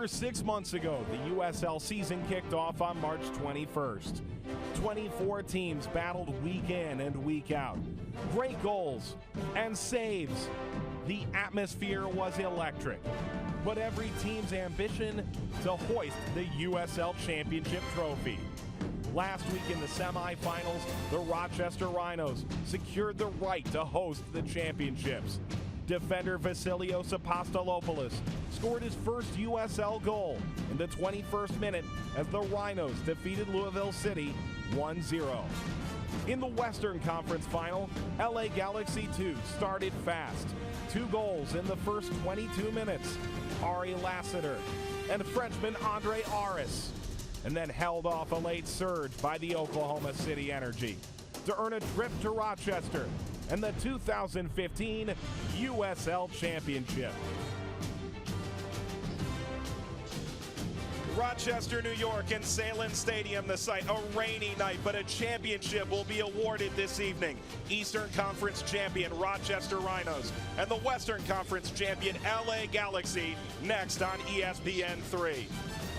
Over 6 months ago, the USL season kicked off on March 21st. 24 teams battled week in and week out. Great goals and saves. The atmosphere was electric. But every team's ambition to hoist the USL Championship trophy. Last week in the semifinals, the Rochester Rhinos secured the right to host the championships. Defender Vasilios Apostolopoulos scored his first USL goal in the 21st minute as the Rhinos defeated Louisville City 1-0. In the Western Conference Final, LA Galaxy 2 started fast. 2 goals in the first 22 minutes. Ari Lassiter and Frenchman Andre Aris, and then held off a late surge by the Oklahoma City Energy to earn a trip to Rochester and the 2015 USL Championship. Rochester, New York, and Salem Stadium, the site. A rainy night, but a championship will be awarded this evening. Eastern Conference champion Rochester Rhinos and the Western Conference champion LA Galaxy next on ESPN3.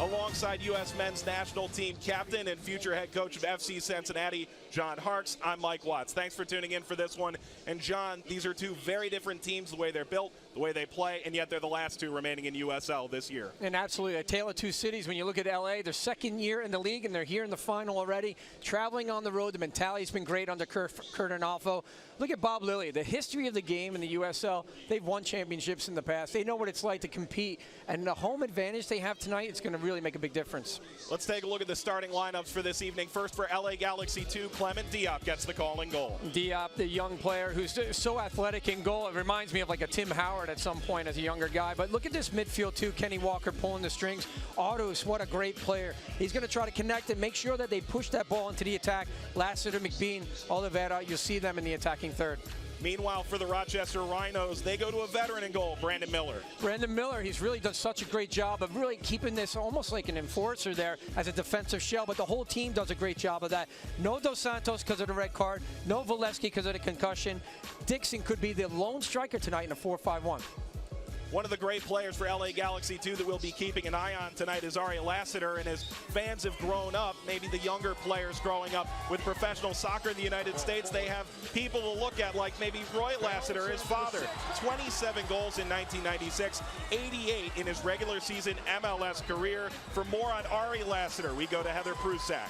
Alongside U.S. men's national team captain and future head coach of FC Cincinnati, John Harkes, I'm Mike Watts. Thanks for tuning in for this one. And John, these are two very different teams, the way they're built, the way they play, and yet they're the last two remaining in USL this year. And absolutely, a tale of two cities. When you look at LA, their second year in the league, and they're here in the final already. Traveling on the road, the mentality's been great under Kurt Arnolfo. Look at Bob Lilly, the history of the game in the USL. They've won championships in the past. They know what it's like to compete, and the home advantage they have tonight is going to really make a big difference. Let's take a look at the starting lineups for this evening. First for LA Galaxy 2, Clement Diop gets the call in goal. Diop, the young player who's so athletic in goal. It reminds me of like a Tim Howard at some point as a younger guy. But look at this midfield too. Kenny Walker pulling the strings. Otto's, what a great player. He's going to try to connect and make sure that they push that ball into the attack. Lassiter, McBean, Oliveira, you'll see them in the attacking third. Meanwhile, for the Rochester Rhinos, they go to a veteran in goal, Brandon Miller. Brandon Miller, he's really done such a great job of really keeping this almost like an enforcer there as a defensive shell, but the whole team does a great job of that. No Dos Santos because of the red card, no Valesky because of the concussion. Dixon could be the lone striker tonight in a 4-5-1. One of the great players for LA Galaxy 2 that we'll be keeping an eye on tonight is Ari Lassiter, and as fans have grown up, maybe the younger players growing up with professional soccer in the United States, they have people to look at like maybe Roy Lassiter, his father. 27 goals in 1996, 88 in his regular season MLS career. For more on Ari Lassiter, we go to Heather Prusak.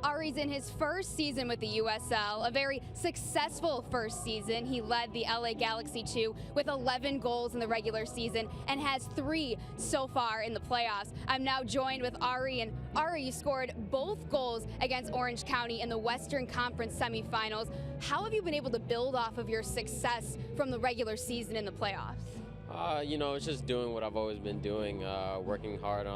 Ari's in his first season with the USL, a very successful first season. He led the LA Galaxy 2 with 11 goals in the regular season and has 3 so far in the playoffs. I'm now joined with Ari, and Ari, you scored both goals against Orange County in the Western Conference semifinals. How have you been able to build off of your success from the regular season in the playoffs? You know, it's just doing what I've always been doing, working hard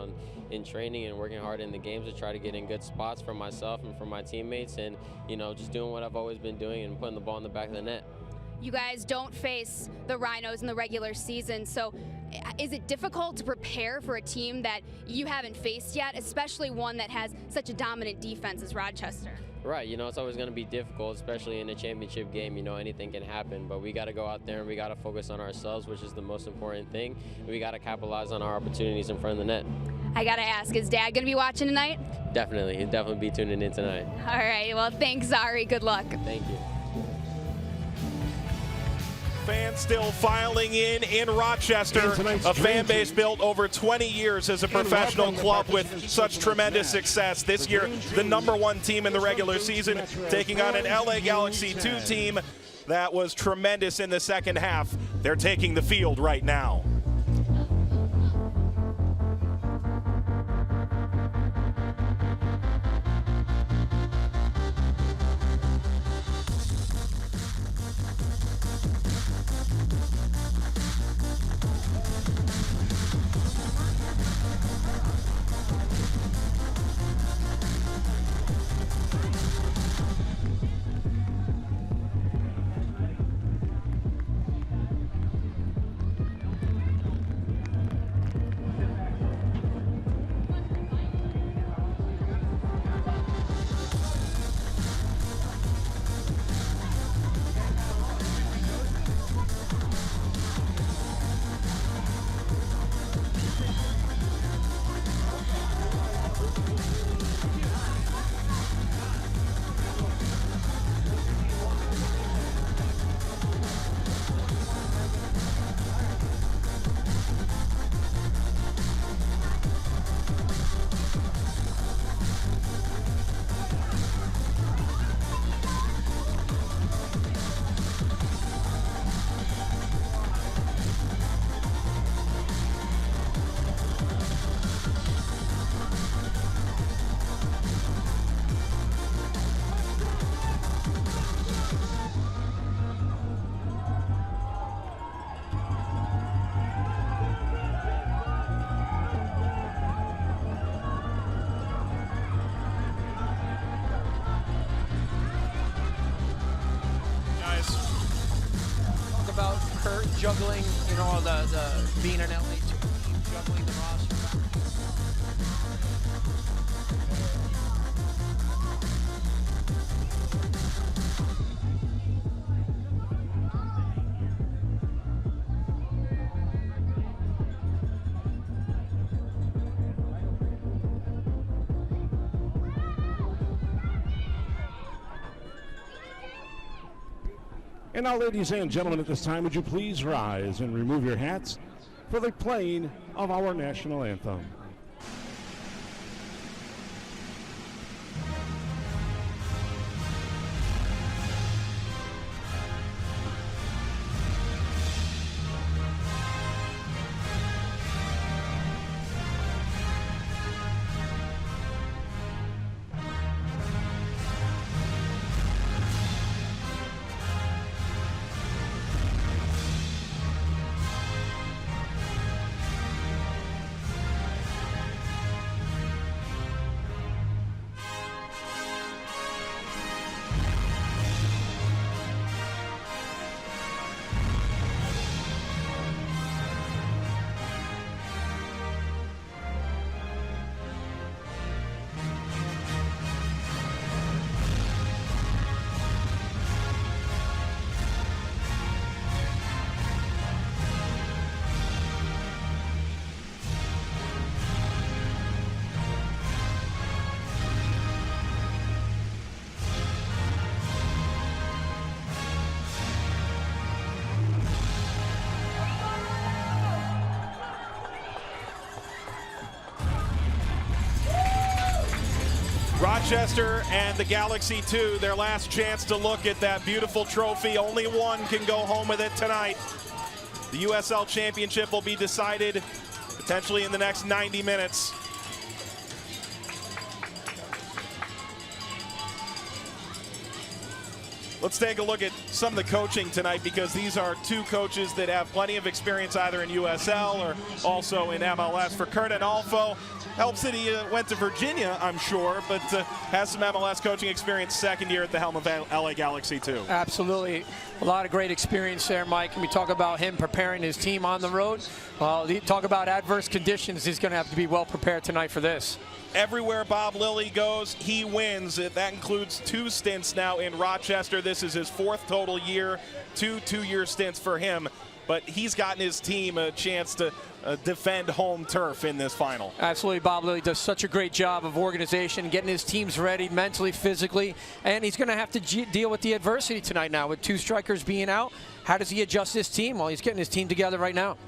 in training and working hard in the games to try to get in good spots for myself and for my teammates, and, you know, just doing what I've always been doing and putting the ball in the back of the net. You guys don't face the Rhinos in the regular season, so is it difficult to prepare for a team that you haven't faced yet, especially one that has such a dominant defense as Rochester? Right, you know, it's always going to be difficult, especially in a championship game. You know, anything can happen, but we got to go out there and we got to focus on ourselves, which is the most important thing. We got to capitalize on our opportunities in front of the net. I got to ask, is Dad going to be watching tonight? Definitely. He'll definitely be tuning in tonight. All right, well, thanks, Ari. Good luck. Thank you. Fans still filing in Rochester, a fan base built over 20 years as a professional club with such tremendous success. This year, the #1 team in the regular season, taking on an LA Galaxy 2 team that was tremendous in the second half. They're taking the field right now. juggling, you know, the being an LA team, juggling the roster. And now, ladies and gentlemen, at this time, would you please rise and remove your hats for the playing of our national anthem. Rochester and the Galaxy 2, their last chance to look at that beautiful trophy. Only one can go home with it tonight. The USL Championship will be decided potentially in the next 90 minutes. Let's take a look at some of the coaching tonight, because these are two coaches that have plenty of experience either in USL or also in MLS. For Kernan Alfo, helps that he went to Virginia, I'm sure, but has some MLS coaching experience, second year at the helm of LA Galaxy too. Absolutely. A lot of great experience there, Mike. And we talk about him preparing his team on the road. Talk about adverse conditions. He's going to have to be well prepared tonight for this. Everywhere Bob Lilly goes, he wins. That includes 2 stints now in Rochester. This is his 4th total year, 2 two-year stints for him. But he's gotten his team a chance to defend home turf in this final. Absolutely. Bob Lilly does such a great job of organization, getting his teams ready mentally, physically, and he's going to have to deal with the adversity tonight now with 2 strikers being out. How does he adjust his team? Well, he's getting his team together right now.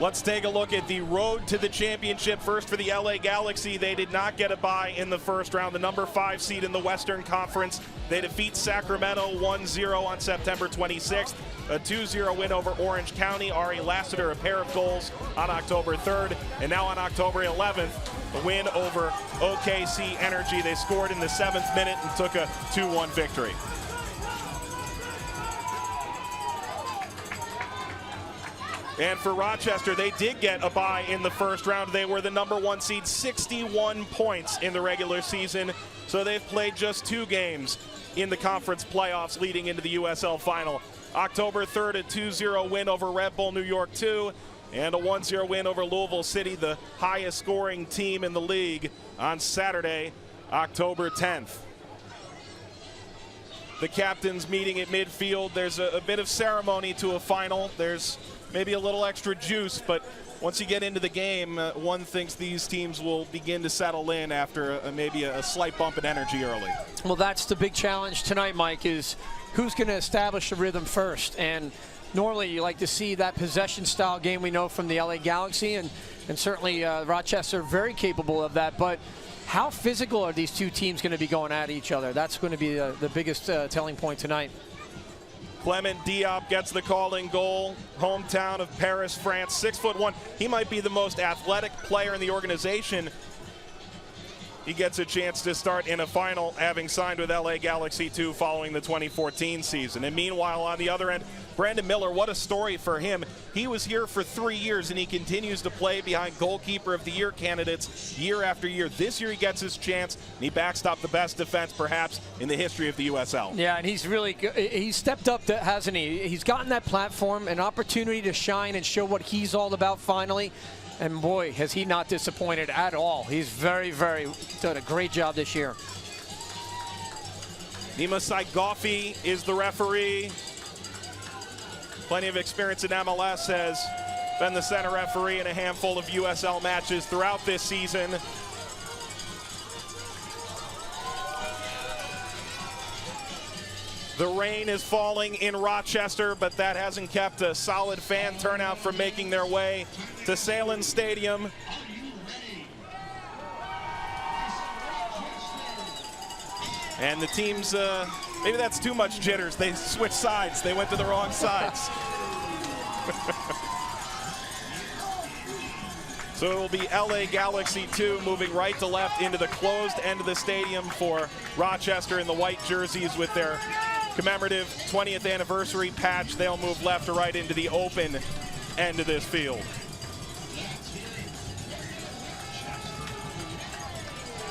Let's take a look at the road to the championship. First for the LA Galaxy, they did not get a bye in the first round. The number 5 seed in the Western Conference. They defeat Sacramento 1-0 on September 26th. A 2-0 win over Orange County. Ari Lassiter, a pair of goals on October 3rd. And now on October 11th, a win over OKC Energy. They scored in the 7th minute and took a 2-1 victory. And for Rochester, they did get a bye in the first round. They were the number 1 seed, 61 points in the regular season. So they've played just 2 games in the conference playoffs leading into the USL final. October 3rd, a 2-0 win over Red Bull New York 2, and a 1-0 win over Louisville City, the highest scoring team in the league, on Saturday, October 10th. The captains meeting at midfield. There's a bit of ceremony to a final. There's maybe a little extra juice, but once you get into the game, one thinks these teams will begin to settle in after maybe a slight bump in energy early. Well, that's the big challenge tonight, Mike, is who's going to establish the rhythm first. And normally you like to see that possession-style game we know from the LA Galaxy, and certainly Rochester very capable of that. But how physical are these 2 teams going to be going at each other? That's going to be the biggest telling point tonight. Clement Diop gets the calling goal, hometown of Paris, France, 6'1". He might be the most athletic player in the organization. he gets a chance to start in a final, having signed with LA Galaxy 2 following the 2014 season. And meanwhile, on the other end, Brandon Miller, what a story for him. He was here for 3 years, and he continues to play behind goalkeeper of the year candidates year after year. This year he gets his chance, and he backstopped the best defense perhaps in the history of the USL. Yeah, and he's stepped up, hasn't he? He's gotten that platform, an opportunity to shine and show what he's all about finally. And boy, has he not disappointed at all. He's very, very done a great job this year. Nima Saigofi is the referee. Plenty of experience in MLS, has been the center referee in a handful of USL matches throughout this season. The rain is falling in Rochester, but that hasn't kept a solid fan turnout from making their way to Salem Stadium. And the teams, maybe that's too much jitters. They switched sides. They went to the wrong sides. So it will be LA Galaxy 2 moving right to left into the closed end of the stadium for Rochester in the white jerseys with their commemorative 20th anniversary patch. They'll move left to right into the open end of this field.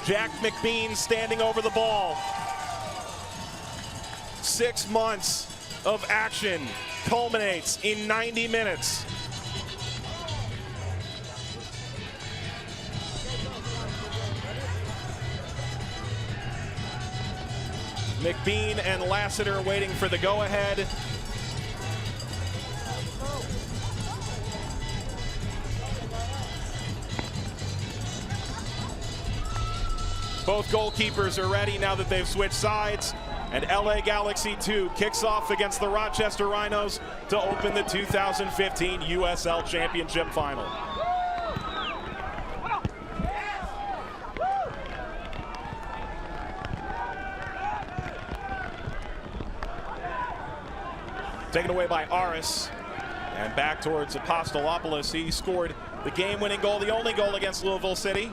Jack McBean standing over the ball. 6 months of action culminates in 90 minutes. McBean and Lassiter waiting for the go-ahead. Both goalkeepers are ready now that they've switched sides. And LA Galaxy 2 kicks off against the Rochester Rhinos to open the 2015 USL Championship Final. Taken away by Aris, and back towards Apostolopoulos. He scored the game-winning goal, the only goal against Louisville City.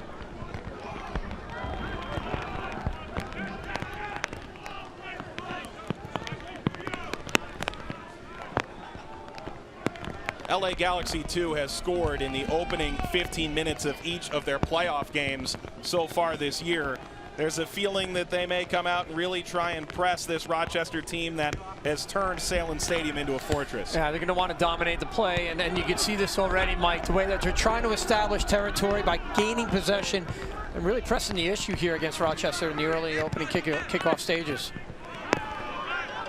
LA Galaxy 2 has scored in the opening 15 minutes of each of their playoff games so far this year. There's a feeling that they may come out and really try and press this Rochester team that has turned Salem Stadium into a fortress. Yeah, they're going to want to dominate the play, and you can see this already, Mike, the way that they're trying to establish territory by gaining possession and really pressing the issue here against Rochester in the early opening kickoff stages.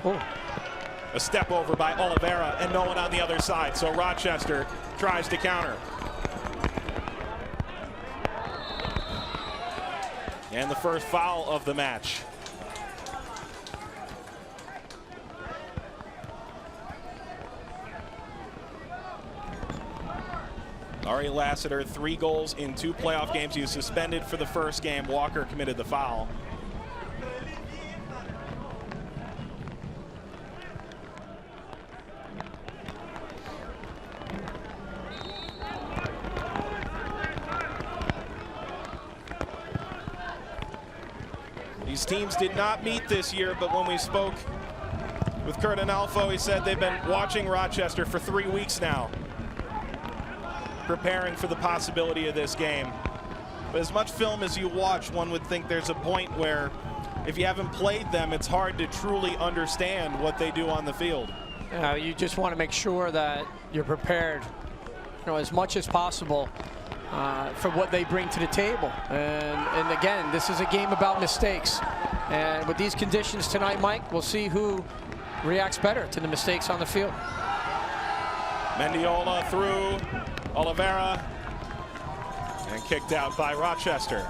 Oh. A step over by Oliveira and no one on the other side, so Rochester tries to counter. And the first foul of the match. Ari Lassiter, 3 goals in 2 playoff games. He was suspended for the first game. Walker committed the foul. These teams did not meet this year, but when we spoke with Kurt Analfo, he said they've been watching Rochester for 3 weeks now, preparing for the possibility of this game. But as much film as you watch, one would think there's a point where if you haven't played them, it's hard to truly understand what they do on the field. You just want to make sure that you're prepared, as much as possible for what they bring to the table. And again, this is a game about mistakes. And with these conditions tonight, Mike, we'll see who reacts better to the mistakes on the field. Mendiola through Oliveira and kicked out by Rochester.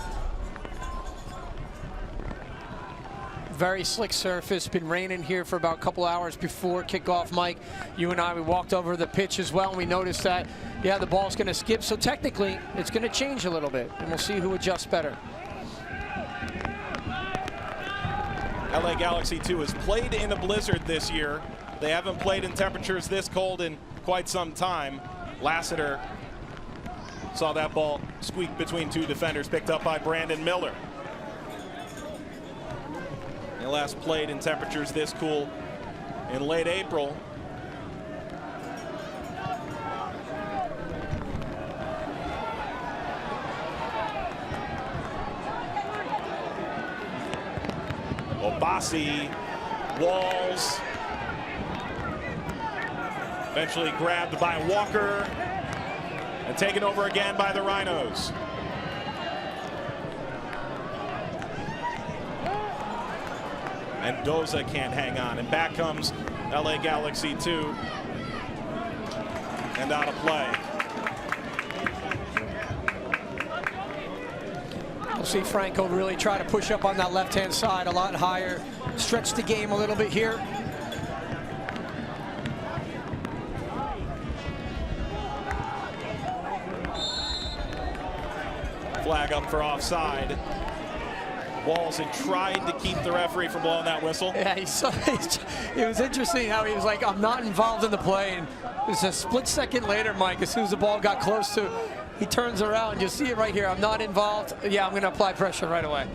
Very slick surface. Been raining here for about a couple hours before kickoff, Mike. You and I, we walked over the pitch as well, and we noticed that, yeah, the ball's going to skip. So technically, it's going to change a little bit, and we'll see who adjusts better. LA Galaxy 2 has played in a blizzard this year. They haven't played in temperatures this cold in quite some time. Lassiter saw that ball squeak between 2 defenders, picked up by Brandon Miller. They last played in temperatures this cool in late April. Obasi, Walls, eventually grabbed by Walker and taken over again by the Rhinos. Mendoza can't hang on, and back comes LA Galaxy 2 and out of play. We'll see Franco really try to push up on that left-hand side a lot higher, stretch the game a little bit here. Flag up for offside. Walls had tried to keep the referee from blowing that whistle. Yeah, it was interesting how he was like, I'm not involved in the play. And it was a split second later, Mike, as soon as the ball got close to, he turns around. You see it right here. I'm not involved. Yeah, I'm going to apply pressure right away.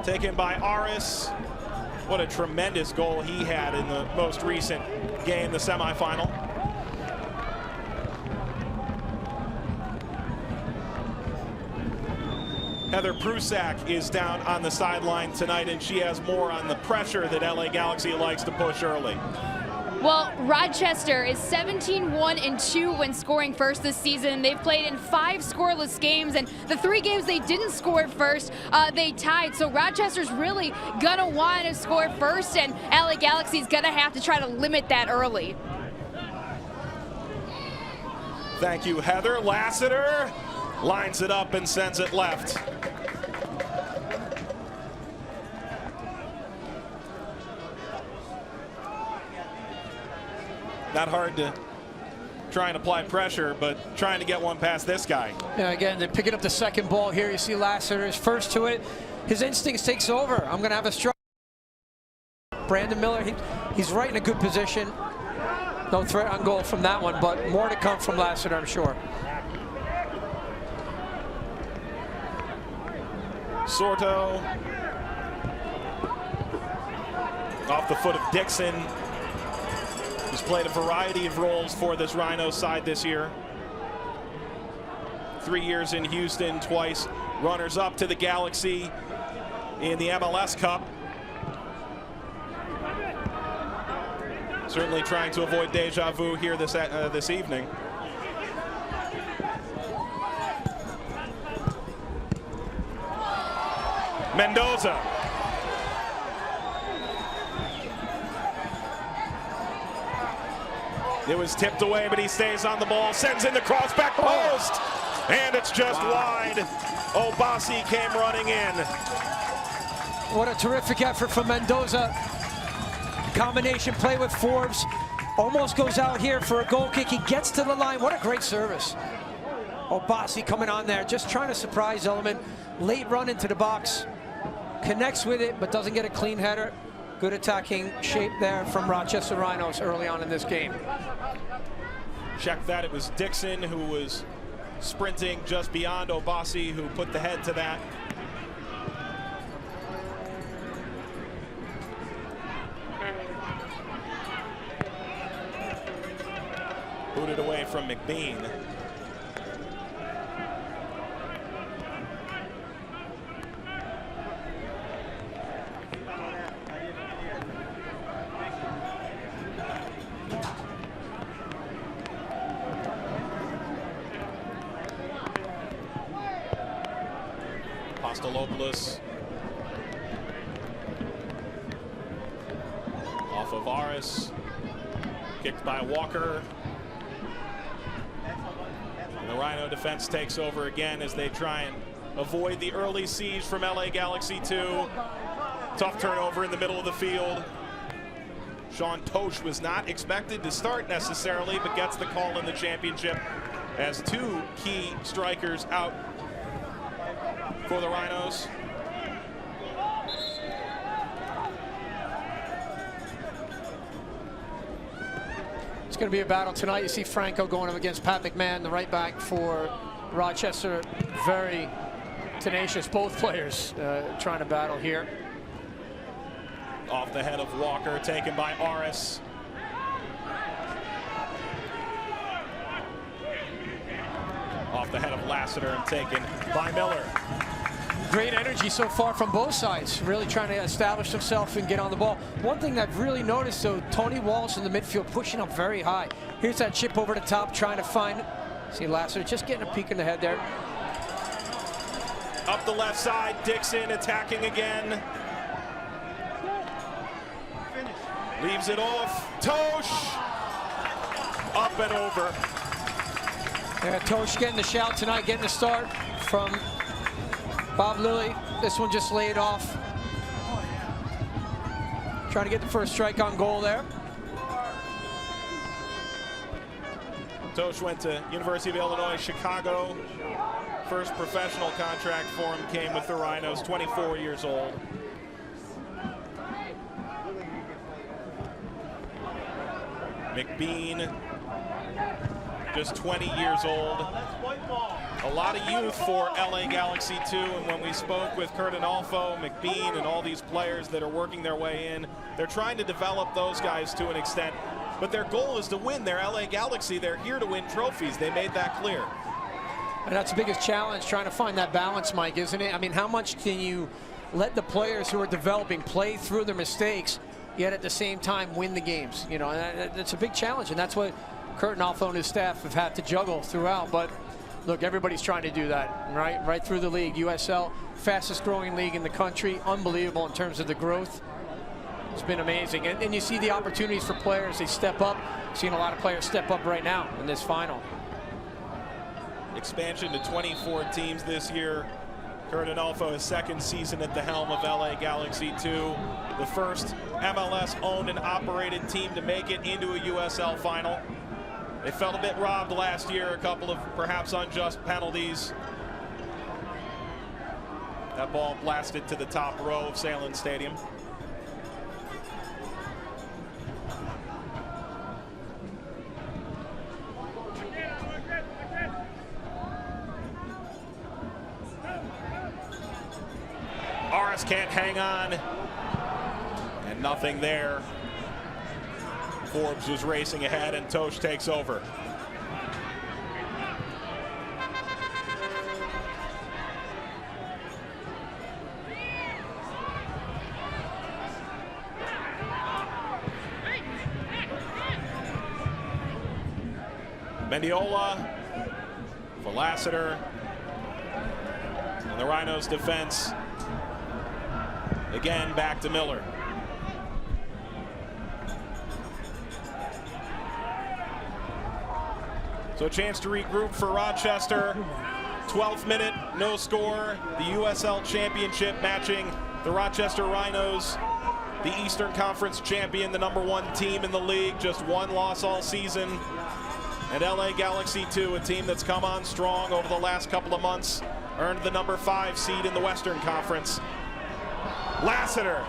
Taken by Aris. What a tremendous goal he had in the most recent game, the semifinal. Heather Prusak is down on the sideline tonight, and she has more on the pressure that LA Galaxy likes to push early. Well, Rochester is 17-1-2 when scoring first this season. They've played in 5 scoreless games, and the 3 games they didn't score first, they tied. So Rochester's really gonna want to score first, and LA Galaxy's gonna have to try to limit that early. Thank you, Heather. Lassiter lines it up and sends it left. Not hard to try and apply pressure, but trying to get one past this guy. Yeah, again, they're picking up the second ball here. You see Lassiter is first to it. His instincts takes over. I'm going to have a strike. Brandon Miller, he's right in a good position. No threat on goal from that one, but more to come from Lassiter, I'm sure. Sorto off the foot of Dixon, who's played a variety of roles for this Rhino side this year. 3 years in Houston, twice runners-up to the Galaxy in the MLS Cup. Certainly trying to avoid deja vu here this evening. Mendoza. It was tipped away, but he stays on the ball, sends in the cross, back post, and it's just wide. Obasi came running in. What a terrific effort from Mendoza. Combination play with Forbes. Almost goes out here for a goal kick. He gets to the line. What a great service. Obasi coming on there, just trying to surprise element. Late run into the box. Connects with it, but doesn't get a clean header. Good attacking shape there from Rochester Rhinos early on in this game. Check that. It was Dixon who was sprinting just beyond Obasi, who put the head to that. Booted away from McBean. Apostolopoulos off of Aris, kicked by Walker. And the Rhino defense takes over again as they try and avoid the early siege from LA Galaxy 2. Tough turnover in the middle of the field. Sean Tosh was not expected to start necessarily, but gets the call in the championship as two key strikers out for the Rhinos. It's going to be a battle tonight. You see Franco going up against Pat McMahon, the right back for Rochester. Very tenacious, both players trying to battle here. Off the head of Walker, taken by Aris. Off the head of Lassiter and taken by Miller. Great energy so far from both sides, really trying to establish themselves and get on the ball. One thing I've really noticed, though, Tony Walsh in the midfield pushing up very high. Here's that chip over the top, trying to find, see Lassiter just getting a peek in the head there. Up the left side, Dixon attacking again. Leaves it off. Tosh up and over. Yeah, Tosh getting the shout tonight, getting the start from Bob Lilly. This one just laid off. Trying to get the first strike on goal there. Tosh went to University of Illinois, Chicago. First professional contract for him came with the Rhinos, 24 years old. McBean, just 20 years old. A lot of youth for LA Galaxy too, and when we spoke with Kurt Analfo, McBean, and all these players that are working their way in, they're trying to develop those guys to an extent, but their goal is to win. They're LA Galaxy, they're here to win trophies. They made that clear. And that's the biggest challenge, trying to find that balance, Mike, isn't it? I mean, how much can you let the players who are developing play through their mistakes, yet at the same time win the games? You know, and that's a big challenge, and that's what Kurt Analfo and his staff have had to juggle throughout. But look, everybody's trying to do that, right? Right through the league. USL, fastest growing league in the country, unbelievable in terms of the growth. It's been amazing, and you see the opportunities for players. They step up. Seeing a lot of players step up right now in this final. Expansion to 24 teams this year. Kurt Analfo, his second season at the helm of LA Galaxy 2. The first MLS-owned and operated team to make it into a USL final. They felt a bit robbed last year, a couple of perhaps unjust penalties. That ball blasted to the top row of Salem Stadium. Aris can't hang on, and nothing there. Forbes was racing ahead, and Tosh takes over. Mendiola for Lassiter, and the Rhinos defense again back to Miller. So a chance to regroup for Rochester. 12th minute, no score. The USL Championship matching the Rochester Rhinos, the Eastern Conference champion, the #1 team in the league, just one loss all season. And LA Galaxy 2, a team that's come on strong over the last couple of months, earned the #5 seed in the Western Conference. Lassiter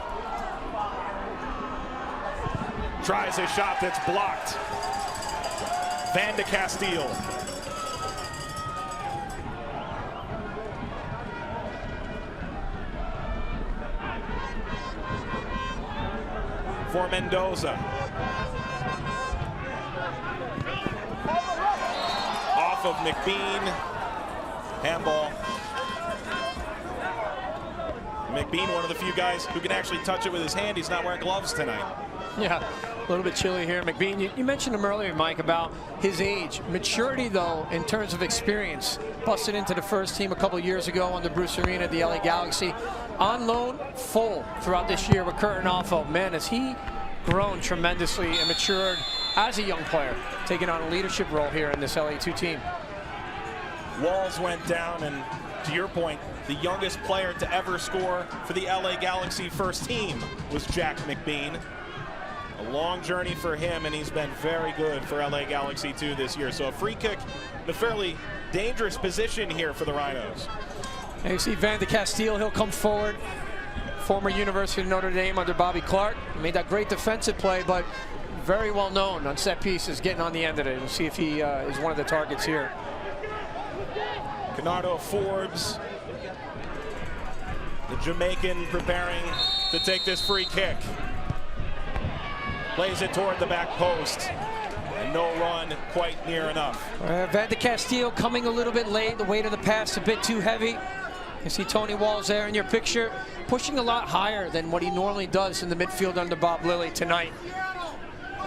tries a shot that's blocked. Van de Castile. For Mendoza. Off of McBean. Handball. McBean, one of the few guys who can actually touch it with his hand. He's not wearing gloves tonight. Yeah, a little bit chilly here. McBean, you mentioned him earlier, Mike, about his age. Maturity, though, in terms of experience. Busted into the first team a couple of years ago under Bruce Arena at the LA Galaxy. On loan, full throughout this year with Kurt Analfo. Man, has he grown tremendously and matured as a young player, taking on a leadership role here in this LA2 team. Walls went down, and to your point, the youngest player to ever score for the LA Galaxy first team was Jack McBean. A long journey for him, and he's been very good for LA Galaxy 2 this year. So a free kick in a fairly dangerous position here for the Rhinos. And you see Van de Castile, he'll come forward. Former University of Notre Dame under Bobby Clark. He made that great defensive play, but very well known on set pieces, getting on the end of it. We'll see if he is one of the targets here. Canardo Forbes, the Jamaican, preparing to take this free kick. Plays it toward the back post, and no run quite near enough. Van de Castile coming a little bit late. The weight of the pass a bit too heavy. You see Tony Walls there in your picture, pushing a lot higher than what he normally does in the midfield under Bob Lilly tonight.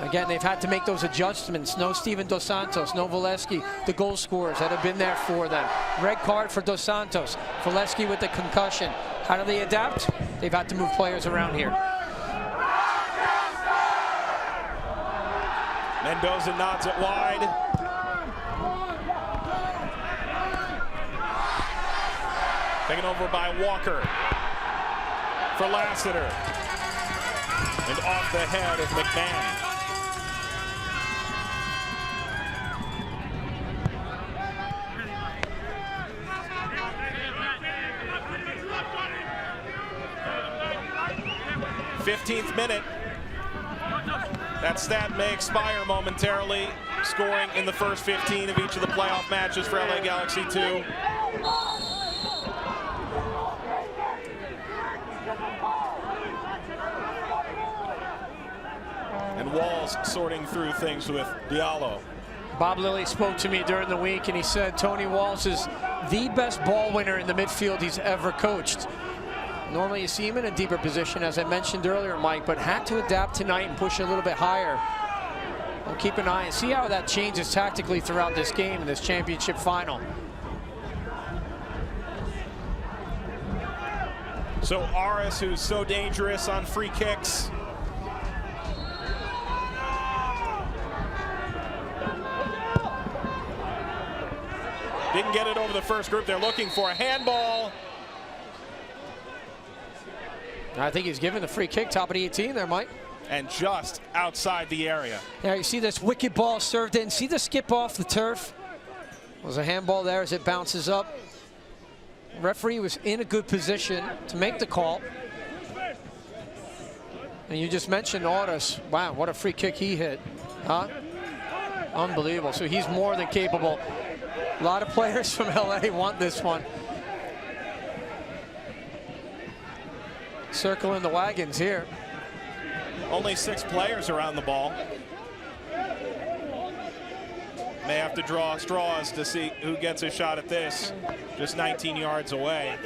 Again, they've had to make those adjustments. No Steven Dos Santos, no Valesky, the goal scorers that have been there for them. Red card for Dos Santos, Valesky with the concussion. How do they adapt? They've had to move players around here. Mendoza nods it wide. Taken over by Walker for Lassiter. And off the head of McMahon. '15th minute. That stat may expire momentarily. Scoring in the first 15 of each of the playoff matches for LA Galaxy 2. And Walls sorting through things with Diallo. Bob Lilly spoke to me during the week, and he said Tony Walls is the best ball winner in the midfield he's ever coached. Normally you see him in a deeper position, as I mentioned earlier, Mike, but had to adapt tonight and push a little bit higher. We'll keep an eye and see how that changes tactically throughout this game in this championship final. So Aris, who's so dangerous on free kicks. Didn't get it over the first group. They're looking for a handball. I think he's given the free kick, top of the 18 there, Mike. And just outside the area. Yeah, you see this wicked ball served in. See the skip off the turf? Was a handball there as it bounces up. Referee was in a good position to make the call. And you just mentioned Aris. Wow, what a free kick he hit. Huh? Unbelievable. So he's more than capable. A lot of players from LA want this one. Circling the wagons here. Only 6 players around the ball. May have to draw straws to see who gets a shot at this. Just 19 yards away.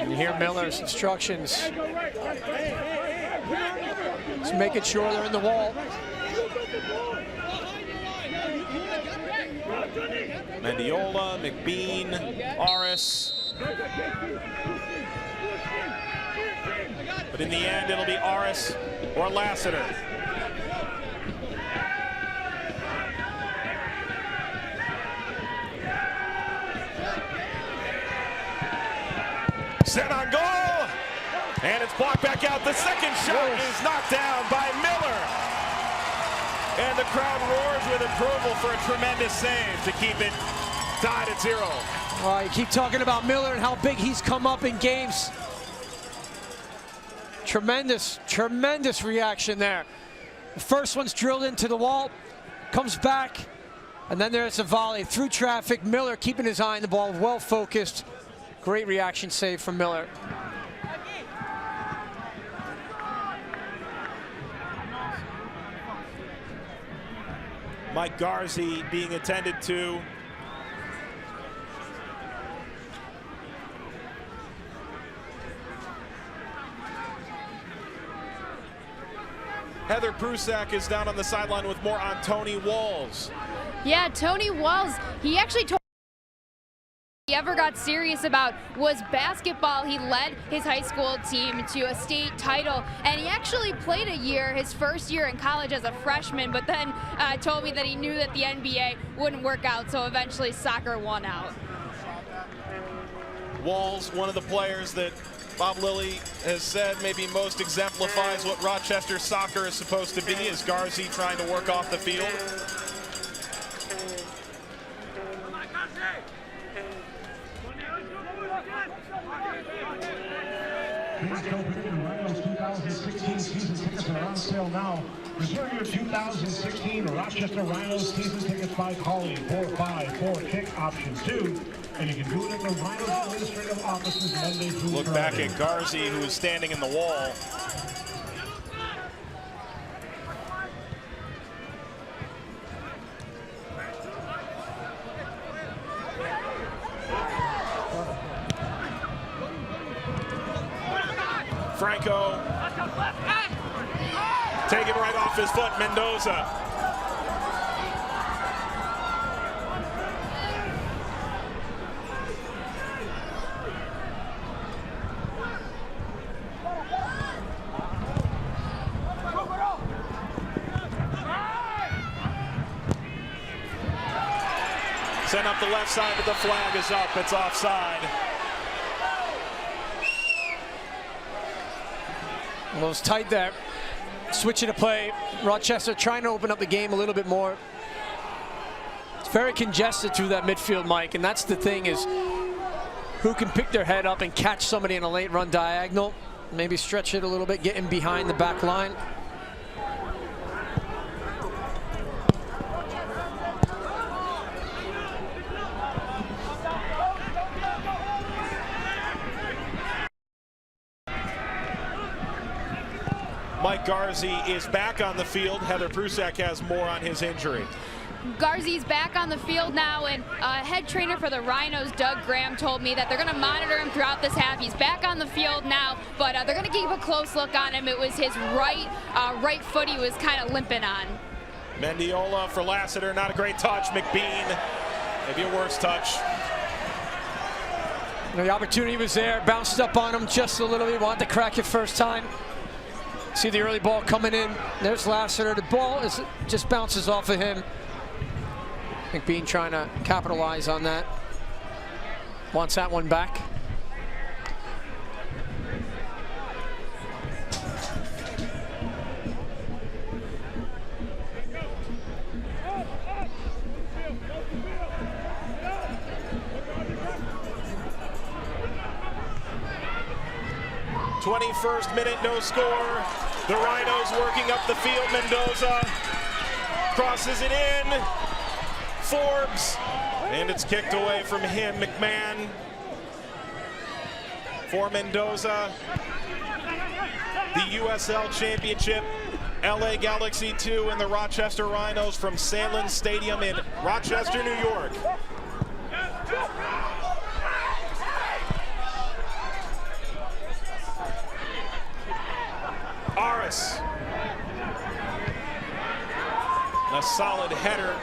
You hear Miller's instructions. Just making sure they're in the wall. Mendiola, McBean, Aris. But in the end, it'll be Aris or Lassiter. Set on goal, and it's blocked back out. The second shot is knocked down by Miller. And the crowd roars with approval for a tremendous save to keep it tied at 0. Well, you keep talking about Miller and how big he's come up in games. Tremendous, tremendous reaction there. The first one's drilled into the wall, comes back, and then there's a volley through traffic. Miller keeping his eye on the ball, well focused. Great reaction save from Miller. Mike Garzi being attended to. Heather Prusak is down on the sideline with more on Tony Walls. Yeah, Tony Walls, he actually told ever got serious about was basketball. He led his high school team to a state title, and he actually played a year, his first year in college as a freshman, but then told me that he knew that the NBA wouldn't work out, so eventually soccer won out. Walls, one of the players that Bob Lilly has said maybe most exemplifies what Rochester soccer is supposed to be, is Garzi trying to work off the field. The Rhinos 2016 season tickets are on sale now. Reserve your 2016 Rochester Rhinos season tickets by calling 454-KICK option 2. And you can do it at the Rhinos administrative offices Monday through Look back at Garzi, who is standing in the wall. Franco taken right off his foot. Mendoza. Sent up the left side, but the flag is up. It's offside. Well, it was tight there. Switching to play. Rochester trying to open up the game a little bit more. It's very congested through that midfield, Mike, and that's the thing, is who can pick their head up and catch somebody in a late run diagonal. Maybe stretch it a little bit, get in behind the back line. Mike Garzi is back on the field. Heather Prusak has more on his injury. Garzi's back on the field now, and head trainer for the Rhinos, Doug Graham, told me that they're going to monitor him throughout this half. He's back on the field now, but they're going to keep a close look on him. It was his right foot he was kind of limping on. Mendiola for Lassiter, not a great touch. McBean, maybe a worse touch. The opportunity was there, bounced up on him just a little bit, wanted to crack it first time. See the early ball coming in. There's Lassiter. The ball just bounces off of him. McBean trying to capitalize on that. Wants that one back. '21st minute, no score. The Rhinos working up the field. Mendoza crosses it in. Forbes, and it's kicked away from him. McMahon for Mendoza. The USL Championship, LA Galaxy 2 and the Rochester Rhinos from Sandlin Stadium in Rochester, New York. Aris. A solid header.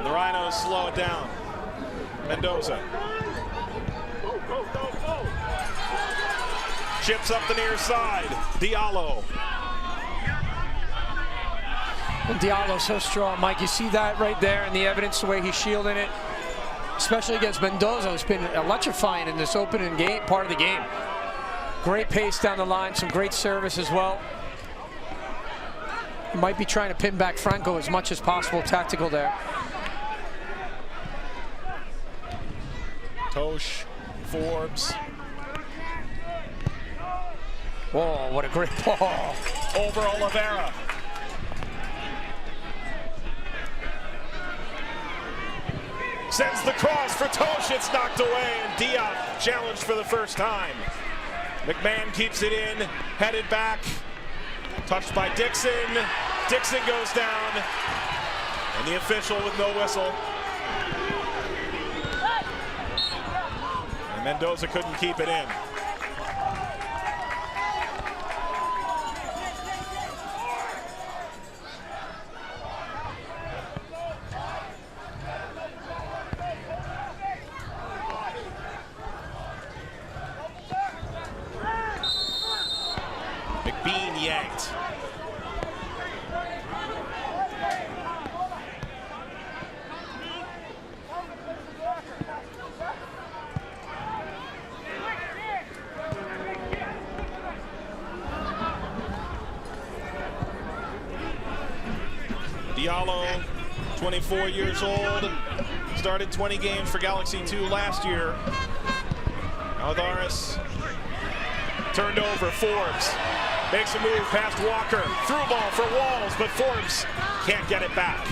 The Rhinos slow it down. Mendoza. Chips up the near side. Diallo. And Diallo's so strong, Mike. You see that right there in the evidence, the way he's shielding it, especially against Mendoza, who's been electrifying in this opening game, part of the game. Great pace down the line, some great service as well. He might be trying to pin back Franco as much as possible, tactical there. Tosh, Forbes. Whoa, what a great ball. Over Oliveira. Sends the cross for Tosh, it's knocked away, and Diop challenged for the first time. McMahon keeps it in, headed back, touched by Dixon. Dixon goes down, and the official with no whistle. And Mendoza couldn't keep it in. McBean yanked. Diallo, 24 years old, started 20 games for Galaxy 2 last year. Alvarez turned over. Forbes makes a move past Walker. Through ball for Walls, but Forbes can't get it back.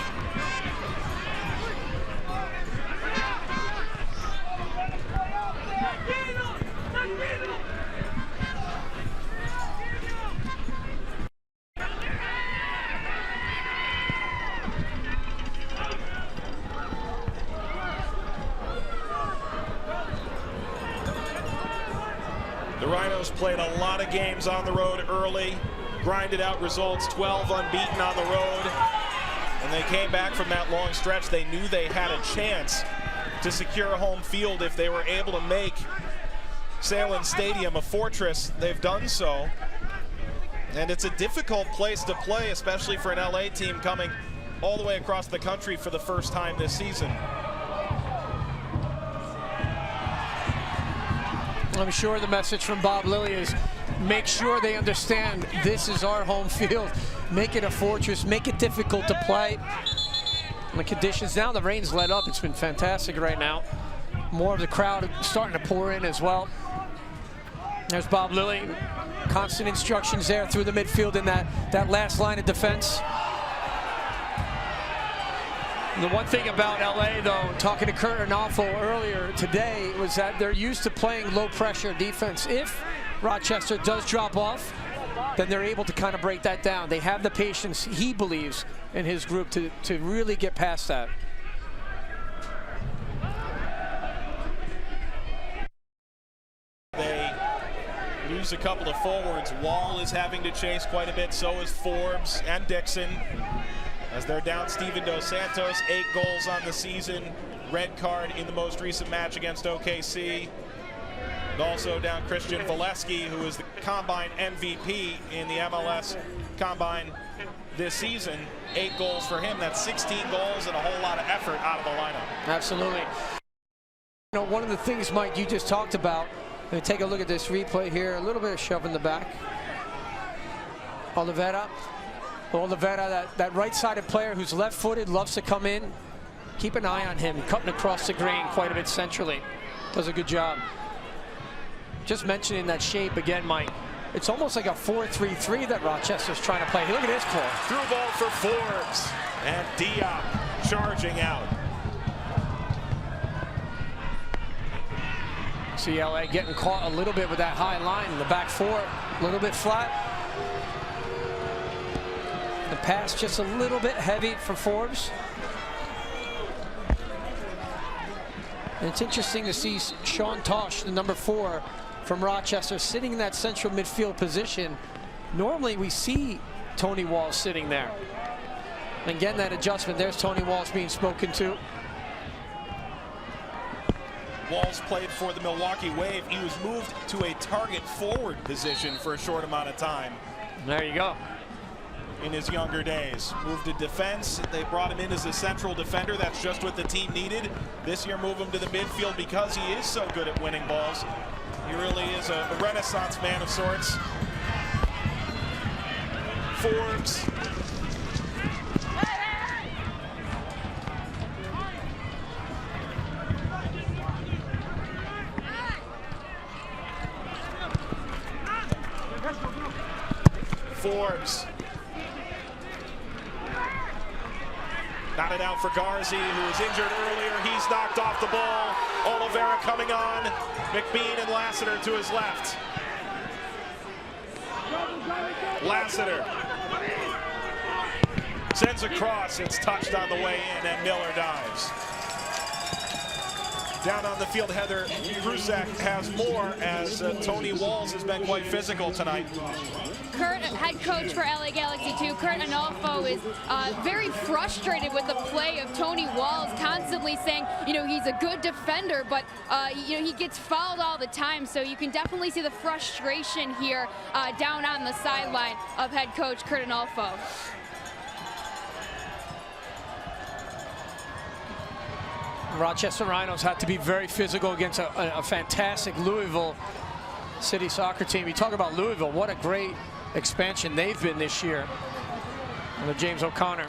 The Rhinos played a lot of games on the road early, grinded out results, 12 unbeaten on the road. And they came back from that long stretch. They knew they had a chance to secure home field if they were able to make Salem Stadium a fortress. They've done so. And it's a difficult place to play, especially for an LA team coming all the way across the country for the first time this season. I'm sure the message from Bob Lilly is make sure they understand this is our home field. Make it a fortress, make it difficult to play. And the conditions now, the rain's let up. It's been fantastic right now. More of the crowd starting to pour in as well. There's Bob Lilly. Constant instructions there through the midfield in that last line of defense. The one thing about LA, though, talking to Kurt Arnolfo earlier today, was that they're used to playing low-pressure defense. If Rochester does drop off, then they're able to kind of break that down. They have the patience, he believes, in his group to really get past that. They lose a couple of forwards. Wall is having to chase quite a bit, so is Forbes and Dixon. As they're down Steven Dos Santos, 8 goals on the season, red card in the most recent match against OKC. And also down Christian Valesky, who is the Combine MVP in the MLS Combine this season. 8 goals for him. That's 16 goals and a whole lot of effort out of the lineup. Absolutely. You know, one of the things, Mike, you just talked about, and take a look at this replay here, a little bit of shove in the back. Oliveira, that right-sided player who's left-footed, loves to come in. Keep an eye on him, cutting across the green quite a bit centrally. Does a good job. Just mentioning that shape again, Mike. It's almost like a 4-3-3 that Rochester's trying to play. Look at this play. Through ball for Forbes, and Diop charging out. See LA getting caught a little bit with that high line in the back four, a little bit flat. The pass just a little bit heavy for Forbes. And it's interesting to see Sean Tosh, the number 4 from Rochester, sitting in that central midfield position. Normally we see Tony Walls sitting there. And again, that adjustment, there's Tony Walls being spoken to. Walls played for the Milwaukee Wave. He was moved to a target forward position for a short amount of time. There you go. In his younger days. Moved to defense. They brought him in as a central defender. That's just what the team needed. This year, move him to the midfield because he is so good at winning balls. He really is a renaissance man of sorts. Forbes. Forbes. Got it out for Garzi, who was injured earlier. He's knocked off the ball. Oliveira coming on. McBean and Lassiter to his left. Lassiter sends a cross. It's touched on the way in, and Miller dives. Down on the field, Heather Prusak has more as Tony Walls has been quite physical tonight. Kurt, head coach for LA Galaxy 2, Kurt Analfo is very frustrated with the play of Tony Walls, constantly saying, you know, he's a good defender, but you know, he gets fouled all the time. So you can definitely see the frustration here down on the sideline of head coach Kurt Analfo. Rochester Rhinos had to be very physical against a fantastic Louisville City soccer team. You talk about Louisville, what a great expansion they've been this year. Under James O'Connor,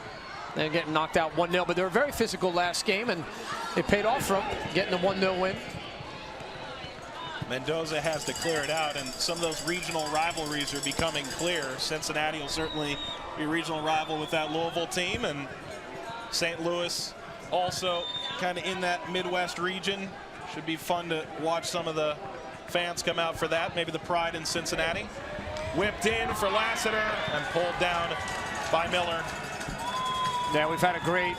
they're getting knocked out 1-0, but they were very physical last game, and it paid off for them, getting a 1-0 win. Mendoza has to clear it out, and some of those regional rivalries are becoming clear. Cincinnati will certainly be a regional rival with that Louisville team, and St. Louis also kind of in that Midwest region. Should be fun to watch some of the fans come out for that. Maybe the pride in Cincinnati. Whipped in for Lassiter and pulled down by Miller. Yeah, we've had a great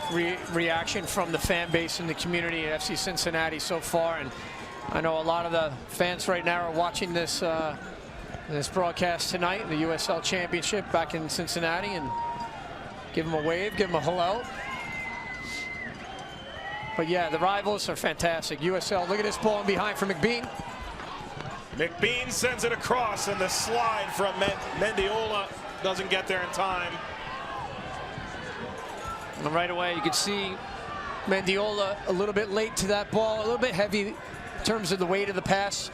reaction from the fan base and the community at FC Cincinnati so far, and I know a lot of the fans right now are watching this this broadcast tonight, the USL Championship back in Cincinnati, and give them a wave, give them a hello. But yeah, the rivals are fantastic. USL, look at this ball in behind for McBean. McBean sends it across, and the slide from Mendiola doesn't get there in time. And right away, you can see Mendiola a little bit late to that ball, a little bit heavy in terms of the weight of the pass.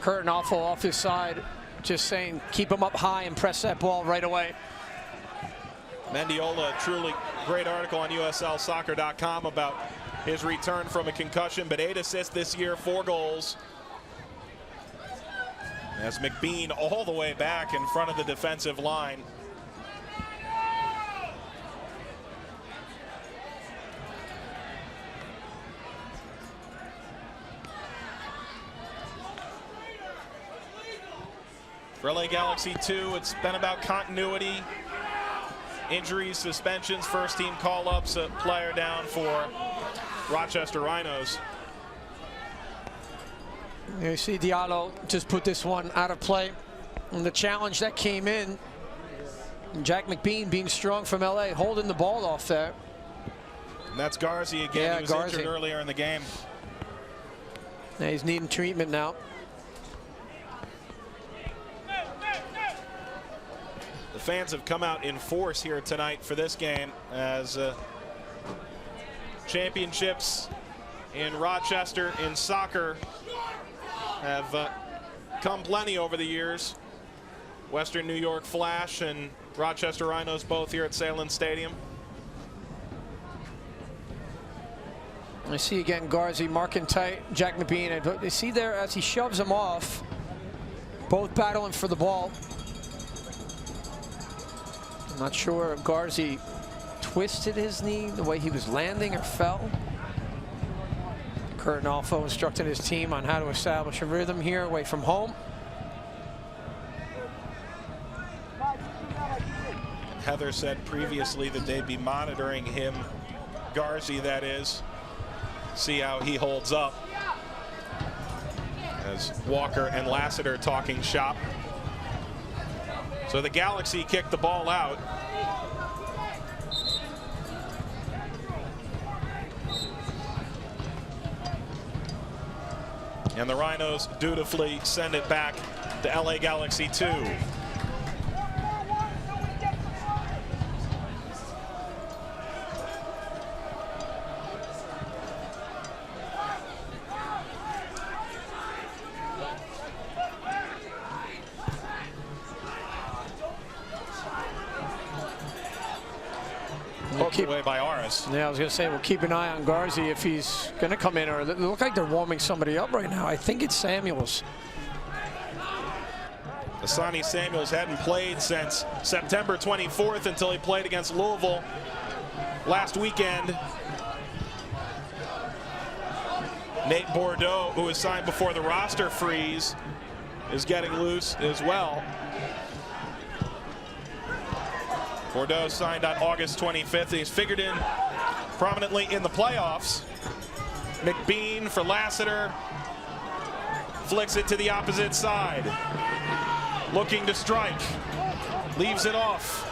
Kurt Analfo off his side, just saying keep him up high and press that ball right away. Mendiola, truly great article on USLsoccer.com about his return from a concussion, but 8 assists this year, 4 goals. As McBean all the way back in front of the defensive line. For LA Galaxy 2, it's been about continuity, injuries, suspensions, first team call-ups, a player down for Rochester Rhinos. You see Diallo just put this one out of play. And the challenge that came in, Jack McBean being strong from LA, holding the ball off there. And that's Garzi again. Yeah, he was Garzi injured earlier in the game. Yeah, he's needing treatment now. The fans have come out in force here tonight for this game as championships in Rochester in soccer have come plenty over the years. Western New York Flash and Rochester Rhinos both here at Salem Stadium. I see again Garzi marking tight Jack McBean, and you see there as he shoves him off, both battling for the ball. I'm not sure if Garzi twisted his knee the way he was landing or fell. Kurt Analfo instructing his team on how to establish a rhythm here away from home. Heather said previously that they'd be monitoring him, Garzi that is, see how he holds up. As Walker and Lassiter talking shop. So the Galaxy kicked the ball out. And the Rhinos dutifully send it back to LA Galaxy 2. Away by Aris. Yeah, I was going to say, we'll keep an eye on Garzi if he's going to come in, or it looks like they're warming somebody up right now. I think it's Samuels. Asani Samuels hadn't played since September 24th until he played against Louisville last weekend. Nate Bordeaux, who was signed before the roster freeze, is getting loose as well. Bordeaux signed on August 25th. He's figured in prominently in the playoffs. McBean for Lassiter. Flicks it to the opposite side. Looking to strike. Leaves it off.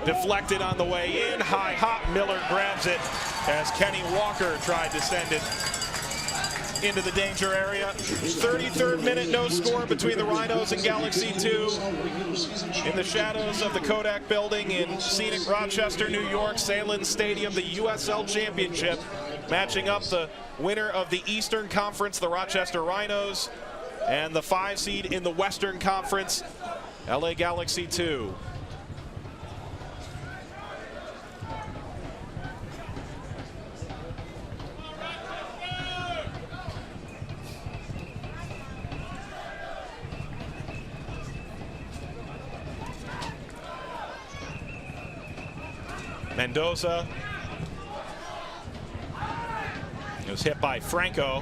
Deflected on the way in. High hop. Miller grabs it as Kenny Walker tried to send it into the danger area. 33rd minute, no score between the Rhinos and Galaxy 2. In the shadows of the Kodak building in scenic Rochester, New York, Salem Stadium, the USL Championship, matching up the winner of the Eastern Conference, the Rochester Rhinos, and the 5 seed in the Western Conference, LA Galaxy 2. Mendoza. It was hit by Franco.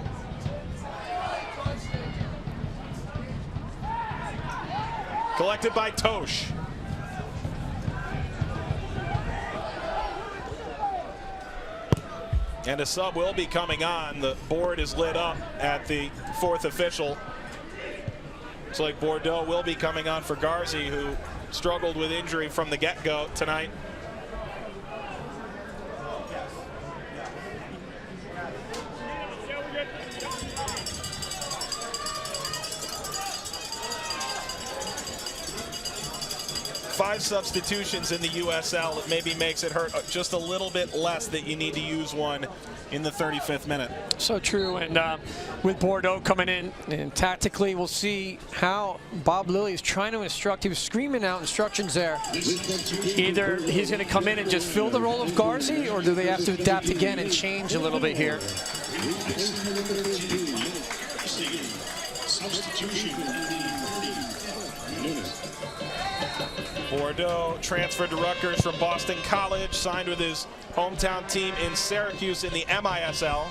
Collected by Tosh. And a sub will be coming on. The board is lit up at the 4th official. Looks like Bordeaux will be coming on for Garzi, who struggled with injury from the get-go tonight. Five substitutions in the USL. It maybe makes it hurt just a little bit less that you need to use one in the 35th minute. So true. And with Bordeaux coming in, and tactically we'll see how Bob Lilly is trying to instruct. He was screaming out instructions there. Either he's going to come in and just fill the role of Garzi, or do they have to adapt again and change a little bit here? Bordeaux transferred to Rutgers from Boston College, signed with his hometown team in Syracuse in the MISL,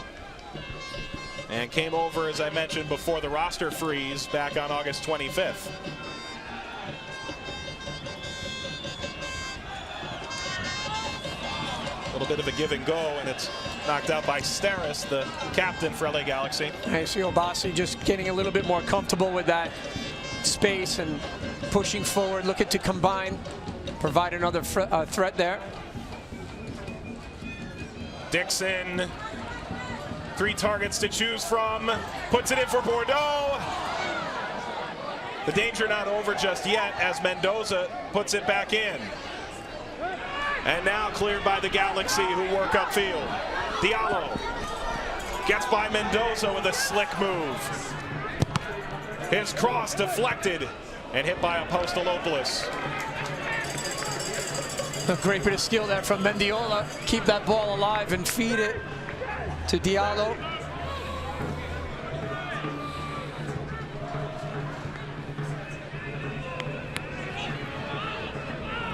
and came over, as I mentioned, before the roster freeze back on August 25th. A little bit of a give and go, and it's knocked out by Steris, the captain for LA Galaxy. I see Obasi just getting a little bit more comfortable with that space and pushing forward, looking to combine, provide another threat there. Dixon, 3 targets to choose from, puts it in for Bordeaux. The danger not over just yet as Mendoza puts it back in. And now cleared by the Galaxy, who work upfield. Diallo gets by Mendoza with a slick move. His cross deflected and hit by Apostolopoulos. A great bit of skill there from Mendiola. Keep that ball alive and feed it to Diallo.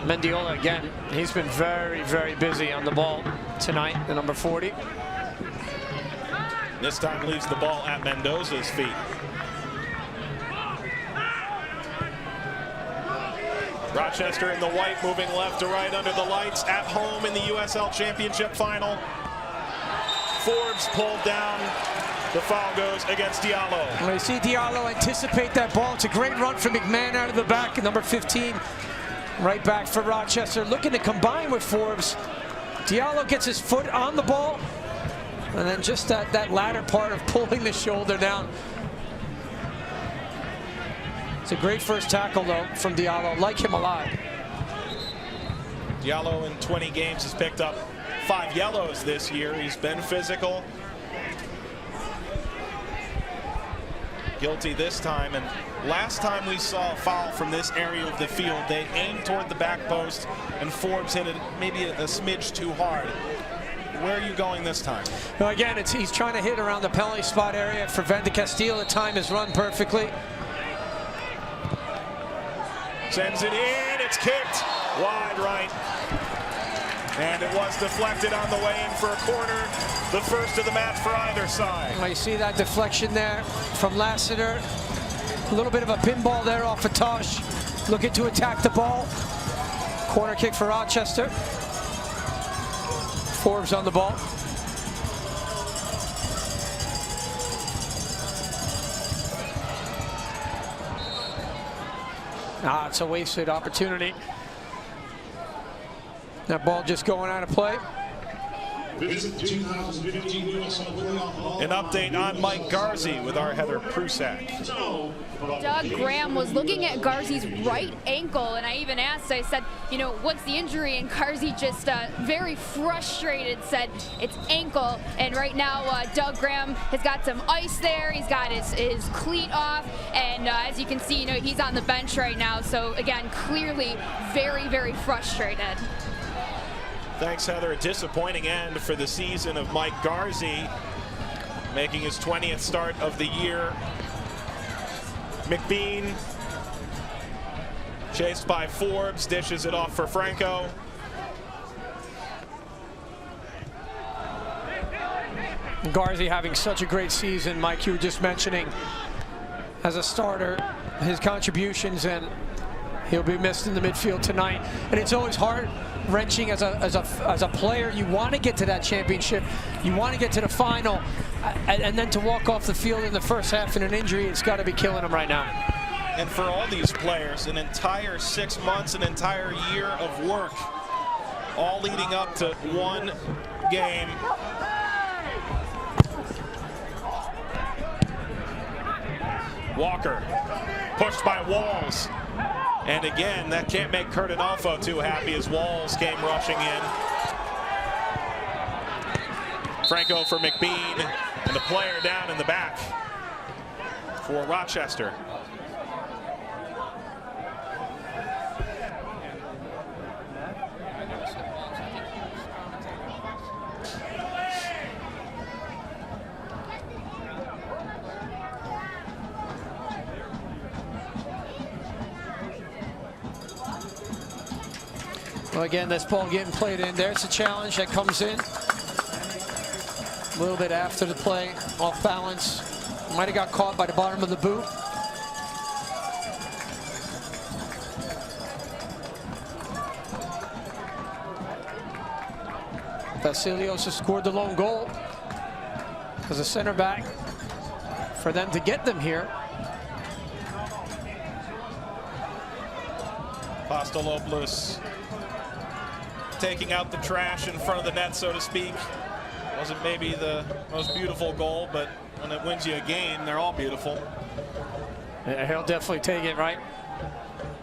Mendiola again, he's been very, very busy on the ball tonight, the number 40. This time leaves the ball at Mendoza's feet. Rochester in the white, moving left to right under the lights, at home in the USL Championship final. Forbes pulled down. The foul goes against Diallo. Well, you see Diallo anticipate that ball. It's a great run from McMahon out of the back, number 15. Right back for Rochester, looking to combine with Forbes. Diallo gets his foot on the ball, and then just that latter part of pulling the shoulder down. It's a great first tackle, though, from Diallo. Like him a lot. Diallo in 20 games has picked up 5 yellows this year. He's been physical. Guilty this time, and last time we saw a foul from this area of the field, they aimed toward the back post, and Forbes hit it maybe a smidge too hard. Where are you going this time? Well, again, he's trying to hit around the penalty spot area for Vende Castile. The time is run perfectly. Sends it in, it's kicked wide right. And it was deflected on the way in for a corner. The first of the match for either side. Well, you see that deflection there from Lassiter. A little bit of a pinball there off of Tosh. Looking to attack the ball. Corner kick for Rochester. Forbes on the ball. It's a wasted opportunity. That ball just going out of play. An update on Mike Garzi with our Heather Prusak. Doug Graham was looking at Garzi's right ankle, and I even asked, I said, you know, what's the injury? And Garzi just very frustrated said it's ankle. And right now, Doug Graham has got some ice there. He's got his cleat off, and as you can see, you know, he's on the bench right now. So again, clearly very, very frustrated. Thanks, Heather. A disappointing end for the season of Mike Garzi, making his 20th start of the year. McBean, chased by Forbes, dishes it off for Franco. Garzi having such a great season, Mike, you were just mentioning, as a starter, his contributions, and he'll be missed in the midfield tonight. And it's always heart-wrenching as a player. You want to get to that championship, you want to get to the final, and then to walk off the field in the first half in an injury, it's got to be killing him right now. And for all these players, an entire 6 months, an entire year of work, all leading up to one game. Walker, pushed by Walls. And again, that can't make Kurt Adolfo too happy as Walls came rushing in. Franco for McBean, and the player down in the back for Rochester. Well, again, this ball getting played in. There's a challenge that comes in. A little bit after the play, off balance. Might have got caught by the bottom of the boot. Vasilios has scored the lone goal as a center back for them to get them here. Postolopoulos taking out the trash in front of the net, so to speak. Wasn't maybe the most beautiful goal, but when it wins you a game, they're all beautiful. Yeah, he'll definitely take it right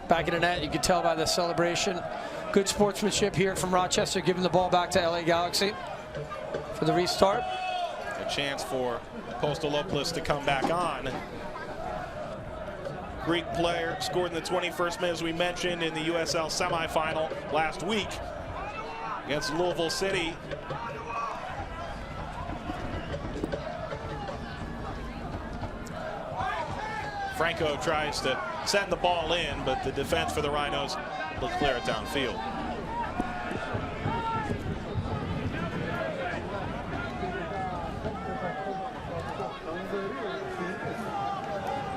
back in the net. You can tell by the celebration. Good sportsmanship here from Rochester, giving the ball back to LA Galaxy for the restart. A chance for Postolopoulos to come back on. Greek player scored in the 21st minute, as we mentioned, in the USL semifinal last week against Louisville City. Franco tries to send the ball in, but the defense for the Rhinos will clear it downfield.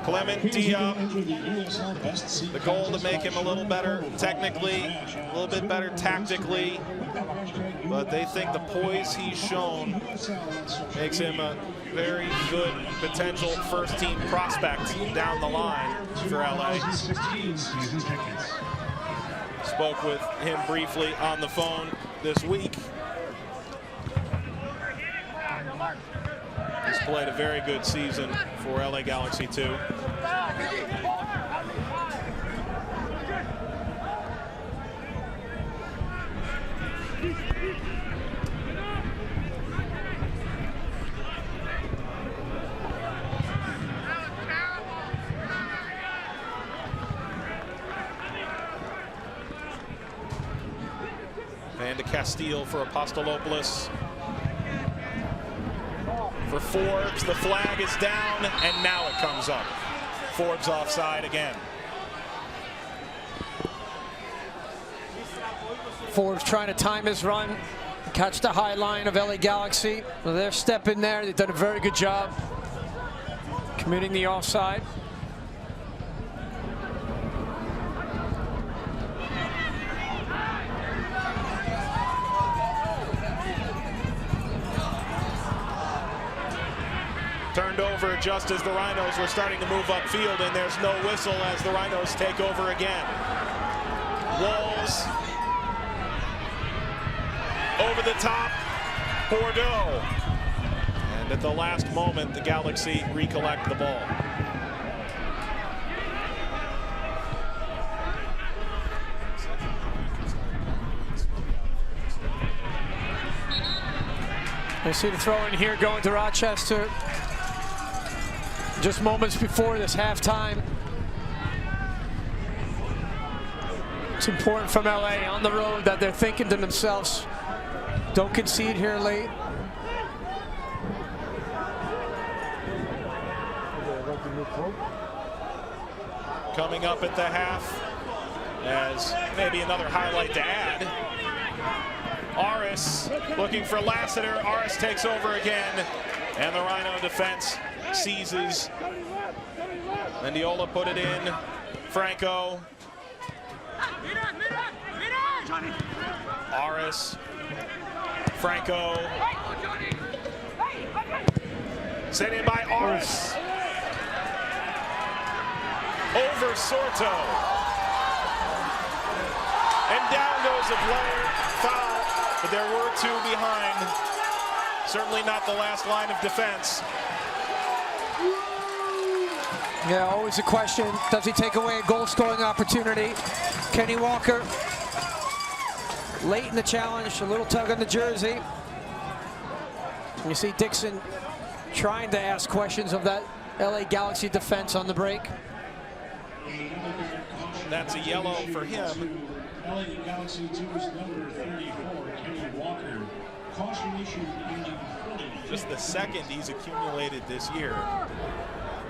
Clement Diop, the goal to make him a little better technically, a little bit better tactically, but they think the poise he's shown makes him a very good potential first-team prospect down the line for LA. Spoke with him briefly on the phone this week. He's played a very good season for LA Galaxy too. Van de Castile for Apostolopoulos. For Forbes, the flag is down, and now it comes up. Forbes offside again. Forbes trying to time his run, catch the high line of LA Galaxy. Well, they're stepping there. They've done a very good job committing the offside. Turned over just as the Rhinos were starting to move upfield, and there's no whistle as the Rhinos take over again. Walls over the top, Bordeaux. And at the last moment, the Galaxy recollect the ball. I see the throw in here going to Rochester. Just moments before this halftime. It's important from LA on the road that they're thinking to themselves, don't concede here late. Coming up at the half, as maybe another highlight to add, Aris looking for Lassiter. Aris takes over again, and the Rhino defense seizes. Mendiola put it in. Franco. Aris. Franco. Sent in by Aris. Over Sorto. And down goes a player. Foul. But there were two behind. Certainly not the last line of defense. Yeah, always a question. Does he take away a goal-scoring opportunity? Kenny Walker, late in the challenge, a little tug on the jersey. You see Dixon trying to ask questions of that LA Galaxy defense on the break. That's a yellow for him. LA Galaxy 2's number 34, Kenny Walker. Caution issued ending 40. Just the second he's accumulated this year.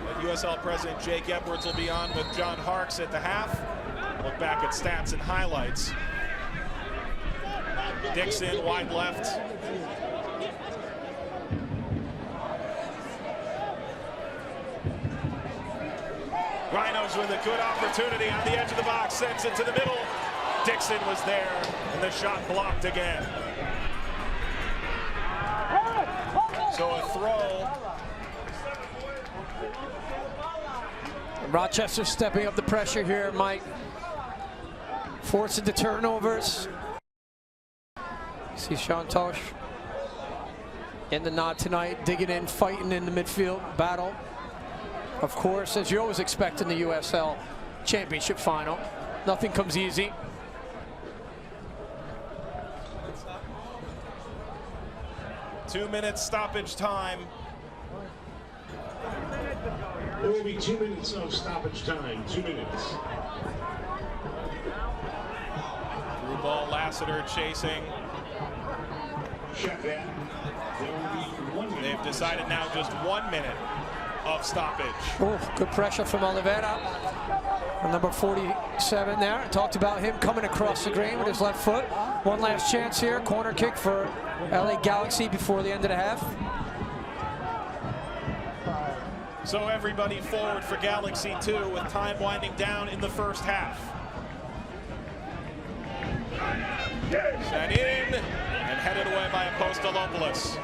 But USL President Jake Edwards will be on with John Harkes at the half. Look back at stats and highlights. Dixon, wide left. Rhinos with a good opportunity on the edge of the box, sends it to the middle. Dixon was there, and the shot blocked again. So a throw. Rochester stepping up the pressure here, Mike. Forcing the turnovers. See Sean Tosh in the nod tonight, digging in, fighting in the midfield battle. Of course, as you always expect in the USL Championship Final, nothing comes easy. Two-minute stoppage time. There will be 2 minutes of stoppage time. 2 minutes. Through ball, Lassiter chasing. Check that. There will be 1 minute. They've decided now just 1 minute of stoppage. Oh, good pressure from Oliveira. Number 47 there. Talked about him coming across the green with his left foot. One last chance here. Corner kick for LA Galaxy before the end of the half. So everybody forward for Galaxy 2 with time winding down in the first half. Sent in and headed away by Apostolopoulos.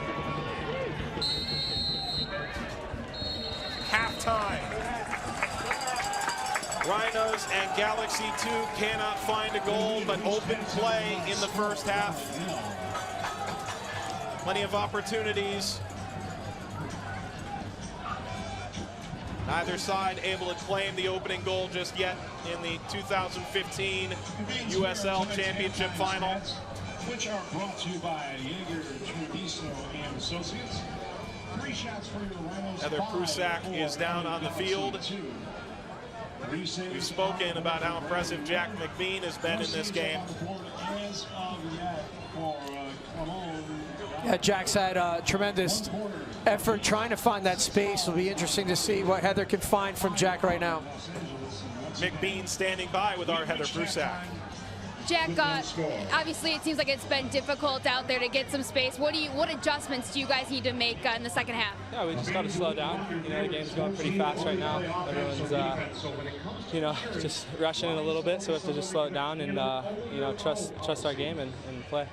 Halftime. Rhinos and Galaxy 2 cannot find a goal, but open play in the first half. Plenty of opportunities. Neither side able to claim the opening goal just yet in the 2015 USL Championship Final. Which are brought to you by Jaeger, Treviso, and Associates. 3 shots for your Rhinos. Heather Prusak is down on the field. We've spoken about how impressive Jack McBean has been in this game. Yeah, Jack's had a tremendous effort trying to find that space. It'll be interesting to see what Heather can find from Jack right now. McBean standing by with our Heather Prusak. Jack, obviously it seems like it's been difficult out there to get some space. What adjustments do you guys need to make in the second half? Yeah, we just got to slow down. You know, the game's going pretty fast right now. Everyone's, you know, just rushing it a little bit, so we have to just slow it down and, you know, trust our game and play.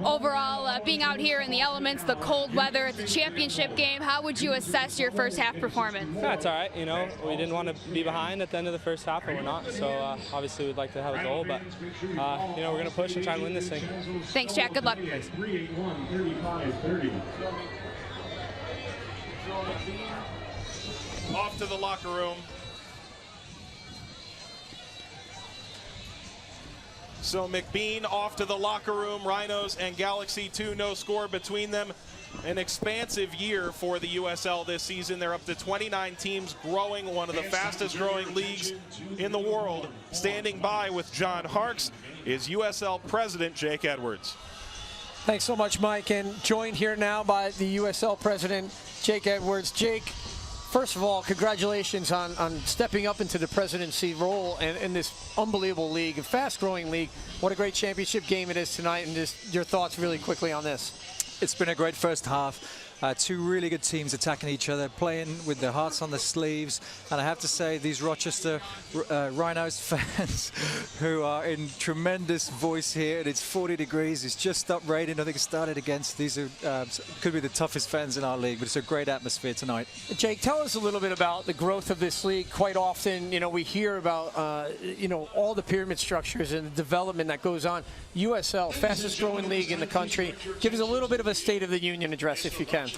Overall, being out here in the elements, the cold weather, it's a championship game, how would you assess your first half performance? Yeah, it's all right. You know, we didn't want to be behind at the end of the first half, and we're not. So obviously we'd like to have a goal, but you know, we're going to push and try and win this thing. Thanks, Jack. Good luck. Thanks. 381-35-30. Off to the locker room. So McBean off to the locker room. Rhinos and Galaxy 2, no score between them. An expansive year for the USL this season. They're up to 29 teams, growing, one of the fastest growing leagues in the world. Standing by with John Harkes is USL President Jake Edwards. Thanks so much, Mike. And joined here now by the USL President, Jake Edwards. Jake, first of all, congratulations on stepping up into the presidency role in this unbelievable league, a fast-growing league. What a great championship game it is tonight, and just your thoughts really quickly on this. It's been a great first half. Two really good teams attacking each other, playing with their hearts on their sleeves. And I have to say, these Rochester Rhinos fans who are in tremendous voice here, and it's 40 degrees. It's just stopped raining. I think it started against. These are could be the toughest fans in our league, but it's a great atmosphere tonight. Jake, tell us a little bit about the growth of this league. Quite often, you know, we hear about, you know, all the pyramid structures and the development that goes on. USL, fastest growing league in the country. Give us a little bit of a State of the Union address, if you can.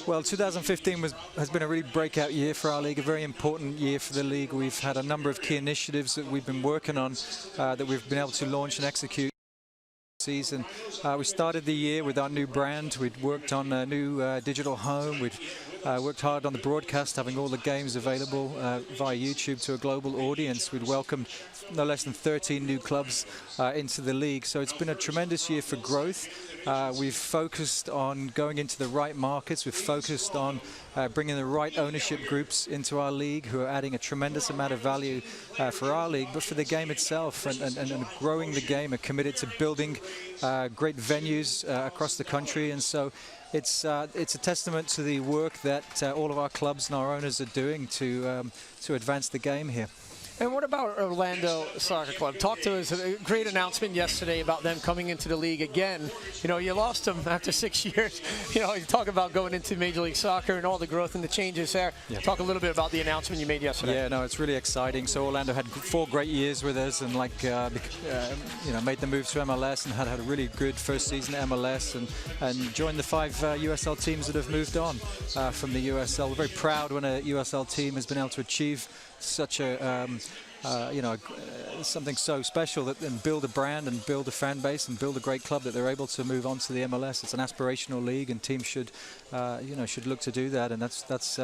Well, 2015 has been a really breakout year for our league, a very important year for the league. We've had a number of key initiatives that we've been working on that we've been able to launch and execute. Season. We started the year with our new brand. We'd worked on a new digital home. We'd worked hard on the broadcast, having all the games available via YouTube to a global audience. We'd welcomed no less than 13 new clubs into the league. So it's been a tremendous year for growth. We've focused on going into the right markets. We've focused on bringing the right ownership groups into our league who are adding a tremendous amount of value for our league, but for the game itself and growing the game, are committed to building great venues across the country. And so it's a testament to the work that all of our clubs and our owners are doing to advance the game here. And what about Orlando Soccer Club? Talk to us. A great announcement yesterday about them coming into the league again. You know, you lost them after 6 years. You know, you talk about going into Major League Soccer and all the growth and the changes there. Yeah. Talk a little bit about the announcement you made yesterday. Yeah, no, it's really exciting. So Orlando had 4 great years with us, and you know, made the move to MLS and had a really good first season at MLS, and joined the 5 USL teams that have moved on from the USL. We're very proud when a USL team has been able to achieve such a you know, something so special and build a brand and build a fan base and build a great club that they're able to move on to the MLS. It's an aspirational league, and teams should you know, should look to do that, and that's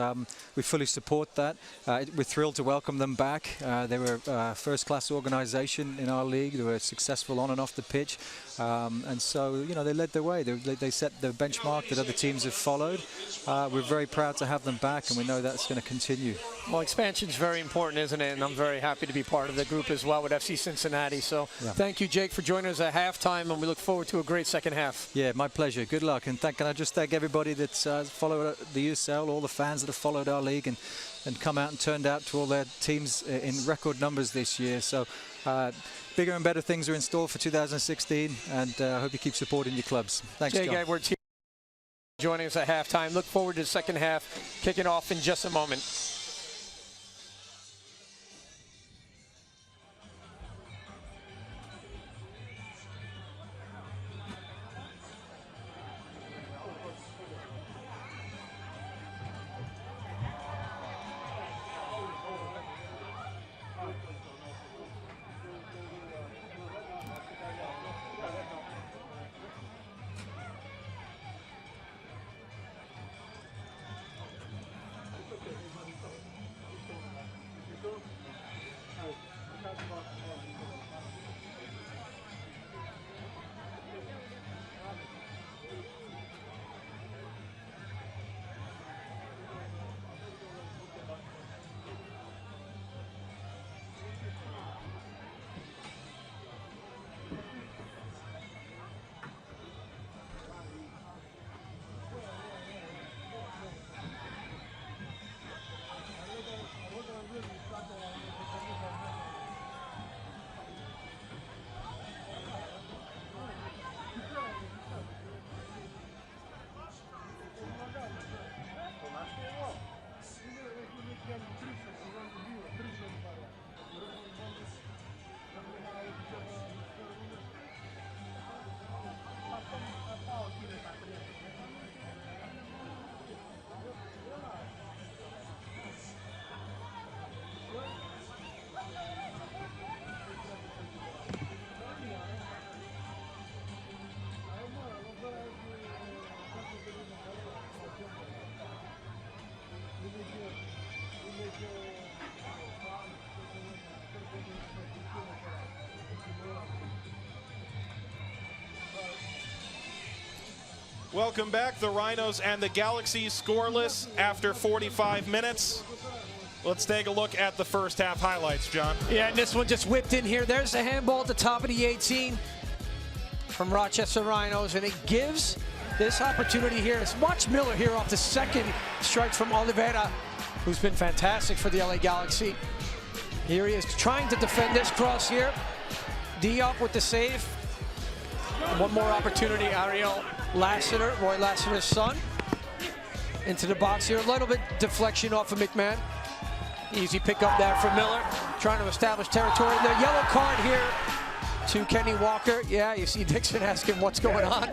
we fully support that. We're thrilled to welcome them back. They were a first-class organization in our league. They were successful on and off the pitch, and so, you know, they led the way. They set the benchmark that other teams have followed. We're very proud to have them back, and we know that's going to continue. Well, expansion is very important, isn't it? And I'm very happy to be part of the group as well with FC Cincinnati. So Thank you, Jake, for joining us at halftime, and we look forward to a great second half. Yeah, my pleasure. Good luck. And can I just thank everybody that's followed the USL, all the fans that have followed our league and come out and turned out to all their teams in record numbers this year. So bigger and better things are in store for 2016, and I hope you keep supporting your clubs. Thanks, Jake John. Edwards here joining us at halftime. Look forward to the second half, kicking off in just a moment. Welcome back. The Rhinos and the Galaxy scoreless after 45 minutes. Let's take a look at the first half highlights, John. Yeah, and this one just whipped in here. There's the handball at the top of the 18 from Rochester Rhinos, and it gives this opportunity here. It's watch Miller here off the second strike from Oliveira, who's been fantastic for the LA Galaxy. Here he is trying to defend this cross here. Diop with the save. And one more opportunity, Ariel Lassiter, Roy Lassiter's son, into the box here. A little bit deflection off of McMahon. Easy pickup there for Miller, trying to establish territory. The yellow card here to Kenny Walker. Yeah, you see Dixon asking what's going on.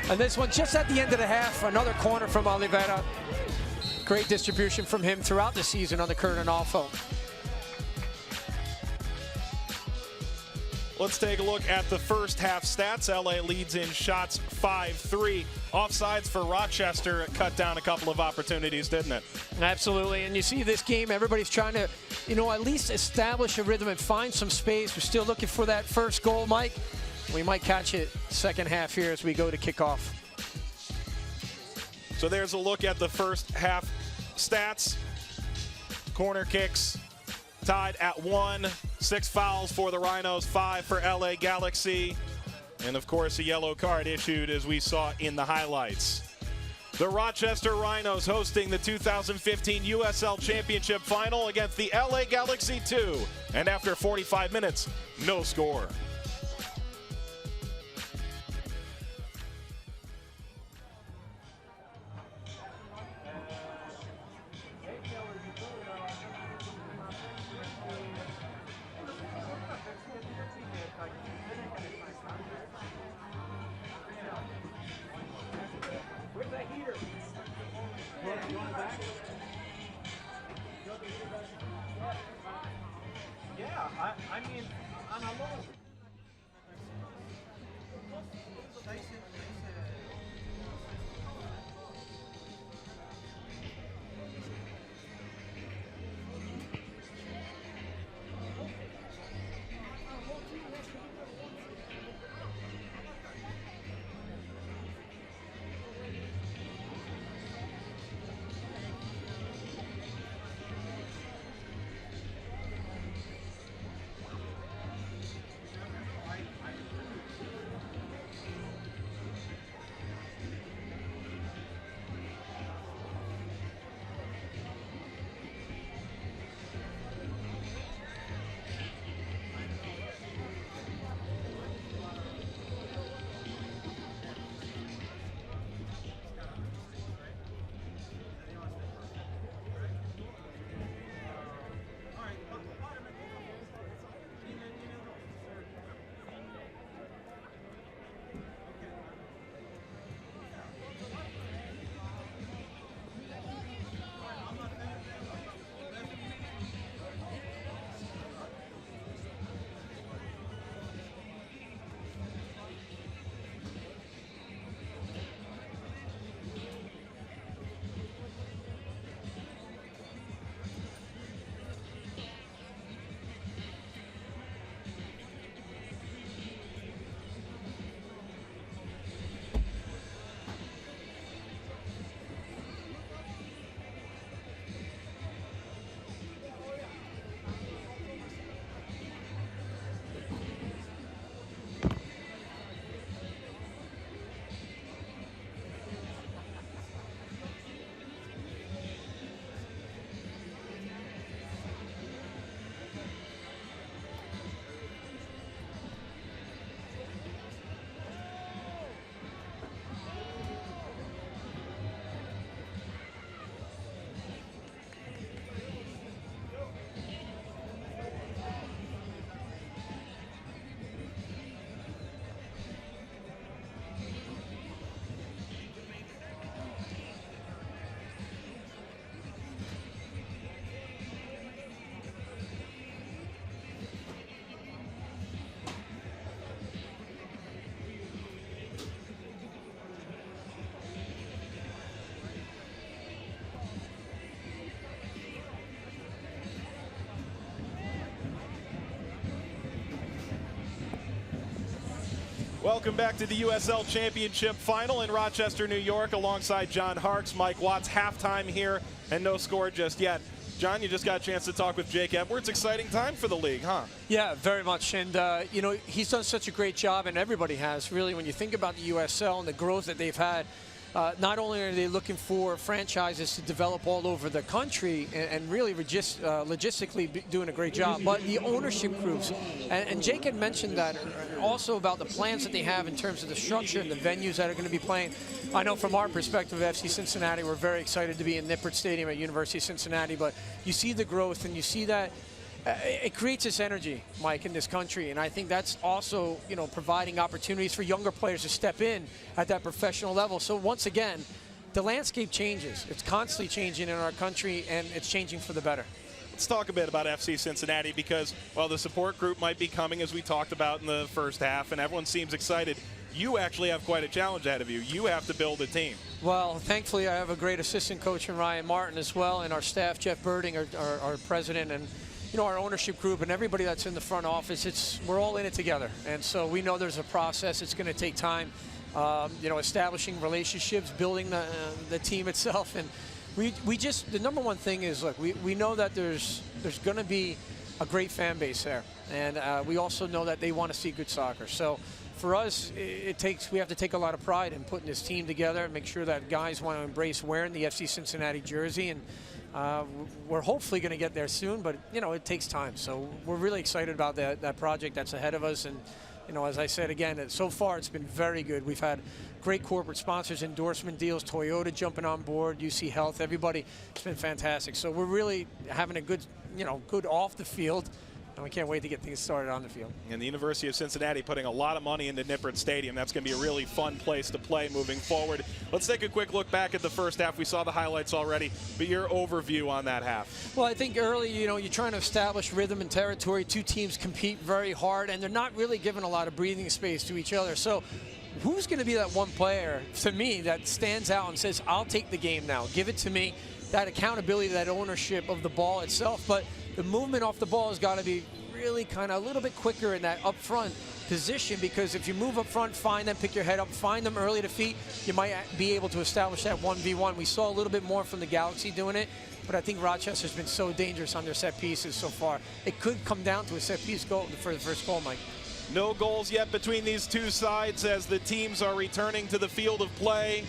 And this one just at the end of the half, another corner from Oliveira. Great distribution from him throughout the season on the Kurt Arnolfo. Let's take a look at the first half stats. LA leads in shots 5-3. Offsides for Rochester. It cut down a couple of opportunities, didn't it? Absolutely, and you see this game, everybody's trying to, at least establish a rhythm and find some space. We're still looking for that first goal, Mike. We might catch it second half here as we go to kickoff. So there's a look at the first half stats. Corner kicks tied at 1. 6 fouls for the Rhinos, 5 for LA Galaxy. And of course, a yellow card issued as we saw in the highlights. The Rochester Rhinos hosting the 2015 USL Championship Final against the LA Galaxy 2. And after 45 minutes, no score. Welcome back to the USL Championship Final in Rochester, New York, alongside John Harkes, Mike Watts. Halftime here, and no score just yet. John, you just got a chance to talk with Jake Edwards. Exciting time for the league, huh? Yeah, very much. And, you know, he's done such a great job, and everybody has, really, when you think about the USL and the growth that they've had. Not only are they looking for franchises to develop all over the country and really logistically doing a great job, but the ownership groups. And Jake had mentioned that, also about the plans that they have in terms of the structure and the venues that are going to be playing. I know from our perspective, FC Cincinnati, we're very excited to be in Nippert Stadium at University of Cincinnati, but you see the growth and you see that it creates this energy, Mike, in this country, and I think that's also, you know, providing opportunities for younger players to step in at that professional level. So once again, the landscape changes. It's constantly changing in our country, and it's changing for the better. Let's talk a bit about FC Cincinnati because, well, the support group might be coming, as we talked about in the first half, and everyone seems excited. You actually have quite a challenge ahead of you. You have to build a team. Well, thankfully, I have a great assistant coach in Ryan Martin as well, and our staff, Jeff Birding, our president, and you know, our ownership group and everybody that's in the front office. We're all in it together, and so we know there's a process. It's going to take time, you know, establishing relationships, building the team itself, and we just, the number one thing is, look, we know that there's going to be a great fan base there, and we also know that they want to see good soccer. So for us, we have to take a lot of pride in putting this team together and make sure that guys want to embrace wearing the FC Cincinnati jersey, and we're hopefully going to get there soon, but you know, it takes time. So we're really excited about that project that's ahead of us, and you know, as I said again, so far it's been very good. We've had great corporate sponsors, endorsement deals, Toyota jumping on board, UC Health, everybody. It's been fantastic. So we're really having a good, you know, good off the field. And we can't wait to get things started on the field. And the University of Cincinnati putting a lot of money into Nippert Stadium. That's going to be a really fun place to play moving forward. Let's take a quick look back at the first half. We saw the highlights already, but your overview on that half. Well, I think early, you know, you're trying to establish rhythm and territory. Two teams compete very hard, and they're not really giving a lot of breathing space to each other. So who's going to be that one player, to me, that stands out and says, I'll take the game now, give it to me? That accountability, that ownership of the ball itself, but the movement off the ball has got to be really kind of a little bit quicker in that up front position, because if you move up front, find them, pick your head up, find them early to feet, you might be able to establish that 1v1. We saw a little bit more from the Galaxy doing it, but I think Rochester's been so dangerous on their set pieces so far. It could come down to a set piece goal for the first goal, Mike. No goals yet between these two sides as the teams are returning to the field of play.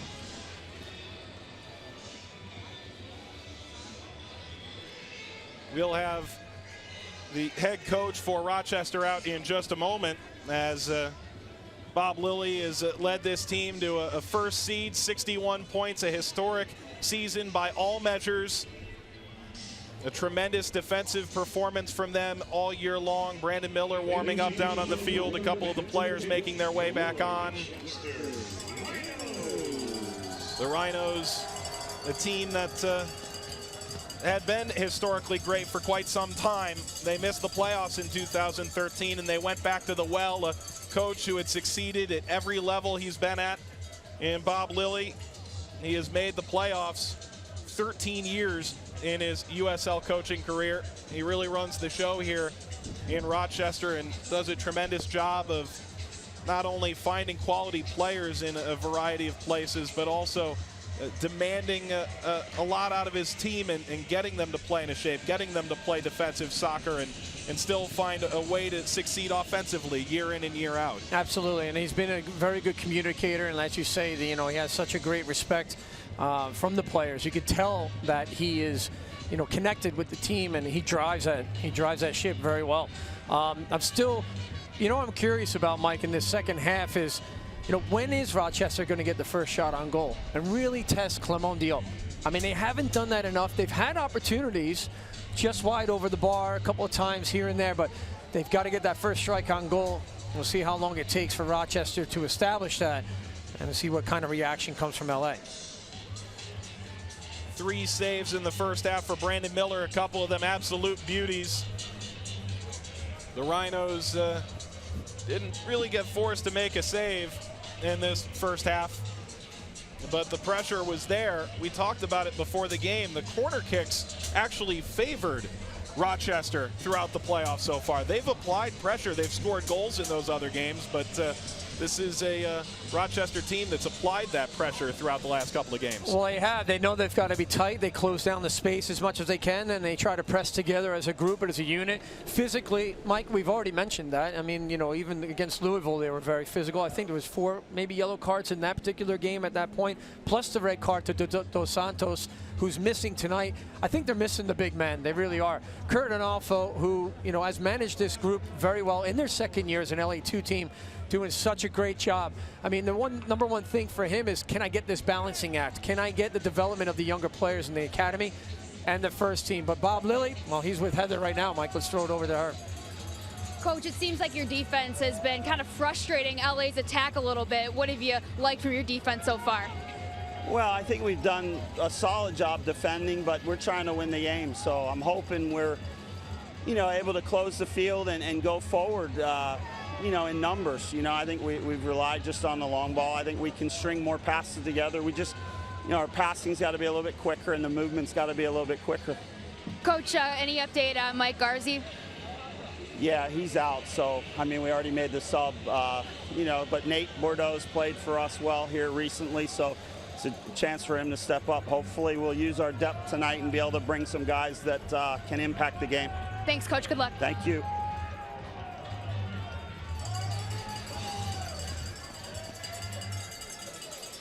We'll have the head coach for Rochester out in just a moment as Bob Lilly has led this team to a first seed, 61 points, a historic season by all measures. A tremendous defensive performance from them all year long. Brandon Miller warming up down on the field, a couple of the players making their way back on. The Rhinos, a team that had been historically great for quite some time. They missed the playoffs in 2013, and they went back to the well. A coach who had succeeded at every level he's been at, and Bob Lilly, he has made the playoffs 13 years in his USL coaching career. He really runs the show here in Rochester and does a tremendous job of not only finding quality players in a variety of places, but also demanding a lot out of his team and getting them to play in a shape, getting them to play defensive soccer and still find a way to succeed offensively year in and year out. Absolutely, and he's been a very good communicator, and as you say, you know, he has such a great respect from the players. You could tell that he is, you know, connected with the team, and he drives that ship very well. I'm still, you know, I'm curious about, Mike, in this second half is, you know, when is Rochester going to get the first shot on goal and really test Clement Diop? I mean, they haven't done that enough. They've had opportunities just wide over the bar a couple of times here and there, but they've got to get that first strike on goal. We'll see how long it takes for Rochester to establish that and see what kind of reaction comes from LA. 3 saves in the first half for Brandon Miller, a couple of them absolute beauties. The Rhinos didn't really get forced to make a save in this first half, but the pressure was there. We talked about it before the game. The corner kicks actually favored Rochester throughout the playoffs so far. They've applied pressure. They've scored goals in those other games, but this is a Rochester team that's applied that pressure throughout the last couple of games. Well, they have. They know they've got to be tight. They close down the space as much as they can, and they try to press together as a group and as a unit. Physically, Mike, we've already mentioned that. I mean, you know, even against Louisville, they were very physical. I think there was 4 maybe yellow cards in that particular game at that point, plus the red card to Dos Santos, who's missing tonight. I think they're missing the big men. They really are. Kurt Analfo, who, you know, has managed this group very well in their second year as an LA2 team, doing such a great job. I mean, the number one thing for him is, can I get this balancing act? Can I get the development of the younger players in the academy and the first team? But Bob Lilly, well, he's with Heather right now, Mike. Let's throw it over to her. Coach, it seems like your defense has been kind of frustrating LA's attack a little bit. What have you liked from your defense so far? Well, I think we've done a solid job defending, but we're trying to win the game. So I'm hoping we're, you know, able to close the field and go forward, you know, in numbers. You know, I think we've relied just on the long ball. I think we can string more passes together. We just, you know, our passing's got to be a little bit quicker and the movement's got to be a little bit quicker. Coach, any update on Mike Garzi? Yeah, he's out. So, I mean, we already made the sub, you know, but Nate Bordeaux's played for us well here recently. So it's a chance for him to step up. Hopefully we'll use our depth tonight and be able to bring some guys that can impact the game. Thanks, Coach. Good luck. Thank you.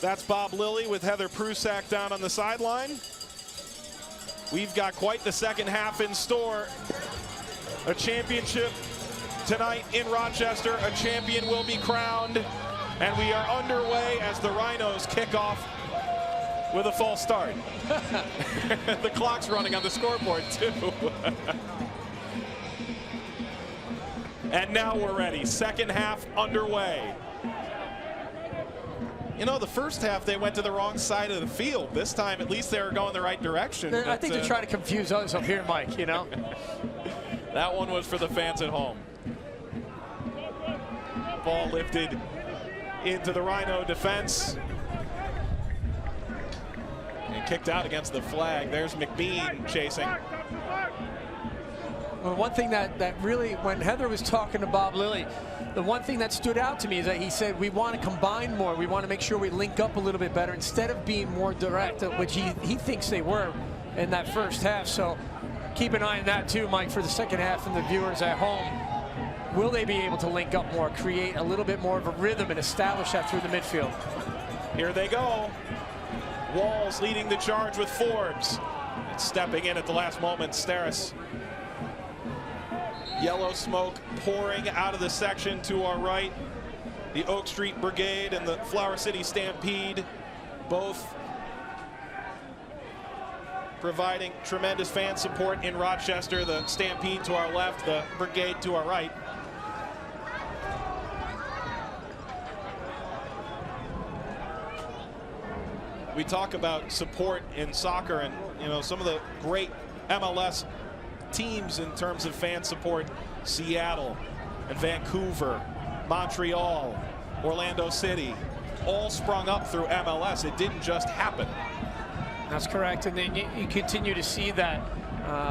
That's Bob Lilly with Heather Prusak down on the sideline. We've got quite the second half in store. A championship tonight in Rochester. A champion will be crowned. And we are underway as the Rhinos kick off with a false start. The clock's running on the scoreboard, too. And now we're ready. Second half underway. You know, the first half they went to the wrong side of the field. This time, at least they were going the right direction. I think they're trying to confuse us up here, Mike, you know? That one was for the fans at home. Ball lifted into the Rhino defense. And kicked out against the flag. There's McBean chasing. Well, one thing that really, when Heather was talking to Bob Lilly, the one thing that stood out to me is that he said, we want to combine more. We want to make sure we link up a little bit better instead of being more direct, which he thinks they were in that first half. So keep an eye on that too, Mike, for the second half and the viewers at home. Will they be able to link up more, create a little bit more of a rhythm and establish that through the midfield? Here they go. Walls leading the charge with Forbes. And stepping in at the last moment, Steris. Yellow smoke pouring out of the section to our right. The Oak Street Brigade and the Flower City Stampede, both providing tremendous fan support in Rochester. The Stampede to our left, the Brigade to our right. We talk about support in soccer, and you know, some of the great MLS teams in terms of fan support, Seattle and Vancouver, Montreal, Orlando City, all sprung up through MLS. It didn't just happen. That's correct, and then you continue to see that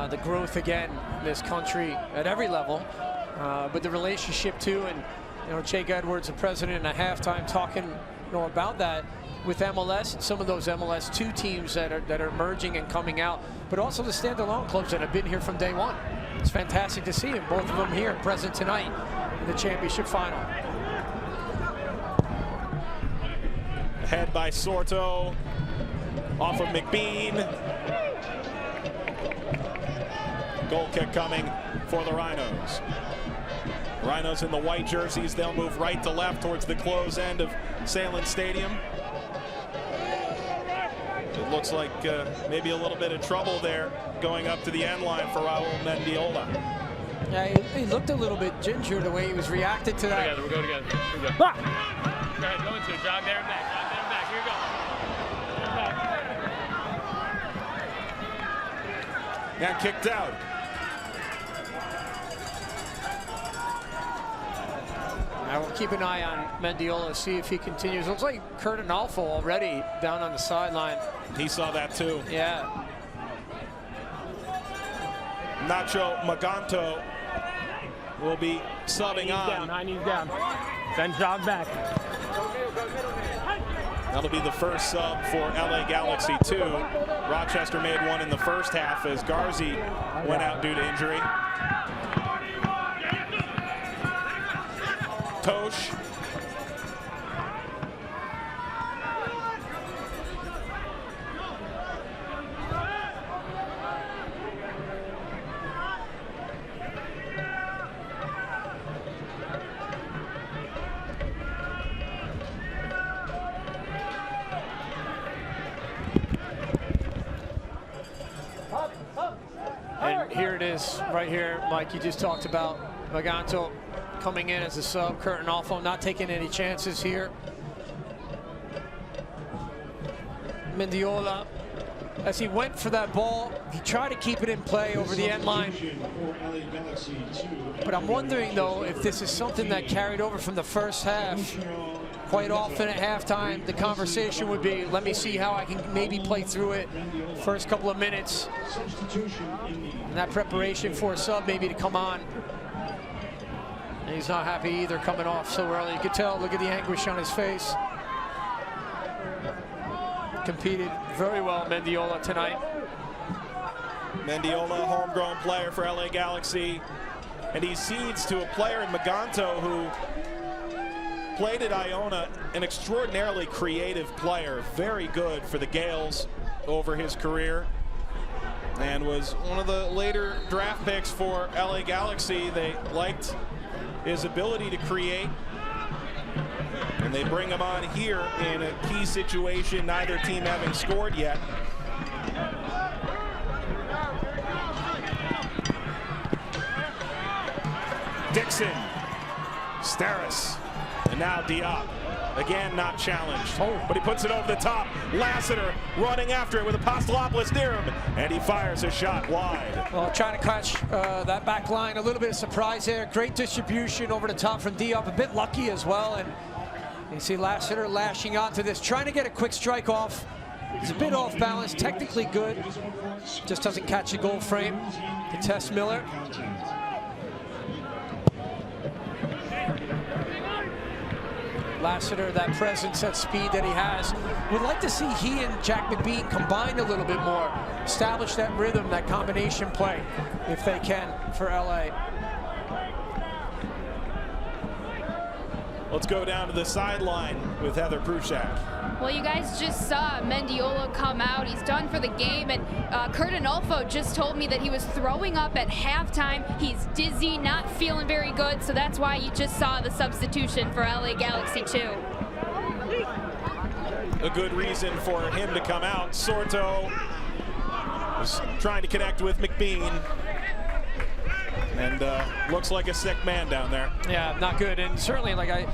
the growth again in this country at every level, but the relationship too. And you know, Jake Edwards, the president, at halftime talking, you know, about that with MLS and some of those MLS2 teams that are emerging and coming out, but also the standalone clubs that have been here from day one. It's fantastic to see them, both of them here present tonight in the championship final. Head by Sorto, off of McBean. Goal kick coming for the Rhinos. Rhinos in the white jerseys, they'll move right to left towards the close end of Salem Stadium. It looks like maybe a little bit of trouble there going up to the end line for Raul Mendiola. Yeah, he looked a little bit ginger the way he was reacting to that. We'll go together. Here we go. Go ahead, go into it. Jog there and back. Jog there and back. Here you go. And kicked out. I will keep an eye on Mendiola, see if he continues. Looks like Kurt Analfo already down on the sideline. He saw that too. Yeah. Nacho Maganto will be subbing on. High knees down. Then jog back. That'll be the first sub for LA Galaxy 2. Rochester made one in the first half as Garzi went out due to injury. Tosh. And here it is right here, Mike, you just talked about Maganto coming in as a sub. Curtin Alfo not taking any chances here. Mendiola, as he went for that ball, he tried to keep it in play over the end line. But I'm wondering, though, if this is something that carried over from the first half. Quite often at halftime, the conversation would be, let me see how I can maybe play through it first couple of minutes. And that preparation for a sub maybe to come on. And he's not happy either coming off so early. You could tell, look at the anguish on his face. Competed very well, Mendiola, tonight. Mendiola, homegrown player for LA Galaxy. And he cedes to a player in Maganto who played at Iona, an extraordinarily creative player, very good for the Gales over his career, and was one of the later draft picks for LA Galaxy. They liked his ability to create, and they bring him on here in a key situation, neither team having scored yet. Dixon, Steris, and now Diop. Again, not challenged, but he puts it over the top. Lassiter running after it with Apostolopoulos near him, and he fires a shot wide. Well, trying to catch that back line. A little bit of surprise there. Great distribution over the top from Diop. A bit lucky as well. And you see Lassiter lashing onto this, trying to get a quick strike off. He's a bit off balance, technically good. Just doesn't catch the goal frame to Tess Miller. Lassiter, that presence, that speed that he has. Would like to see he and Jack McBean combine a little bit more, establish that rhythm, that combination play, if they can, for LA. Let's go down to the sideline with Heather Pruchak. Well, you guys just saw Mendiola come out. He's done for the game, and Curtin Alfo just told me that he was throwing up at halftime. He's dizzy, not feeling very good, so that's why you just saw the substitution for LA Galaxy 2. A good reason for him to come out. Sorto was trying to connect with McBean, and looks like a sick man down there. Yeah, not good, and certainly, like I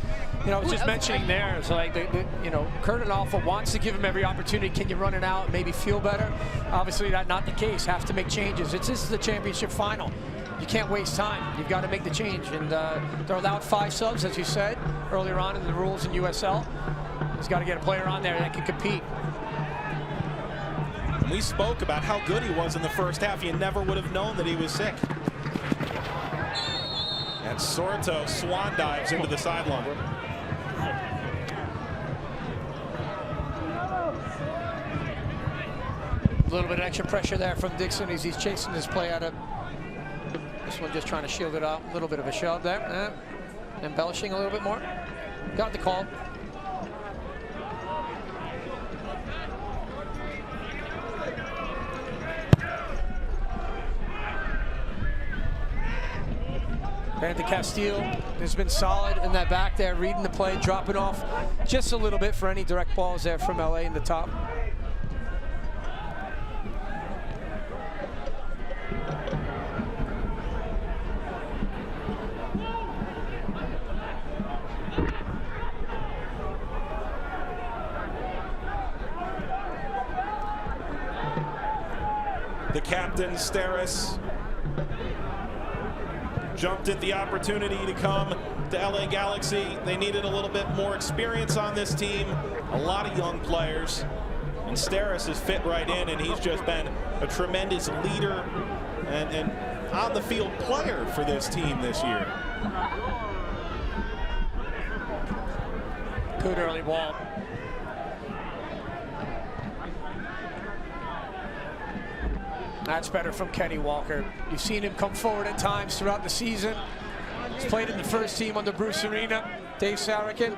was just mentioning there, it's like, Curtin Alfo wants to give him every opportunity. Can you run it out, maybe feel better? Obviously, that's not the case. Have to make changes. This is the championship final. You can't waste time. You've got to make the change, and they're allowed 5 subs, as you said earlier on in the rules in USL. He's got to get a player on there that can compete. We spoke about how good he was in the first half. You never would have known that he was sick. And Sorto swan dives into the sideline. A little bit of extra pressure there from Dixon as he's chasing his play out of this one, just trying to shield it out. A little bit of a shove there. Embellishing a little bit more. Got the call. Brandon Castile has been solid in that back there, reading the play, dropping off just a little bit for any direct balls there from LA in the top. The captain, Steris, jumped at the opportunity to come to LA Galaxy. They needed a little bit more experience on this team, a lot of young players, and Steris has fit right in, and he's just been a tremendous leader and on the field player for this team this year. Good early ball. That's better from Kenny Walker. You've seen him come forward at times throughout the season. He's played in the first team under Bruce Arena, Dave Sarakin.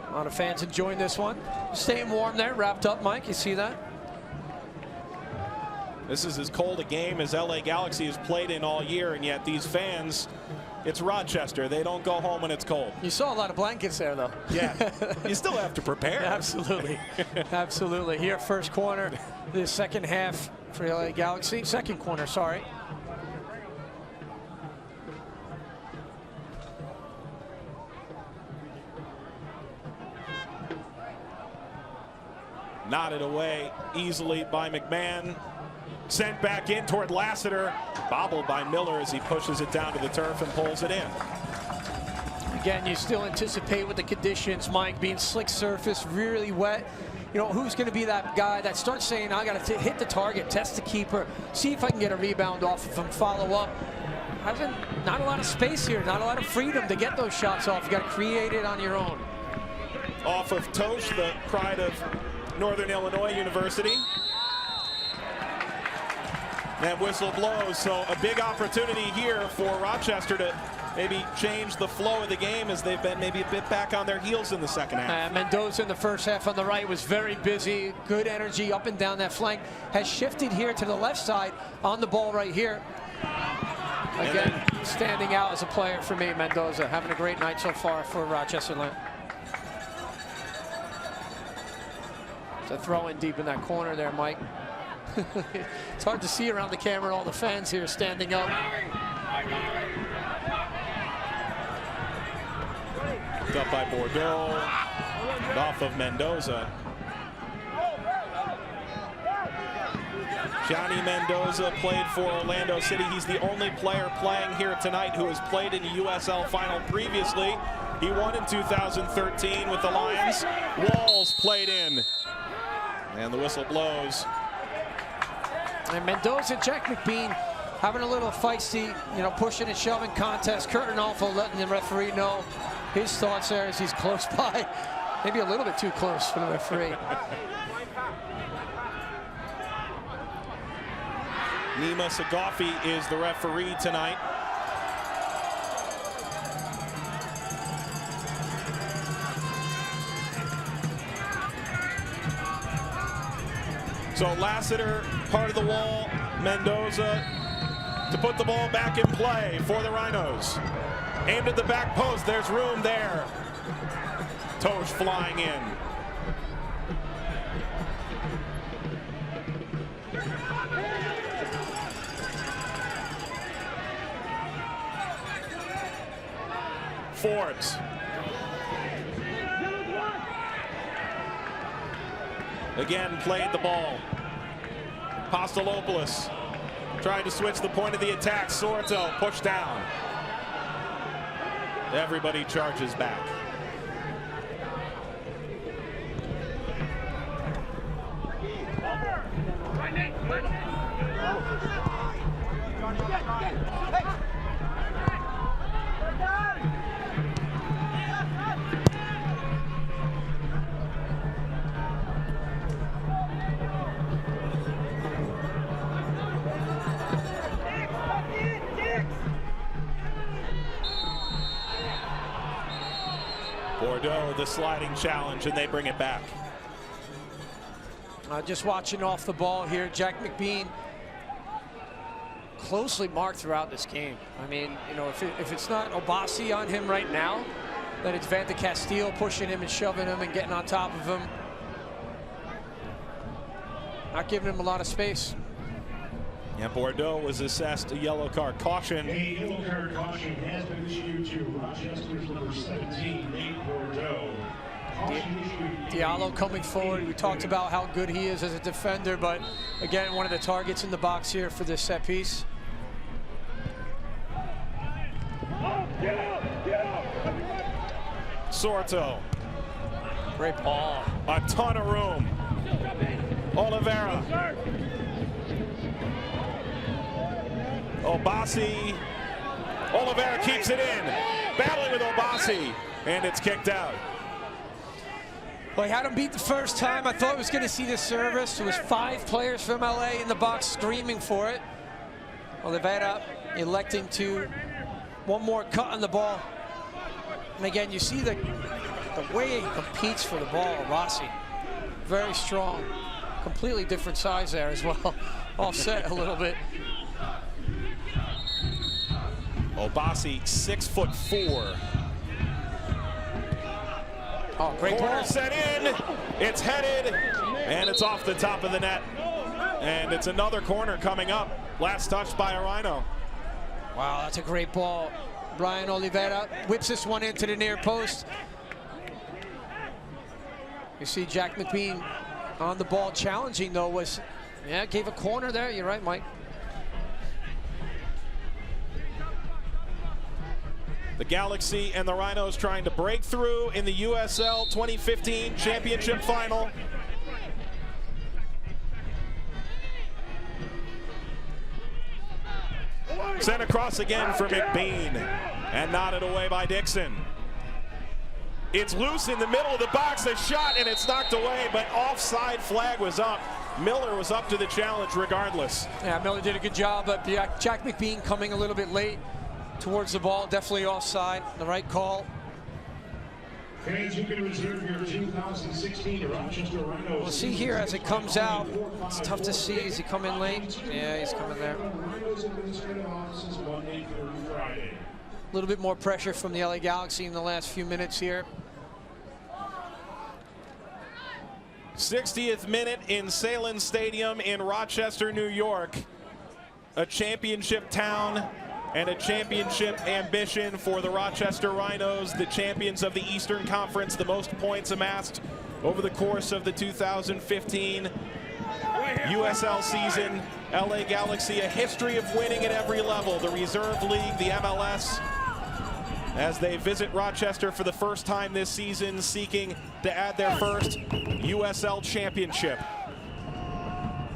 A lot of fans enjoying this one. Staying warm there, wrapped up, Mike. You see that? This is as cold a game as LA Galaxy has played in all year, and yet these fans, it's Rochester. They don't go home when it's cold. You saw a lot of blankets there, though. Yeah, you still have to prepare. Absolutely, absolutely. Here, first corner, the second half for LA Galaxy. Second corner, sorry. Nodded away easily by McMahon. Sent back in toward Lassiter. Bobbled by Miller as he pushes it down to the turf and pulls it in. Again, you still anticipate with the conditions, Mike, being slick surface, really wet. You know, who's going to be that guy that starts saying, I got to hit the target, test the keeper, see if I can get a rebound off of him, follow up. Not a lot of space here, not a lot of freedom to get those shots off. You got to create it on your own. Off of Tosh, the pride of Northern Illinois University. That whistle blows, so a big opportunity here for Rochester to maybe change the flow of the game as they've been maybe a bit back on their heels in the second half. Mendoza in the first half on the right was very busy, good energy up and down that flank. Has shifted here to the left side on the ball right here. Again, standing out as a player for me, Mendoza, having a great night so far for Rochester Land. It's a throw in deep in that corner there, Mike. It's hard to see around the camera, all the fans here standing up. Up by Bordeaux, off of Mendoza. Johnny Mendoza played for Orlando City. He's the only player playing here tonight who has played in a USL final previously. He won in 2013 with the Lions. Walls played in. And the whistle blows. And Mendoza, Jack McBean having a little feisty, you know, pushing and shoving contest. Curtin also letting the referee know his thoughts there as he's close by. Maybe a little bit too close for the referee. Nima Sagafi is the referee tonight. So Lassiter, part of the wall. Mendoza to put the ball back in play for the Rhinos. Aimed at the back post. There's room there. Tosh flying in. Forbes. Again, played the ball. Apostolopoulos trying to switch the point of the attack. Sorto pushed down. Everybody charges back. Bordeaux, the sliding challenge, and they bring it back. Just watching off the ball here, Jack McBean closely marked throughout this game. I mean, you know, if it's not Obasi on him right now, then it's Vanta Castile pushing him and shoving him and getting on top of him. Not giving him a lot of space. Yeah, Bordeaux was assessed a yellow card caution. A yellow card caution has been issued to Rochester's number 17, Nate Bordeaux. Diallo coming forward. We talked about how good he is as a defender, but again, one of the targets in the box here for this set piece. Sorto. Great ball. A ton of room. Oliveira. Obasi. Oliveira keeps it in. Battling with Obasi. And it's kicked out. Well, he had him beat the first time. I thought I was going to see this service. There was 5 players from LA in the box screaming for it. Oliveira electing to one more cut on the ball. And again, you see the way he competes for the ball, Rossi. Very strong. Completely different size there as well. Offset a little bit. Obasi, 6'4". Oh, great Corner ball. set in. It's headed, and it's off the top of the net. And it's another corner coming up. Last touch by a Rhino. Wow, that's a great ball. Brian Oliveira whips this one into the near post. You see Jack McBean on the ball challenging, though, gave a corner there. You're right, Mike. The Galaxy and the Rhinos trying to break through in the USL 2015 championship final. Sent across again for McBean and nodded away by Dixon. It's loose in the middle of the box, a shot, and it's knocked away, but offside flag was up. Miller was up to the challenge regardless. Yeah, Miller did a good job, but Jack McBean coming a little bit late towards the ball, definitely offside, the right call. Fans, you can reserve your 2016 Rochester Rhinos. We'll see here as it comes out. It's tough to see. Is he coming late? Yeah, he's coming there. A little bit more pressure from the LA Galaxy in the last few minutes here. 60th minute in Salem Stadium in Rochester, New York. A championship town and a championship ambition for the Rochester Rhinos, the champions of the Eastern Conference, the most points amassed over the course of the 2015 USL season. LA Galaxy, a history of winning at every level, the Reserve League, the MLS, as they visit Rochester for the first time this season, seeking to add their first USL championship.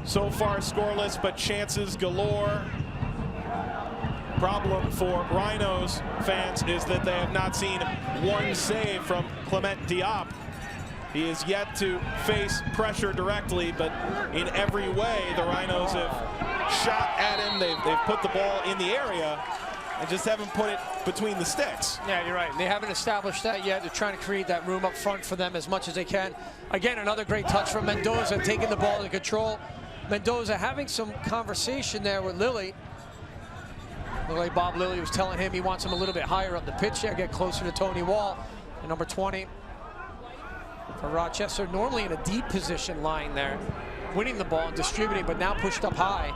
So far scoreless, but chances galore. Problem for Rhinos fans is that they have not seen one save from Clement Diop. He is yet to face pressure directly, but in every way the Rhinos have shot at him. They've put the ball in the area and just haven't put it between the sticks. Yeah, you're right. They haven't established that yet. They're trying to create that room up front for them as much as they can. Again, another great touch from Mendoza, taking the ball in control. Mendoza having some conversation there with Lilly. Like Bob Lilly was telling him he wants him a little bit higher up the pitch there, get closer to Tony Wall. And number 20 for Rochester, normally in a deep position line there, winning the ball and distributing, but now pushed up high.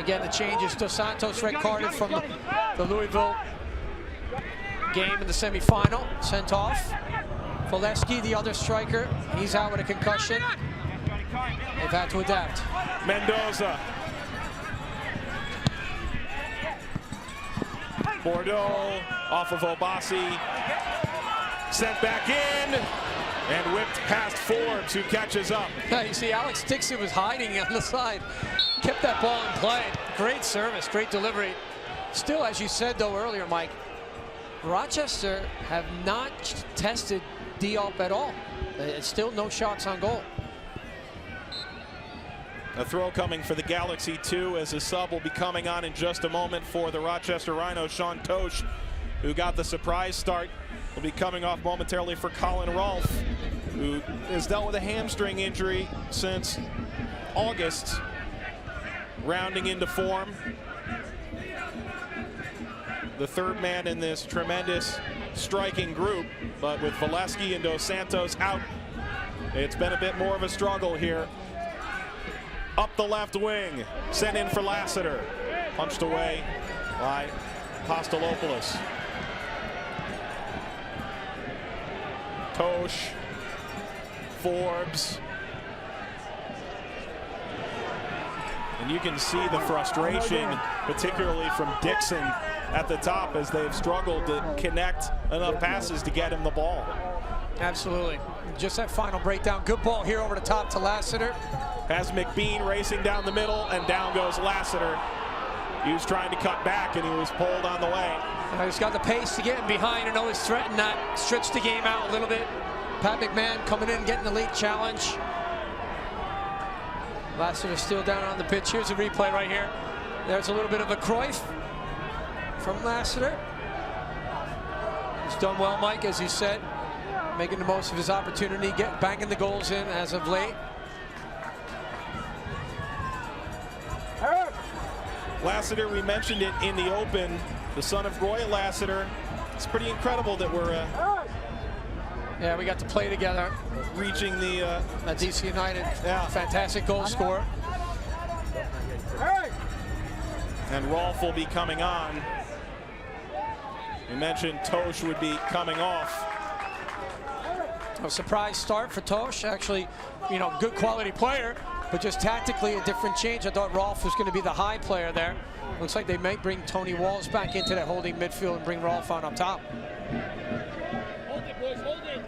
Again, the changes. Dos Santos red carded from the Louisville game in the semifinal, sent off. Valesky, the other striker, he's out with a concussion. They've had to adapt. Mendoza. Bordeaux off of Obasi, sent back in, and whipped past Forbes, who catches up. You see Alex Dixon was hiding on the side, kept that ball in play. Great service, great delivery. Still, as you said though earlier, Mike, Rochester have not tested Diop at all. It's still no shots on goal. A throw coming for the Galaxy too, as a sub will be coming on in just a moment for the Rochester Rhinos. Sean Tosh, who got the surprise start, will be coming off momentarily for Colin Rolfe, who has dealt with a hamstring injury since August, rounding into form. The third man in this tremendous striking group, but with Valesky and Dos Santos out, it's been a bit more of a struggle here. Up the left wing, sent in for Lassiter. Punched away by Apostolopoulos. Tosh, Forbes. And you can see the frustration, particularly from Dixon at the top, as they've struggled to connect enough passes to get him the ball. Absolutely. Just that final breakdown. Good ball here over the top to Lassiter. Has McBean racing down the middle, and down goes Lassiter. He was trying to cut back, and he was pulled on the way. And he's got the pace to get him behind and always threaten that, stretch the game out a little bit. Pat McMahon coming in, getting the late challenge. Lassiter still down on the pitch. Here's a replay right here. There's a little bit of a Cruyff from Lassiter. He's done well, Mike, as you said, making the most of his opportunity, banging the goals in as of late. Lassiter, we mentioned it in the open, the son of Roy Lassiter. It's pretty incredible that we're yeah, we got to play together. Reaching the at DC United. Yeah, fantastic goal scorer. And Rolf will be coming on. We mentioned Tosh would be coming off. A surprise start for Tosh. Actually, you know, good quality player, but just tactically a different change. I thought Rolf was going to be the high player there. Looks like they might bring Tony Walls back into that holding midfield and bring Rolf on up top. Hold it, boys, hold it.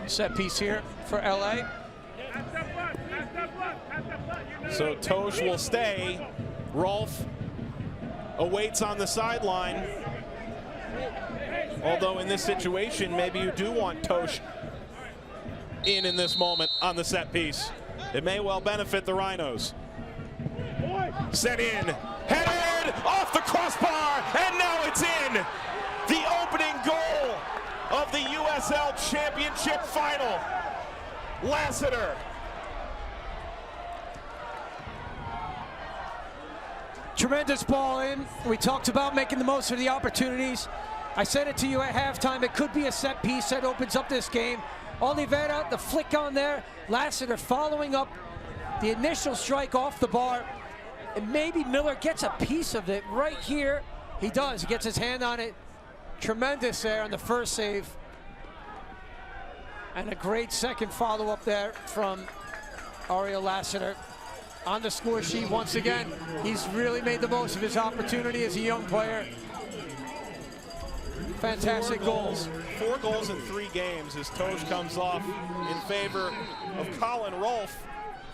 Set piece here for LA. So Tosh will stay. Rolf awaits on the sideline. Although in this situation, maybe you do want Tosh in this moment on the set piece. It may well benefit the Rhinos. Set in, headed off the crossbar, and now it's in. The opening goal of the USL Championship final. Lassiter. Tremendous ball in. We talked about making the most of the opportunities. I said it to you at halftime, it could be a set piece that opens up this game. Oliveira, the flick on there. Lassiter following up the initial strike off the bar. And maybe Miller gets a piece of it right here. He does, he gets his hand on it. Tremendous there on the first save. And a great second follow-up there from Ariel Lassiter. On the score sheet once again. He's really made the most of his opportunity as a young player. Fantastic goals. 4 goals in 3 games as Tosh comes off in favor of Colin Rolfe.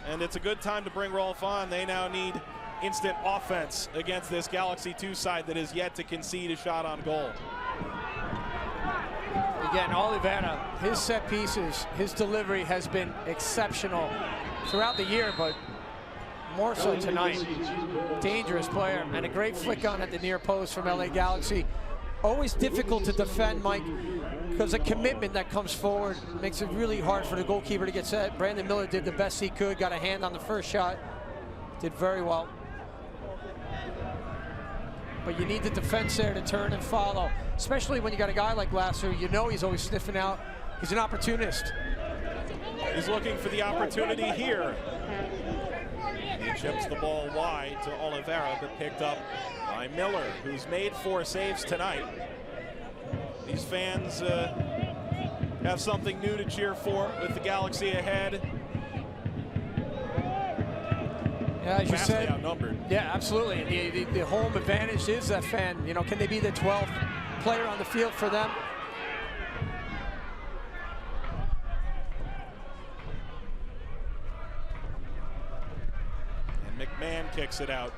And it's a good time to bring Rolfe on. They now need instant offense against this Galaxy 2 side that is yet to concede a shot on goal. Again, Oliveira, his set pieces, his delivery has been exceptional throughout the year, but more so tonight. Dangerous player, and a great flick on at the near post from LA Galaxy. Always difficult to defend, Mike, because the commitment that comes forward makes it really hard for the goalkeeper to get set. Brandon Miller did the best he could, got a hand on the first shot, did very well. But you need the defense there to turn and follow, especially when you got a guy like Lassiter. You know he's always sniffing out. He's an opportunist. He's looking for the opportunity here. He chips the ball wide to Oliveira, but picked up by Miller, who's made 4 saves tonight. These fans have something new to cheer for with the Galaxy ahead. Yeah, as you said, outnumbered. Yeah, absolutely. The home advantage is that fan. You know, can they be the 12th player on the field for them? And McMahon kicks it out.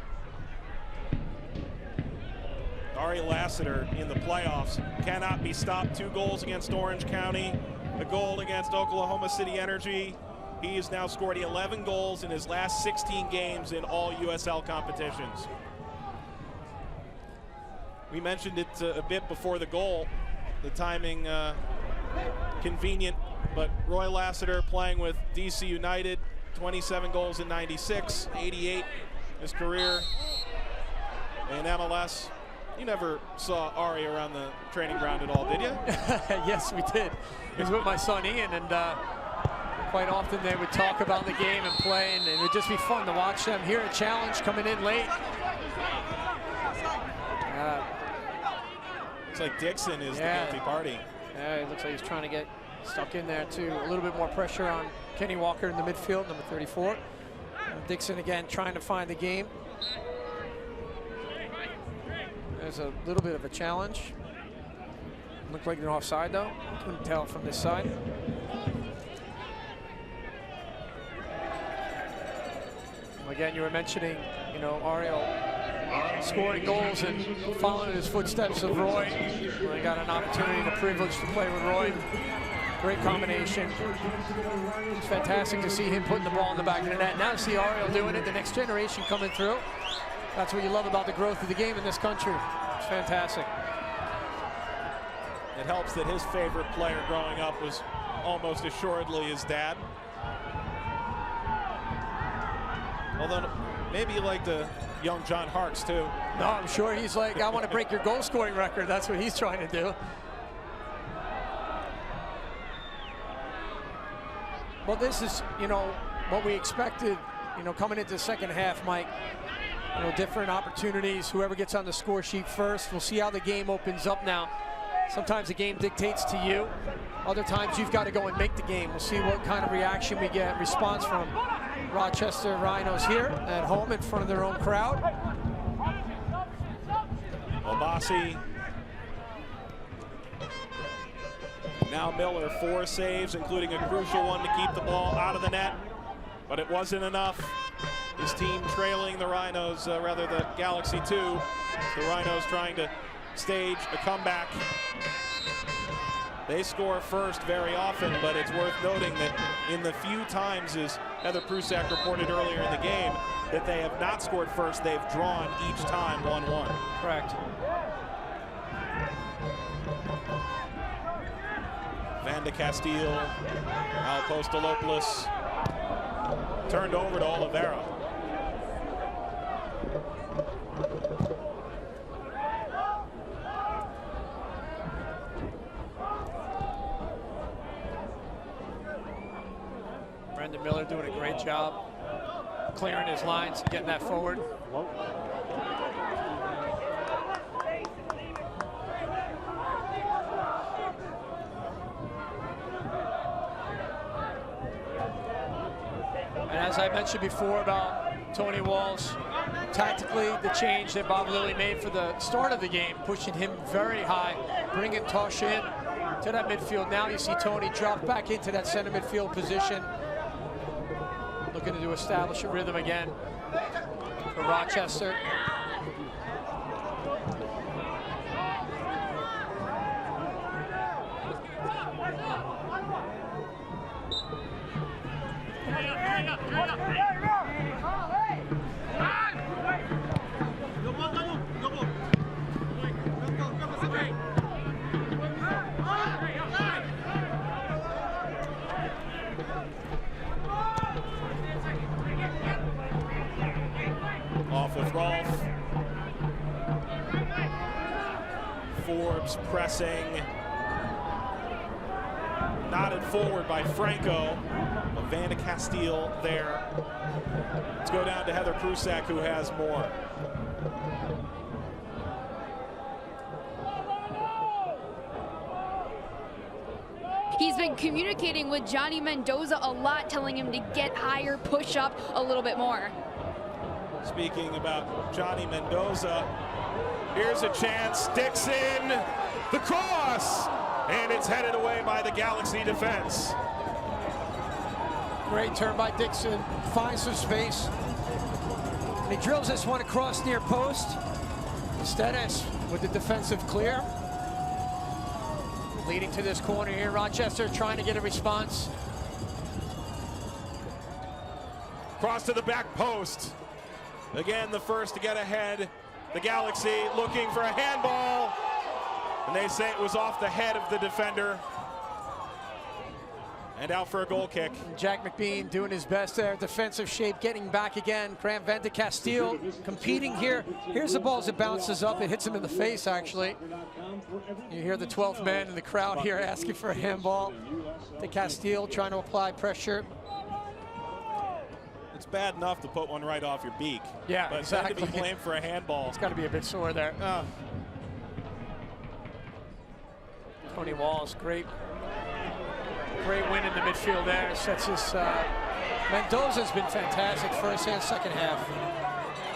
Ari Lassiter in the playoffs cannot be stopped. 2 goals against Orange County, a goal against Oklahoma City Energy. He has now scored 11 goals in his last 16 games in all USL competitions. We mentioned it a bit before the goal. The timing convenient, but Roy Lassiter playing with DC United, 27 goals in 96, 88 his career in MLS. You never saw Ari around the training ground at all, did you? Yes, we did. He was with my son Ian, and quite often they would talk about the game and play, and it would just be fun to watch them. Here a challenge coming in late. Looks like Dixon is the guilty party. Yeah, it looks like he's trying to get stuck in there too. A little bit more pressure on Kenny Walker in the midfield, number 34. Dixon again trying to find the game. There's a little bit of a challenge. Looked like they're offside though. Couldn't tell from this side. Again, you were mentioning, you know, Ariel scoring goals and following his footsteps of Roy. Well, I got an opportunity, the privilege to play with Roy. Great combination. It's fantastic to see him putting the ball in the back of the net. Now to see Ariel doing it, the next generation coming through. That's what you love about the growth of the game in this country. It's fantastic. It helps that his favorite player growing up was almost assuredly his dad. Although maybe you like the young John Harkes too. No, I'm sure he's like, I want to break your goal scoring record. That's what he's trying to do. Well, this is, you know, what we expected, you know, coming into the second half, Mike. You know, different opportunities. Whoever gets on the score sheet first. We'll see how the game opens up now. Sometimes the game dictates to you. Other times you've got to go and make the game. We'll see what kind of reaction we get, response from Rochester Rhinos here at home in front of their own crowd. Obasi. Now Miller, 4 saves, including a crucial one to keep the ball out of the net, but it wasn't enough. His team trailing the Rhinos, rather the Galaxy 2. The Rhinos trying to stage a comeback. They score first very often, but it's worth noting that in the few times, as Heather Prusak reported earlier in the game, that they have not scored first, they've drawn each time 1-1. Correct. Van de Castile, Apostolopoulos, turned over to Oliveira. Brendan Miller doing a great job clearing his lines and getting that forward. And as I mentioned before about Tony Walsh, tactically the change that Bob Lilly made for the start of the game, pushing him very high, bringing Tosh in to that midfield. Now you see Tony drop back into that center midfield position, looking to establish a rhythm again for Rochester. Off with Rolf. Forbes pressing. Knotted forward by Franco. Van de Castile there. Let's go down to Heather Prusak, who has more. He's been communicating with Johnny Mendoza a lot, telling him to get higher, push up a little bit more. Speaking about Johnny Mendoza, here's a chance. Dixon, the cross, and it's headed away by the Galaxy defense. Great turn by Dixon, finds some space. And he drills this one across near post. Stedes with the defensive clear. Leading to this corner here, Rochester trying to get a response. Cross to the back post. Again, the first to get ahead. The Galaxy looking for a handball. And they say it was off the head of the defender. And out for a goal kick. Jack McBean doing his best there. Defensive shape, getting back again. Grant Van de Castile competing here. Here's the ball as it bounces up. It hits him in the face, actually. You hear the 12th man in the crowd here asking for a handball. De Castile trying to apply pressure. It's bad enough to put one right off your beak. Yeah, but exactly. to be blamed for a handball. It's got to be a bit sore there. Tony Walsh, great win in the midfield there. Sets his Mendoza's been fantastic first and second half.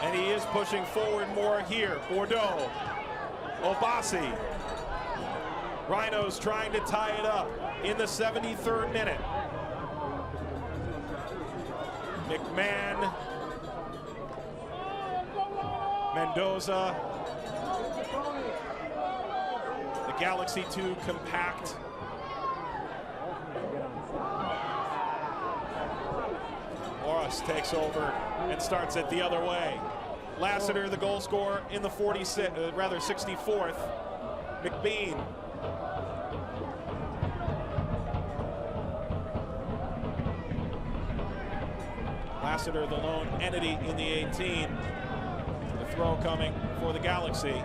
And he is pushing forward more here. Bordeaux, Obasi. Rhinos trying to tie it up in the 73rd minute. McMahon, Mendoza. The Galaxy 2 compact. Coverrubias takes over and starts it the other way. Lassiter, the goal scorer in the 64th. McBean. Lassiter, the lone entity in the 18. The throw coming for the Galaxy.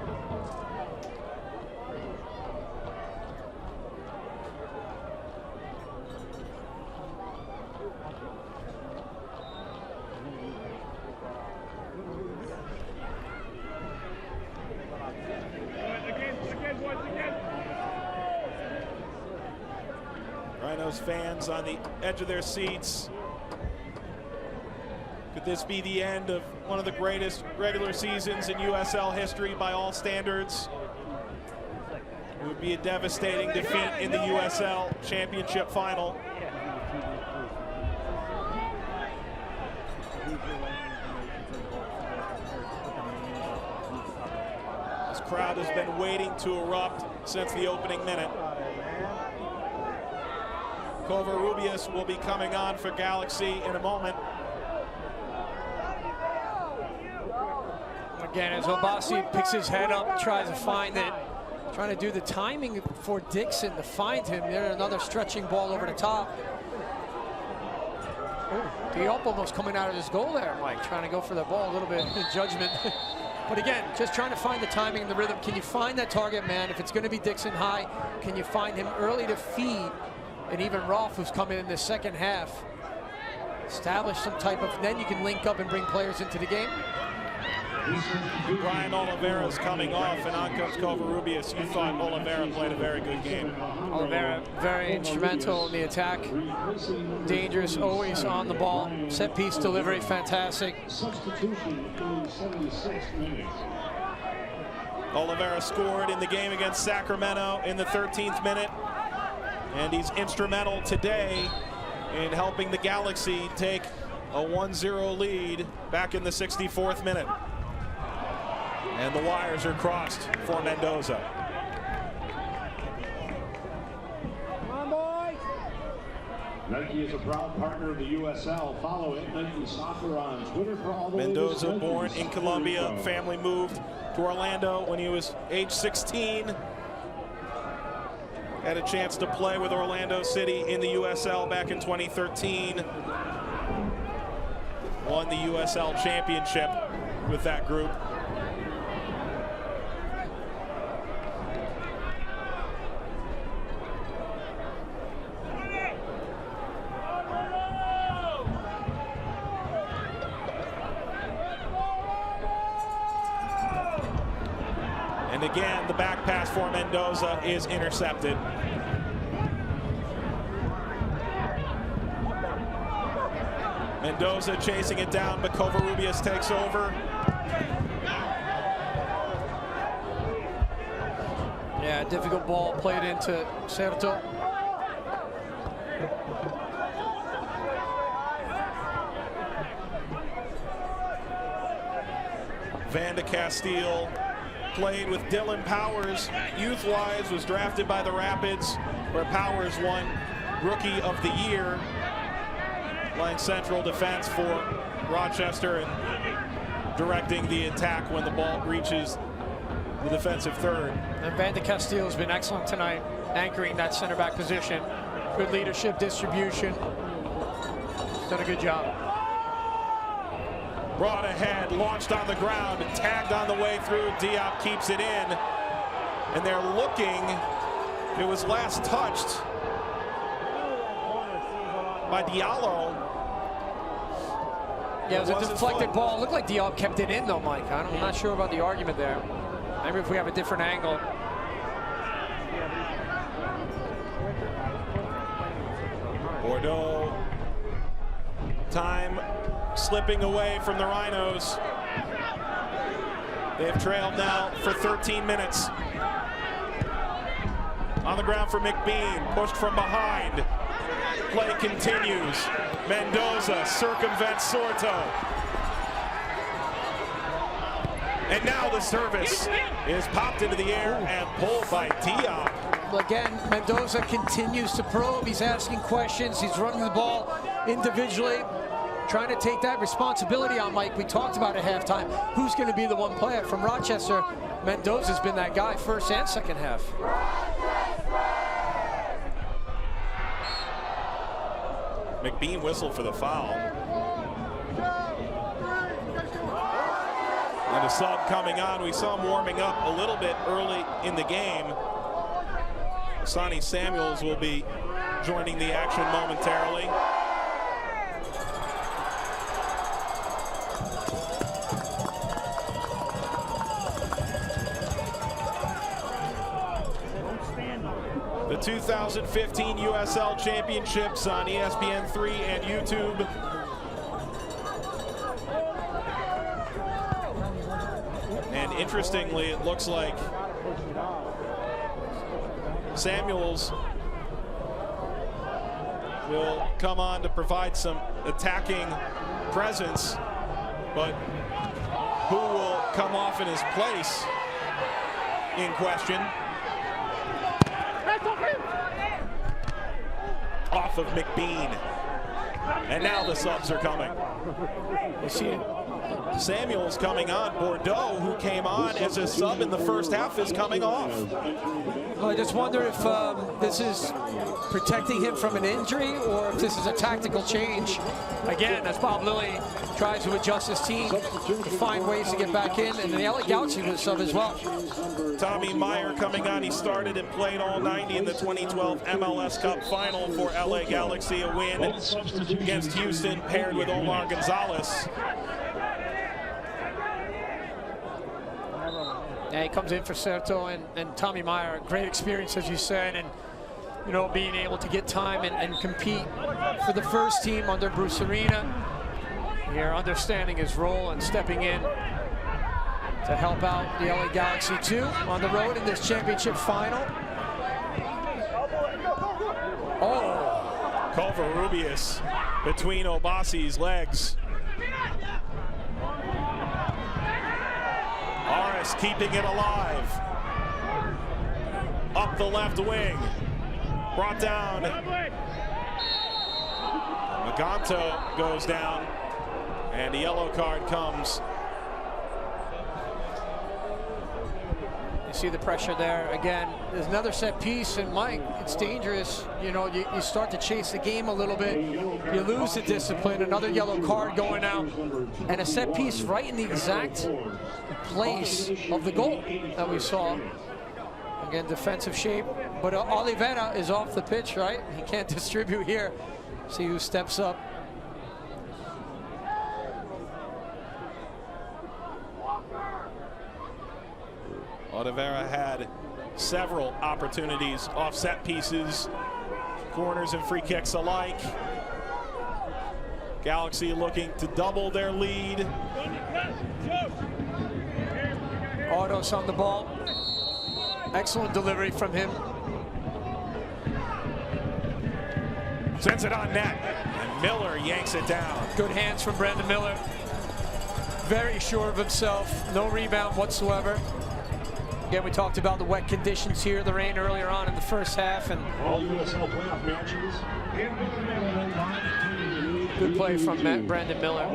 Rhinos fans on the edge of their seats. Could this be the end of one of the greatest regular seasons in USL history by all standards? It would be a devastating defeat in the USL Championship final. This crowd has been waiting to erupt since the opening minute. Covarrubias will be coming on for Galaxy in a moment. Again, as Obasi picks his head up, tries to find it, trying to do the timing for Dixon to find him. There's another stretching ball over the top. Oh, Diop almost coming out of his goal there, Mike, trying to go for the ball a little bit in judgment. But again, just trying to find the timing and the rhythm. Can you find that target man? If it's going to be Dixon high, can you find him early to feed? And even Rolf, who's coming in the second half, establish some type of, then you can link up and bring players into the game. Brian Oliveira's coming off, and on comes Covarrubias. You thought Oliveira played a very good game. Oliveira, very instrumental in the attack. Dangerous, always on the ball. Set piece delivery, fantastic. Oliveira scored in the game against Sacramento in the 13th minute. And he's instrumental today in helping the Galaxy take a 1-0 lead back in the 64th minute. And the wires are crossed for Mendoza. Come on, boys. Nike is a proud partner of the USL. Follow it, Nike Soccer on Twitter for all the Mendoza, born in Colombia, family moved to Orlando when he was age 16. Had a chance to play with Orlando City in the USL back in 2013. Won the USL championship with that group. And again, the back pass for Mendoza is intercepted. Mendoza chasing it down, but Covarrubias takes over. Yeah, difficult ball played into Certo. Van de Castile played with Dylan Powers. Youth-wise, was drafted by the Rapids, where Powers won Rookie of the Year. Playing central defense for Rochester and directing the attack when the ball reaches the defensive third. And Van de Castile has been excellent tonight, anchoring that center back position. Good leadership, distribution. He's done a good job. Brought ahead, launched on the ground, and tagged on the way through. Diop keeps it in. And they're looking, it was last touched by Diallo. Yeah, it was a deflected ball. It looked like Diop kept it in though, Mike. I'm not sure about the argument there. Maybe if we have a different angle. Bordeaux, time slipping away from the Rhinos. They've trailed now for 13 minutes. On the ground for McBean, pushed from behind. Play continues. Mendoza circumvents Sorto. And now the service is popped into the air and pulled by Diop. Again, Mendoza continues to probe. He's asking questions. He's running the ball individually. trying to take that responsibility on Mike. We talked about at halftime. Who's going to be the one player from Rochester? Mendoza's been that guy first and second half. McBean whistled for the foul. And a sub coming on. We saw him warming up a little bit early in the game. Sonny Samuels will be joining the action momentarily. The 2015 USL Championships on ESPN3 and YouTube. And interestingly, it looks like Samuels will come on to provide some attacking presence, but who will come off in his place in question. Off of McBean. And now the subs are coming. You see Samuels coming on. Bordeaux, who came on as a sub in the first half, is coming off. Well, I just wonder if this is protecting him from an injury or if this is a tactical change. Again, as Bob Lilly tries to adjust his team to find ways to get back in, and the LA Galaxy was sub as well. Tommy Meyer coming on. He started and played all 90 in the 2012 MLS Cup final for LA Galaxy, a win against Houston, paired with Omar Gonzalez. Yeah, he comes in for Certo and Tommy Meyer. Great experience, as you said, and you know, being able to get time and compete for the first team under Bruce Arena. Here, understanding his role and stepping in to help out the LA Galaxy 2 on the road in this championship final. Oh, Covarrubias between Obasi's legs. Aris keeping it alive. Up the left wing. Brought down. Maganto goes down. And a yellow card comes. you see the pressure there. Again, there's another set piece, and Mike, it's dangerous. You know, you start to chase the game a little bit. You lose the discipline. Another yellow card going out. And a set piece right in the exact place of the goal that we saw. Again, defensive shape. But Oliveira is off the pitch, right? He can't distribute here. See who steps up. Oliveira had several opportunities off set pieces, corners and free kicks alike. Galaxy looking to double their lead. Autos on the ball. Excellent delivery from him. Sends it on net, and Miller yanks it down. Good hands from Brandon Miller. Very sure of himself, no rebound whatsoever. Again, we talked about the wet conditions here, the rain earlier on in the first half, and all USL playoff matches. Good play from Brandon Miller.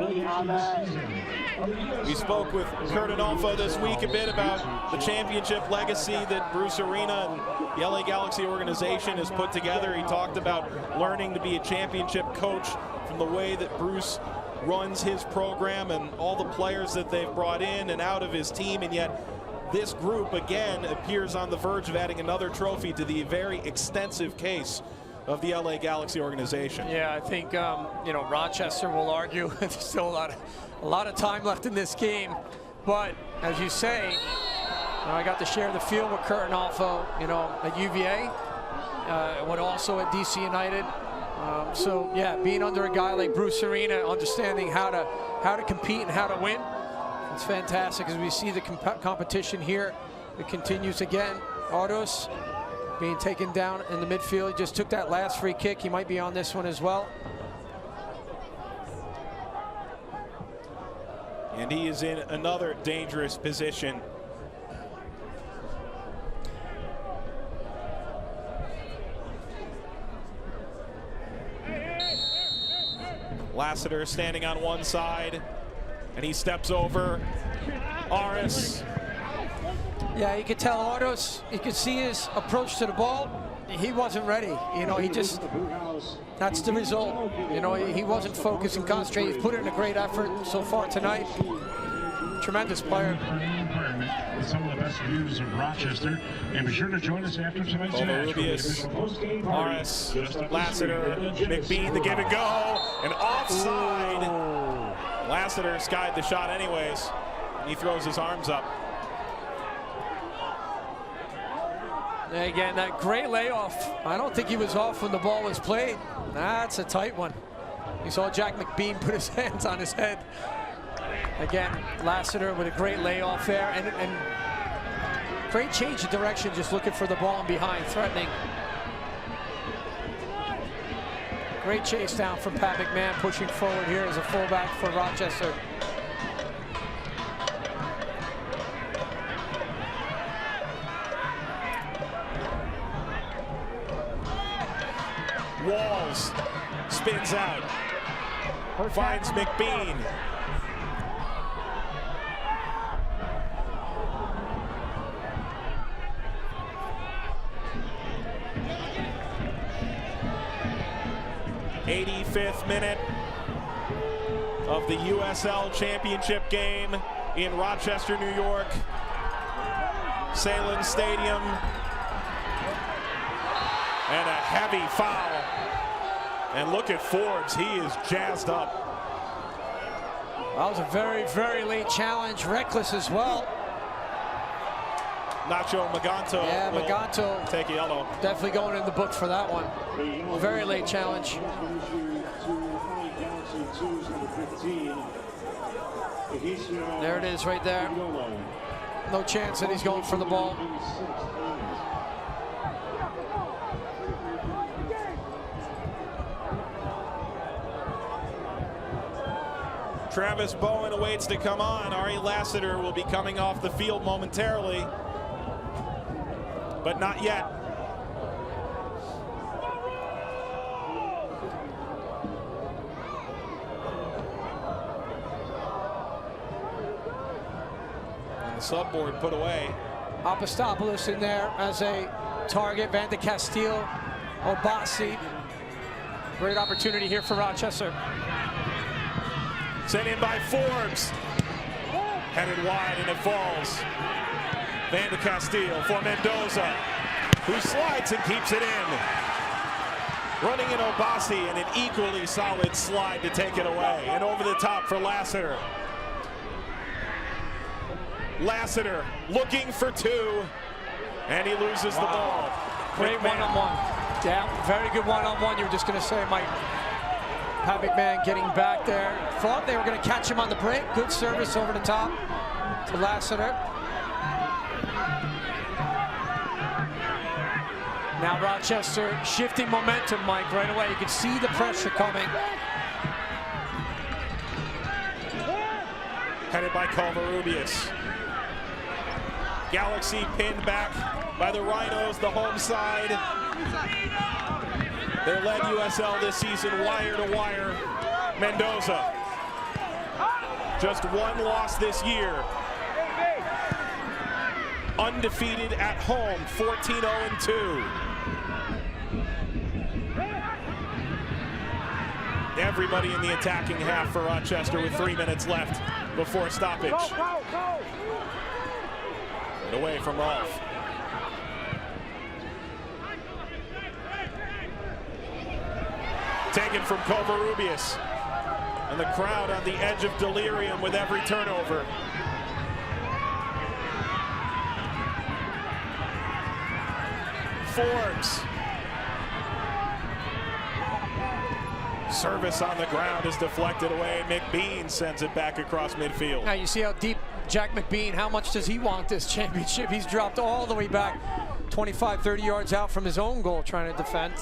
We spoke with Kurt Adolfo this week a bit about the championship legacy that Bruce Arena and the LA Galaxy organization has put together. He talked about learning to be a championship coach from the way that Bruce runs his program and all the players that they've brought in and out of his team, and yet this group again appears on the verge of adding another trophy to the very extensive case of the LA Galaxy organization. Yeah, I think you know, Rochester will argue there's still a lot of time left in this game, but as you say, I got to share the field with Kurt Adolfo, you know, at UVA, but also at DC United. So yeah, being under a guy like Bruce Arena, understanding how to compete and how to win. It's fantastic as we see the competition here. It continues again. Autos being taken down in the midfield. He just took that last free kick. He might be on this one as well. And he is in another dangerous position. Lassiter standing on one side, and he steps over Aris. Yeah, you could tell Ardos, you could see his approach to the ball. He wasn't ready. You know, that's the result. You know, he wasn't focused and concentrated. He's put in a great effort so far tonight. Tremendous player. Some of the best views of Rochester. And be sure to join us after tonight's match. Aris, Lassiter, McBean, the give and go, and offside. Lassiter skied the shot anyways. He throws his arms up. And again, that great layoff. I don't think he was off when the ball was played. That's a tight one. You saw Jack McBean put his hands on his head. Again, Lassiter with a great layoff there, and great change of direction, just looking for the ball and behind, threatening. Great chase down from Pat McMahon, pushing forward here as a fullback for Rochester. Walls spins out, finds McBean. '85th minute of the USL Championship game in Rochester, New York. Salem Stadium. And a heavy foul. And look at Forbes, he is jazzed up. That was a very, very late challenge, reckless as well. Nacho Maganto. Yeah, Maganto. Take a yellow. Definitely going in the book for that one. A very late challenge. There it is right there. No chance that he's going for the ball. Travis Bowen awaits to come on. Ari Lassiter will be coming off the field momentarily, but not yet. And the subboard put away. Apostopoulos in there as a target. Van de Castile, Obasi. Great opportunity here for Rochester. Sent in by Forbes. Headed wide and it falls. Van de Castile for Mendoza, who slides and keeps it in. Running in Obasi and an equally solid slide to take it away. And over the top for Lassiter. Lassiter looking for two, and he loses the ball. Great one-on-one. Yeah, very good one-on-one. You were just going to say, Mike. Pat McMahon getting back there. Thought they were going to catch him on the break. Good service over the top to Lassiter. Now Rochester shifting momentum, Mike, right away. You can see the pressure coming. Headed by Covarrubias. Galaxy pinned back by the Rhinos, the home side. They led USL this season wire to wire. Mendoza, just one loss this year. Undefeated at home, 14-0-2. Everybody in the attacking half for Rochester with 3 minutes left before stoppage. And away from Rolfe. Taken from Covarrubias. And the crowd on the edge of delirium with every turnover. Forbes. Service on the ground is deflected away. McBean sends it back across midfield. Now you see how deep Jack McBean, how much does he want this championship? He's dropped all the way back 25, 30 yards out from his own goal trying to defend.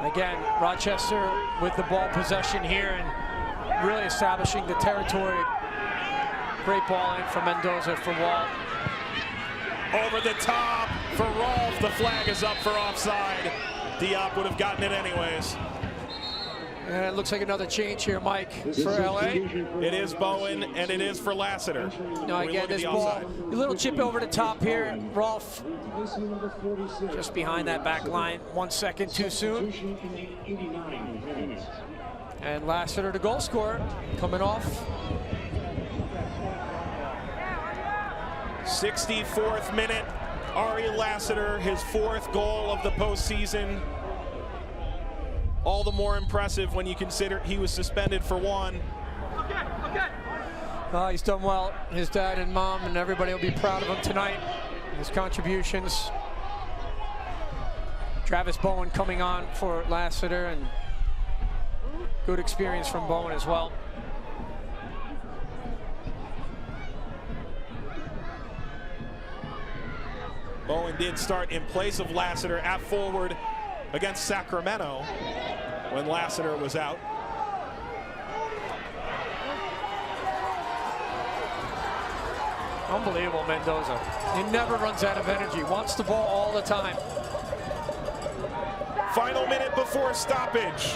Again, Rochester with the ball possession here and really establishing the territory. Great ball in from Mendoza for Walt. Over the top for Rolfe. The flag is up for offside. Diop would have gotten it anyways. And it looks like another change here, Mike, for LA. It is Bowen, and it is for Lassiter. No, again, this ball, a little chip over the top here. Rolf just behind that back line. 1 second too soon. And Lassiter, the goal scorer, coming off. 64th minute, Ari Lassiter, his 4th goal of the postseason. All the more impressive when you consider he was suspended for 1. He's done well. His dad and mom and everybody will be proud of him tonight. His contributions. Travis Bowen coming on for Lassiter, and good experience from Bowen as well. Bowen did start in place of Lassiter at forward against Sacramento when Lassiter was out. Unbelievable, Mendoza. He never runs out of energy. Wants the ball all the time. Final minute before stoppage.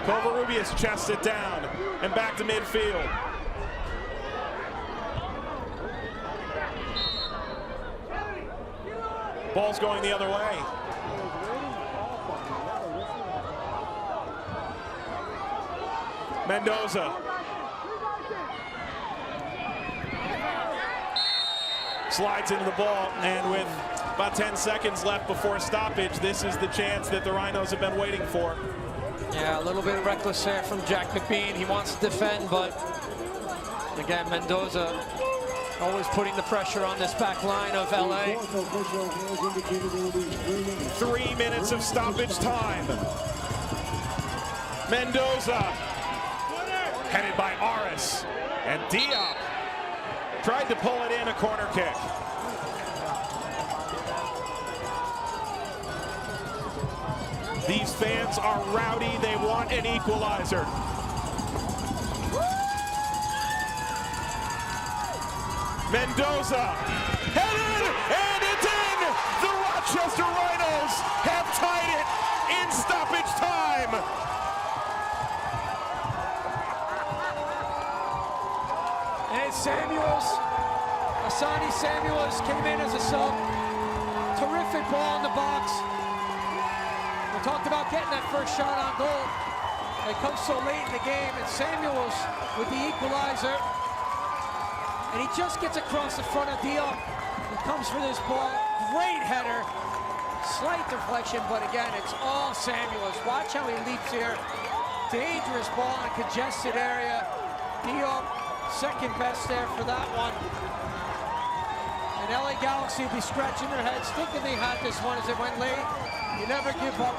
Covarrubias chests it down and back to midfield. Ball's going the other way. Mendoza. Slides into the ball, and with about 10 seconds left before stoppage, this is the chance that the Rhinos have been waiting for. Yeah, a little bit reckless there from Jack McBean. He wants to defend, but again, Mendoza always putting the pressure on this back line of LA. 3 minutes of stoppage time. Mendoza, headed by Aris, and Diop tried to pull it in, a corner kick. These fans are rowdy, they want an equalizer. Mendoza, headed, and it's in! The Rochester Rhinos have tied it in stoppage time! And Samuels, Asani Samuels came in as a sub. Terrific ball in the box. We talked about getting that first shot on goal. It comes so late in the game, and Samuels with the equalizer. And he just gets across the front of Diop. He comes for this ball. Great header. Slight deflection, but again, it's all Samuels. Watch how he leaps here. Dangerous ball in a congested area. Diop, second best there for that one. And LA Galaxy will be scratching their heads, thinking they had this one as it went late. You never give up.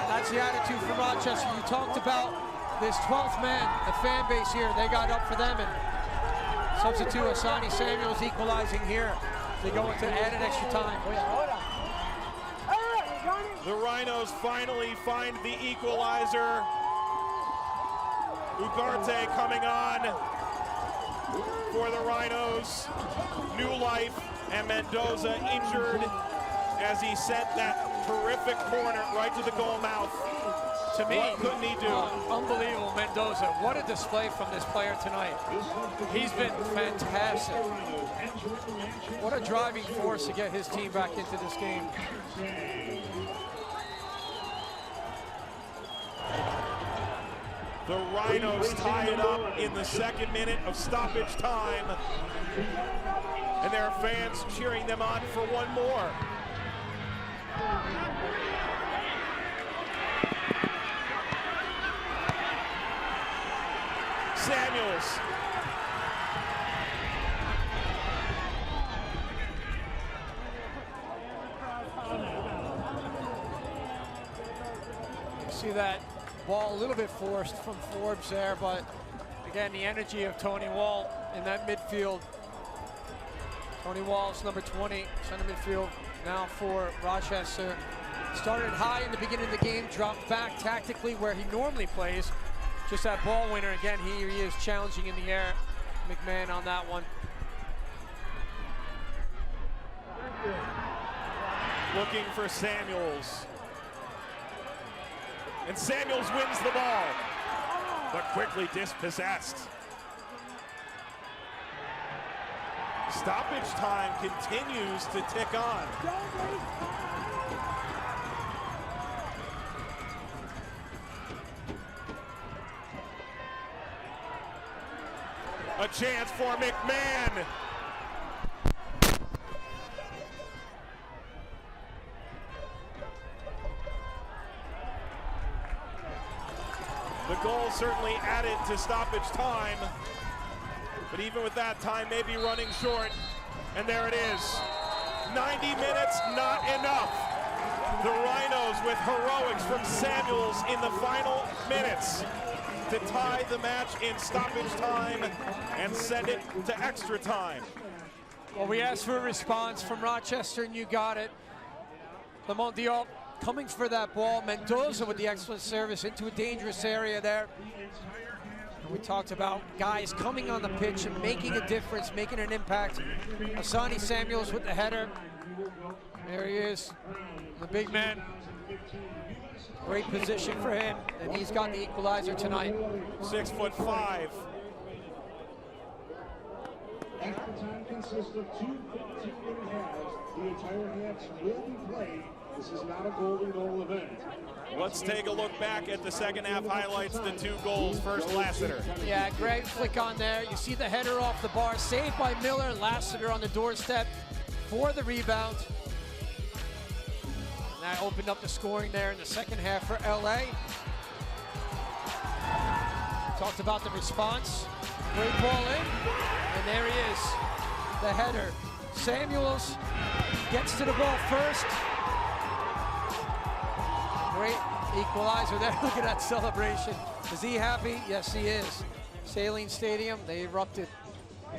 And that's the attitude from Rochester. You talked about this 12th man, the fan base here. They got up for them, and substitute Asani Samuels equalizing here. They go into added extra time. The Rhinos finally find the equalizer. Ugarte coming on for the Rhinos. New life, and Mendoza injured as he sent that terrific corner right to the goal mouth. To me, what couldn't he do? Unbelievable, Mendoza. What a display from this player tonight. He's been fantastic. What a driving force to get his team back into this game. The Rhinos tie it up in the 2nd minute of stoppage time. And there are fans cheering them on for one more. Samuels. You see that ball a little bit forced from Forbes there, but again, the energy of Tony Wall in that midfield. Tony Wall's number 20, center midfield now for Rochester. Started high in the beginning of the game, dropped back tactically where he normally plays. Just that ball winner again. Here he is challenging in the air. McMahon on that one. Looking for Samuels. And Samuels wins the ball, but quickly dispossessed. Stoppage time continues to tick on. A chance for McMahon. The goal certainly added to stoppage time, but even with that, time may be running short. And there it is. 90 minutes, not enough. The Rhinos with heroics from Samuels in the final minutes to tie the match in stoppage time and send it to extra time. Well, we asked for a response from Rochester, and you got it. Lamont Diop coming for that ball. Mendoza with the excellent service into a dangerous area there. And we talked about guys coming on the pitch and making a difference, making an impact. Asani Samuels with the header. There he is, the big man. Great position for him, and he's got the equalizer tonight. 6'5". Extra time consists of 2 15-minute halves. The entire halves will be played. This is not a golden goal event. Let's take a look back at the second half highlights, the 2 goals. First, Lassiter. Yeah, great flick on there. You see the header off the bar, saved by Miller. Lassiter on the doorstep for the rebound. And that opened up the scoring there in the second half for LA. Talked about the response. Great ball in, and there he is, the header. Samuels gets to the ball first. Great equalizer there. Look at that celebration. Is he happy? Yes, he is. Saline Stadium, they erupted,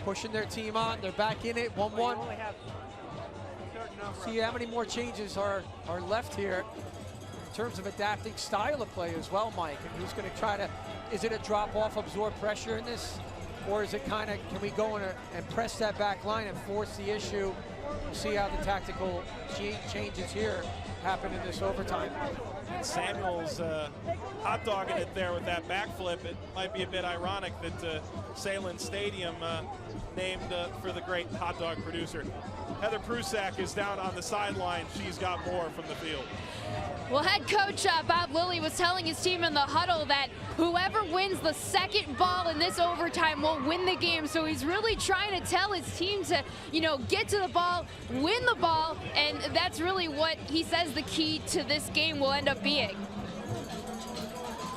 pushing their team on. They're back in it, 1-1. See how many more changes are left here in terms of adapting style of play as well, Mike. And who's going to try to, is it a drop off, absorb pressure in this? Or is it kind of, can we go in and press that back line and force the issue? We'll see how the tactical changes here happen in this overtime. And Samuels hot dogging it there with that backflip. It might be a bit ironic that Salem Stadium named for the great hot dog producer. Heather Prusak is down on the sideline. She's got more from the field. Well, head coach Bob Lilly was telling his team in the huddle that whoever wins the second ball in this overtime will win the game. So he's really trying to tell his team to, you know, get to the ball, win the ball, and that's really what he says the key to this game will end up being.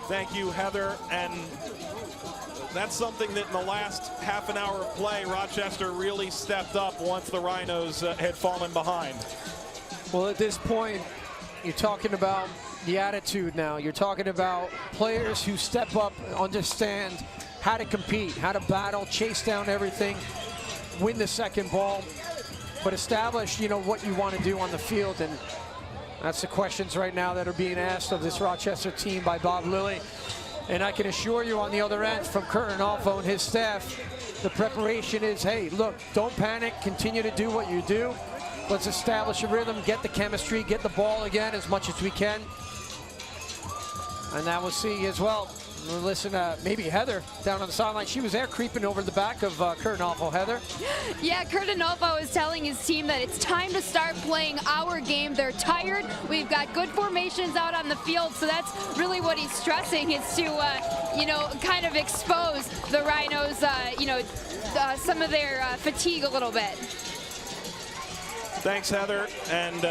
Thank you, Heather. And that's something that in the last half an hour of play, Rochester really stepped up once the Rhinos had fallen behind. Well, at this point, you're talking about the attitude now. You're talking about players who step up, understand how to compete, how to battle, chase down everything, win the second ball, but establish, you know, what you want to do on the field. And that's the questions right now that are being asked of this Rochester team by Bob Lilly. And I can assure you on the other end from Kurt Arnolfo and his staff, the preparation is, hey, look, don't panic, continue to do what you do. Let's establish a rhythm, get the chemistry, get the ball again as much as we can. And now we'll see as well. We'll listen to maybe Heather down on the sideline. She was there creeping over the back of Kurt Arnolfo. Heather? Yeah, Kurt Arnolfo is telling his team that it's time to start playing our game. They're tired. We've got good formations out on the field, so that's really what he's stressing, is to, you know, kind of expose the Rhinos, you know, some of their fatigue a little bit. Thanks, Heather. And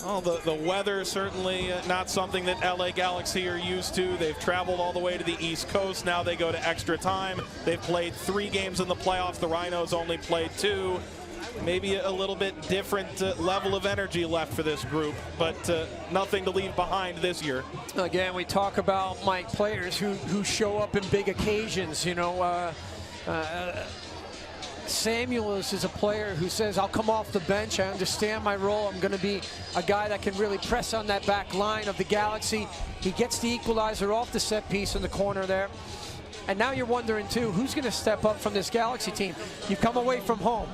well, the weather certainly not something that LA Galaxy are used to. They've traveled all the way to the East Coast. Now they go to extra time. They've played 3 games in the playoffs. The Rhinos only played 2. Maybe a little bit different level of energy left for this group, but nothing to leave behind this year. Again, we talk about, Mike, players who show up in big occasions, you know. Samuels is a player who says, I'll come off the bench. I understand my role. I'm going to be a guy that can really press on that back line of the Galaxy. He gets the equalizer off the set piece in the corner there. And now you're wondering, too, who's going to step up from this Galaxy team? You've come away from home.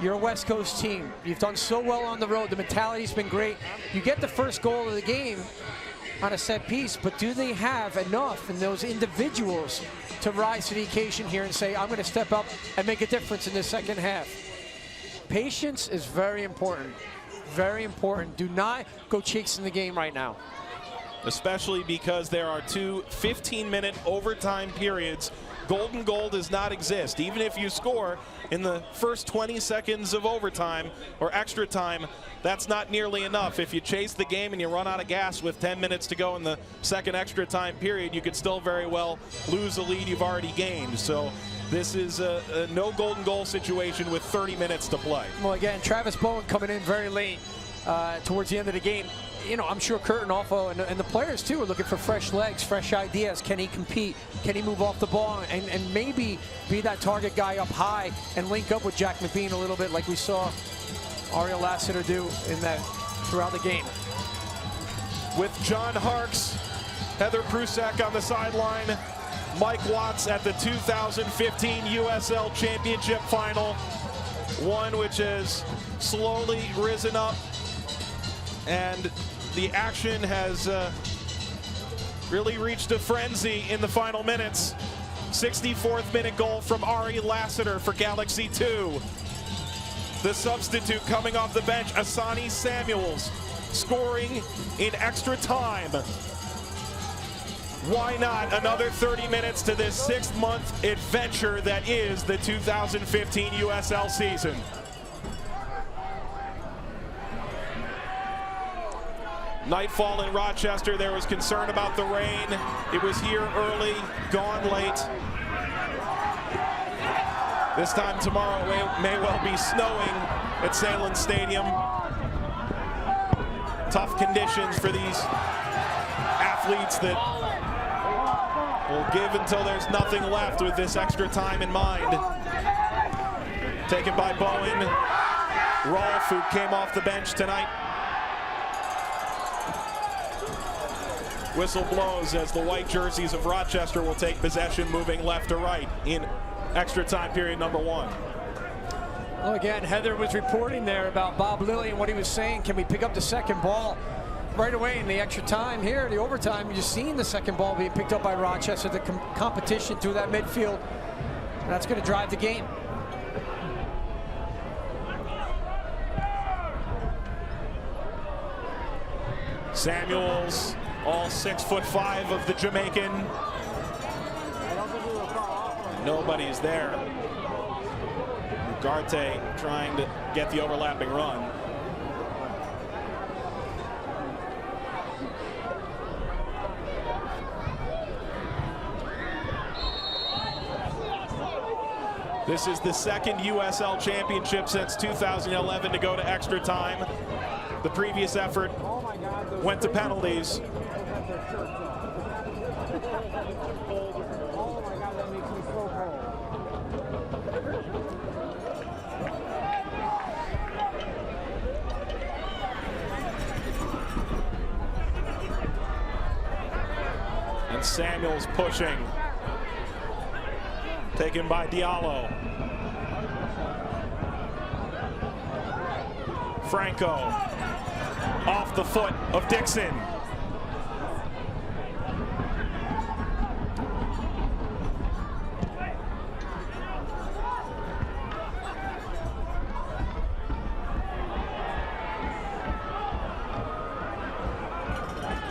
You're a West Coast team. You've done so well on the road. The mentality's been great. You get the first goal of the game, on a set piece, but do they have enough in those individuals to rise to the occasion here and say, I'm going to step up and make a difference in the second half? Patience is very important. Very important. Do not go chasing the game right now. Especially because there are two 15-minute overtime periods. Golden goal does not exist. Even if you score in the first 20 seconds of overtime or extra time, that's not nearly enough. If you chase the game and you run out of gas with 10 minutes to go in the second extra time period, you could still very well lose a lead you've already gained. So this is a no golden goal situation with 30 minutes to play. Well, again, Travis Bowen coming in very late towards the end of the game. You know, I'm sure Kurt and Alfo and the players too are looking for fresh legs, fresh ideas. Can he compete? Can he move off the ball and maybe be that target guy up high and link up with Jack McBean a little bit like we saw Ariel Lassiter do in that throughout the game. With John Harkes, Heather Prusak on the sideline, Mike Watts at the 2015 USL Championship Final, one which has slowly risen up, and the action has really reached a frenzy in the final minutes. 64th minute goal from Ari Lassiter for Galaxy 2. The substitute coming off the bench, Asani Samuels, scoring in extra time. Why not another 30 minutes to this 6-month adventure that is the 2015 USL season? Nightfall in Rochester. There was concern about the rain. It was here early, gone late. This time tomorrow may well be snowing at Salem Stadium. Tough conditions for these athletes that will give until there's nothing left with this extra time in mind. Taken by Bowen. Rolf, who came off the bench tonight. Whistle blows as the white jerseys of Rochester will take possession, moving left to right in extra time period number 1. Well, again, Heather was reporting there about Bob Lilly and what he was saying. Can we pick up the second ball right away in the extra time here, the overtime? You're just seeing the second ball being picked up by Rochester, the competition through that midfield. That's going to drive the game. Samuels, all 6'5" of the Jamaican. Nobody's there. Ugarte trying to get the overlapping run. This is the second USL championship since 2011 to go to extra time. The previous effort went to penalties. And Samuels pushing. Taken by Diallo. Franco off the foot of Dixon.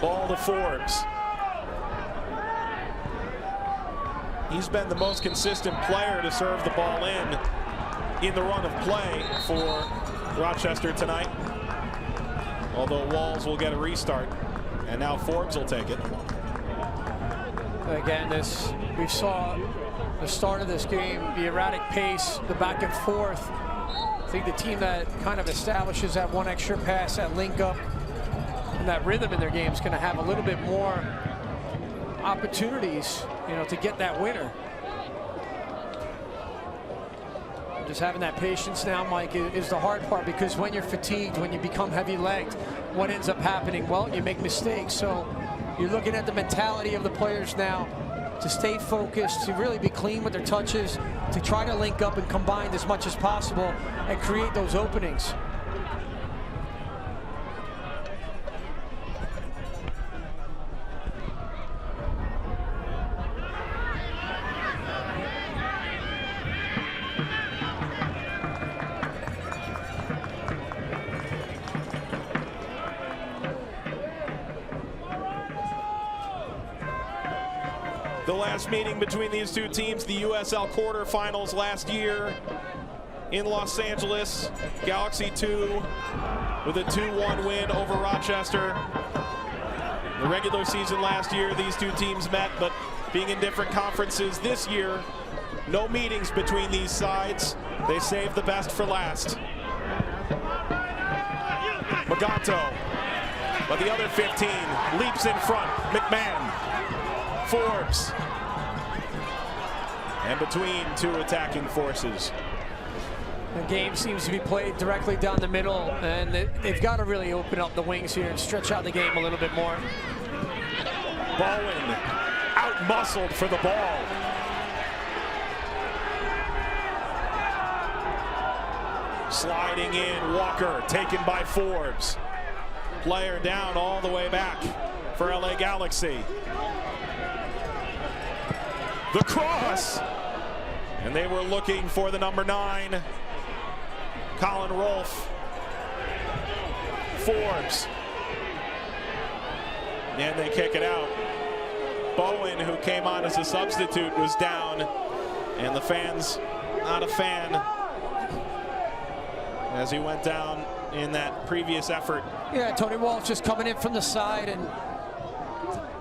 Ball to Forbes. He's been the most consistent player to serve the ball in the run of play for Rochester tonight. Although Walls will get a restart, and now Forbes will take it. Again, we saw the start of this game, the erratic pace, the back and forth. I think the team that kind of establishes that one extra pass, that link up, and that rhythm in their game is going to have a little bit more opportunities, you know, to get that winner. Just having that patience now, Mike, is the hard part, because when you're fatigued, when you become heavy-legged, what ends up happening? Well, you make mistakes. So you're looking at the mentality of the players now to stay focused, to really be clean with their touches, to try to link up and combine as much as possible and create those openings. The last meeting between these two teams, the USL quarterfinals last year in Los Angeles. Galaxy 2 with a 2-1 win over Rochester. The regular season last year, these two teams met, but being in different conferences this year, no meetings between these sides. They saved the best for last. Maganto, but the other 15 leaps in front. McMahon, Forbes, and between two attacking forces. The game seems to be played directly down the middle, and they've got to really open up the wings here and stretch out the game a little bit more. Bowen out-muscled for the ball. Sliding in, Walker taken by Forbes. Player down all the way back for LA Galaxy. The cross, and they were looking for the number 9. Colin Rolfe. Forbes. And they kick it out. Bowen, who came on as a substitute, was down, and the fans not a fan as he went down in that previous effort. Yeah, Tony Walsh just coming in from the side, and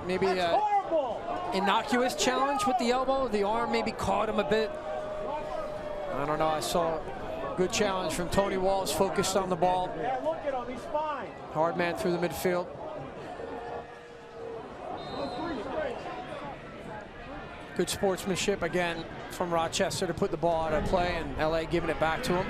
maybe an innocuous challenge with the elbow. The arm maybe caught him a bit. I don't know. I saw a good challenge from Tony Walsh, focused on the ball. Yeah, look at him, he's fine. Hard man through the midfield. Good sportsmanship again from Rochester to put the ball out of play, and LA giving it back to him.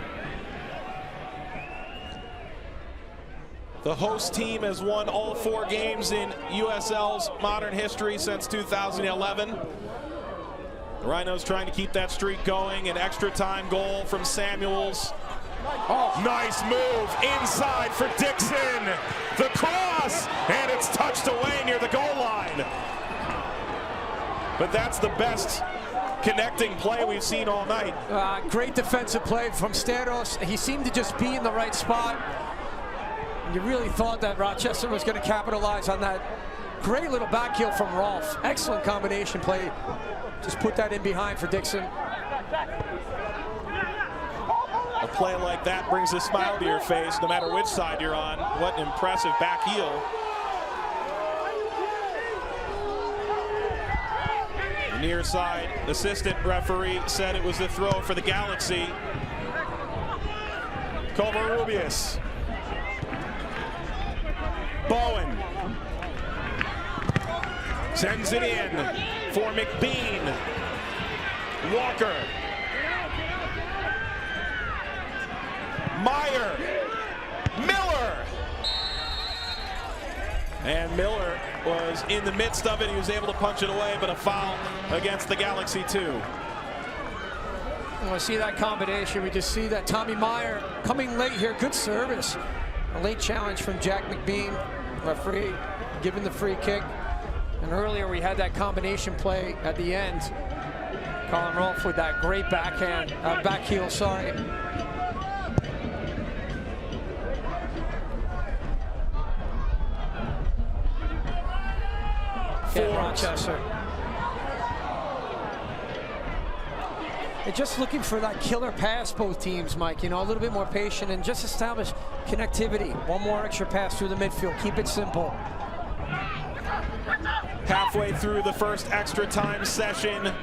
The host team has won all 4 games in USL's modern history since 2011. The Rhinos trying to keep that streak going. An extra time goal from Samuels. Oh, nice move inside for Dixon. The cross, and it's touched away near the goal line. But that's the best connecting play we've seen all night. Great defensive play from Staros. He seemed to just be in the right spot. You really thought that Rochester was going to capitalize on that. Great little back heel from Rolfe. Excellent combination play. Just put that in behind for Dixon. A play like that brings a smile to your face, no matter which side you're on. What an impressive back heel. The near side assistant referee said it was the throw for the Galaxy. Covarrubias. Bowen sends it in for McBean. Walker. Meyer. Miller. And Miller was in the midst of it. He was able to punch it away, but a foul against the Galaxy 2. I see that combination. We just see that Tommy Meyer coming late here. Good service. A late challenge from Jack McBean. Referee giving the free kick. And earlier we had that combination play at the end. Colin Rolfe with that great backhand, back heel, sorry. Get Rochester. They're just looking for that killer pass, both teams, Mike. You know, a little bit more patient and just establish connectivity. One more extra pass through the midfield. Keep it simple. Halfway through the first extra time session,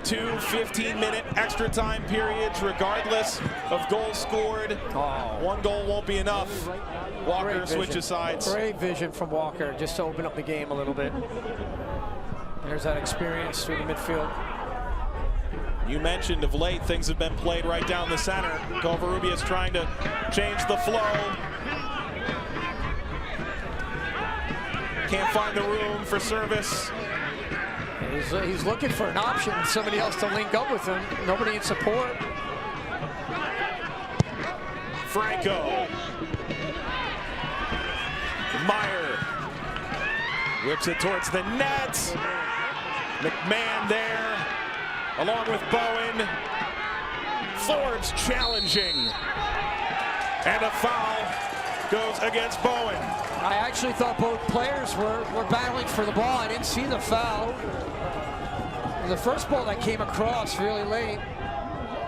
2 15-minute extra time periods, regardless of goals scored. Oh. 1 goal won't be enough. Walker switches sides. Great vision from Walker, just to open up the game a little bit. There's that experience through the midfield. You mentioned of late things have been played right down the center. Covarrubias trying to change the flow. Can't find the room for service. He's looking for an option, somebody else to link up with him. Nobody in support. Franco. Meyer whips it towards the net. McMahon there, along with Bowen. Forbes challenging. And a foul goes against Bowen. I actually thought both players were battling for the ball. I didn't see the foul. The first ball that came across really late.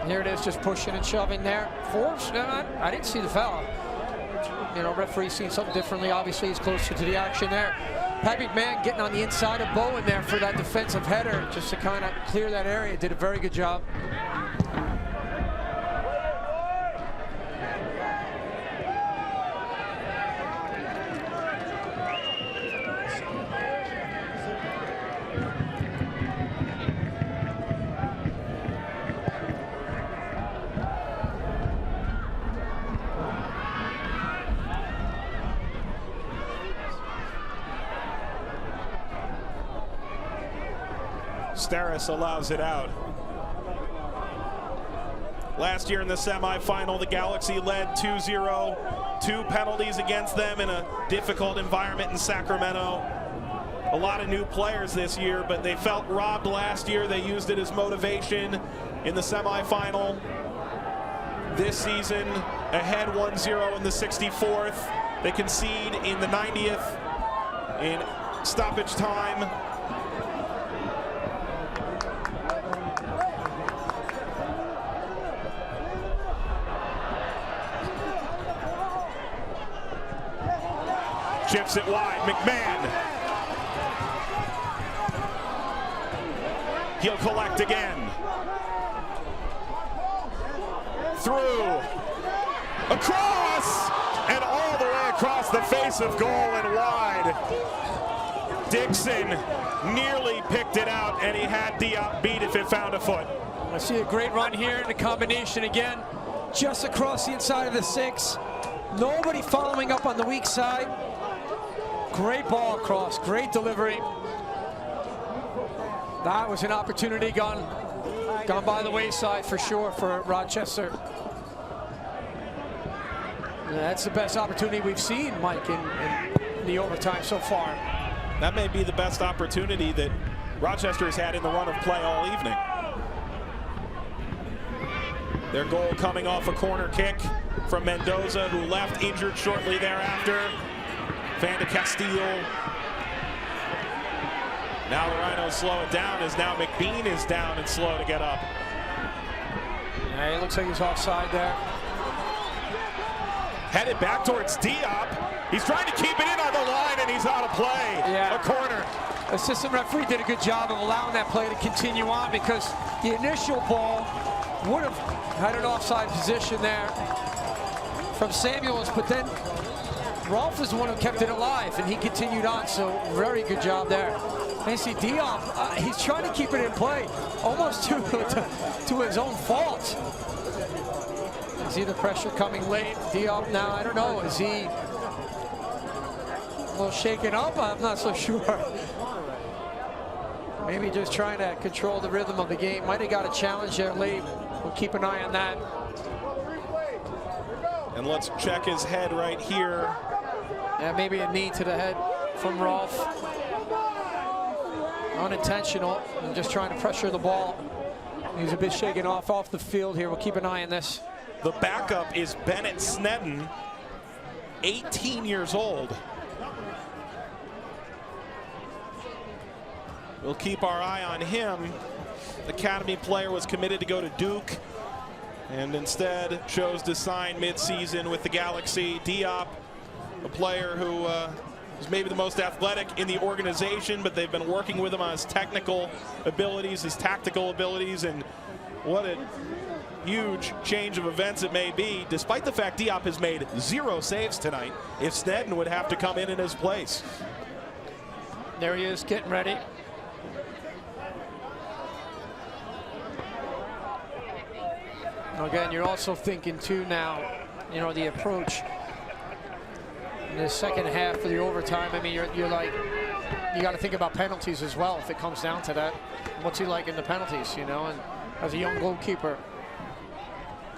Here it is, just pushing and shoving there. Forbes, I didn't see the foul. You know, referee seeing something differently. Obviously, he's closer to the action there. Pat McMahon getting on the inside of Bowen there for that defensive header, just to kind of clear that area. Did a very good job. Steris allows it out. Last year in the semifinal, the Galaxy led 2-0. 2 penalties against them in a difficult environment in Sacramento. A lot of new players this year, but they felt robbed last year. They used it as motivation in the semifinal. This season, ahead 1-0 in the 64th. They concede in the 90th in stoppage time. Chips it wide, McMahon. He'll collect again. Through. Across! And all the way across the face of goal and wide. Dixon nearly picked it out, and he had Diop beat if it found a foot. I see a great run here in the combination again. Just across the inside of the 6. Nobody following up on the weak side. Great ball across, great delivery. That was an opportunity gone by the wayside for sure for Rochester. That's the best opportunity we've seen, Mike, in the overtime so far. That may be the best opportunity that Rochester has had in the run of play all evening. Their goal coming off a corner kick from Mendoza, who left injured shortly thereafter. Van de Castile. Now the Rhinos slow it down as now McBean is down and slow to get up. Yeah, it looks like he's offside there. Headed back towards Diop. He's trying to keep it in on the line and he's out of play. Yeah. A corner. Assistant referee did a good job of allowing that play to continue on because the initial ball would have had an offside position there from Samuels, but then Rolf is the one who kept it alive, and he continued on, so very good job there. And you see Diop, he's trying to keep it in play, almost to his own fault. Is he the pressure coming late? Diop now, I don't know, is he a little shaken up? I'm not so sure. Maybe just trying to control the rhythm of the game. Might have got a challenge there late. We'll keep an eye on that. And let's check his head right here. Yeah, maybe a knee to the head from Rolf. Unintentional, and just trying to pressure the ball. He's a bit shaken off the field here. We'll keep an eye on this. The backup is Bennett Snedden, 18 years old. We'll keep our eye on him. Academy player was committed to go to Duke and instead chose to sign mid-season with the Galaxy. Diop, a player who is maybe the most athletic in the organization, but they've been working with him on his technical abilities, his tactical abilities, and what a huge change of events it may be, despite the fact Diop has made 0 saves tonight, if Snedden would have to come in his place. There he is, getting ready. Again, you're also thinking too now, you know, the approach in the second half of the overtime. I mean, you're like, you got to think about penalties as well if it comes down to that. What's he like in the penalties, you know, and as a young goalkeeper.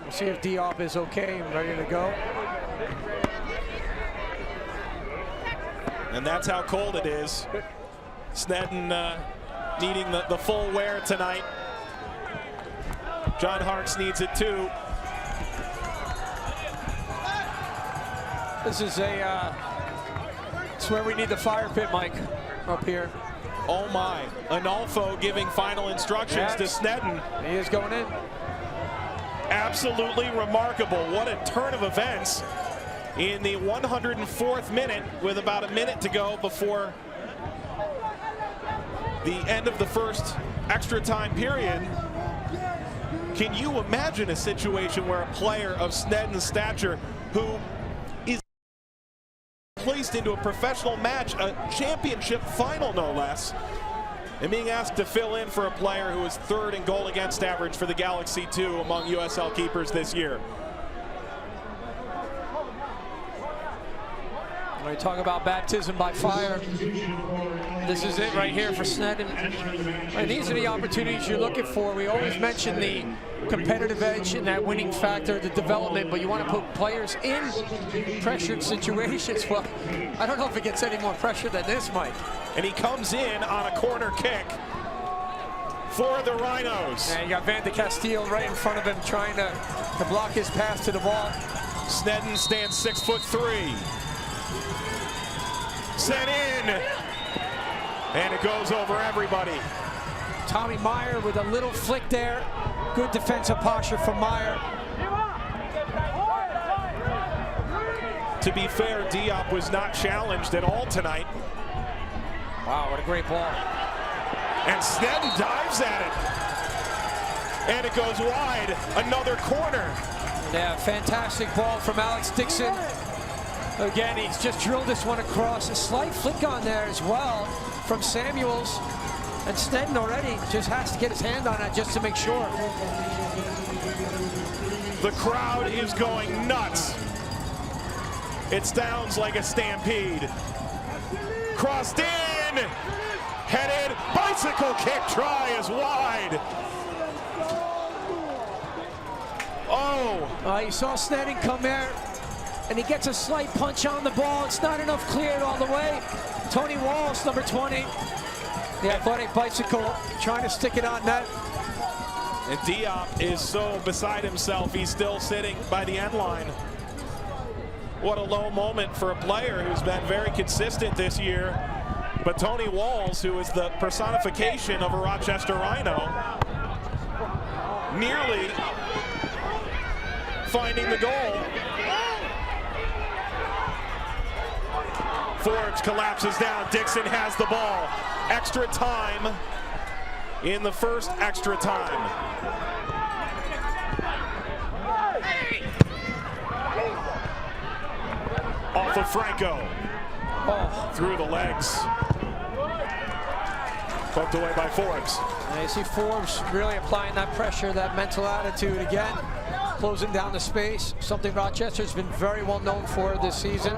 We'll see if Diop is okay and ready to go. And that's how cold it is. Snedden needing the full wear tonight. John Hartz needs it too. This is it's where we need the fire pit, Mike, up here. Oh my, Anolfo giving final instructions to Snedden. He is going in. Absolutely remarkable. What a turn of events in the 104th minute with about a minute to go before the end of the first extra time period. Can you imagine a situation where a player of Snedden's stature, who is placed into a professional match, a championship final no less, and being asked to fill in for a player who is third in goal against average for the Galaxy 2 among USL keepers this year? When we talk about baptism by fire, this is it right here for Snedden. And these are the opportunities you're looking for. We always mention the competitive edge and that winning factor, the development, but you want to put players in pressured situations. Well, I don't know if it gets any more pressure than this, Mike. And he comes in on a corner kick for the Rhinos. And you got Van de Castillo right in front of him trying to block his pass to the ball. Snedden stands 6'3". Sent in, and it goes over everybody. Tommy Meyer with a little flick there. Good defensive posture from Meyer. To be fair, Diop was not challenged at all tonight. Wow, what a great ball. And Snedden dives at it. And it goes wide, another corner. Yeah, fantastic ball from Alex Dixon. Again, he's just drilled this one across. A slight flick on there as well from Samuels. And Snedden already just has to get his hand on it just to make sure. The crowd is going nuts. It sounds like a stampede. Crossed in, headed, bicycle kick try is wide. Oh. You saw Snedden come there, and he gets a slight punch on the ball. It's not enough cleared all the way. Tony Walsh, number 20, the athletic bicycle, trying to stick it on net. And Diop is so beside himself, he's still sitting by the end line. What a low moment for a player who's been very consistent this year. But Tony Walsh, who is the personification of a Rochester Rhino, nearly finding the goal. Forbes collapses down. Dixon has the ball. Extra time in the first extra time. Off of Franco. Oh, through the legs. Poked away by Forbes. And you see Forbes really applying that pressure, that mental attitude again, closing down the space, something Rochester's been very well known for this season.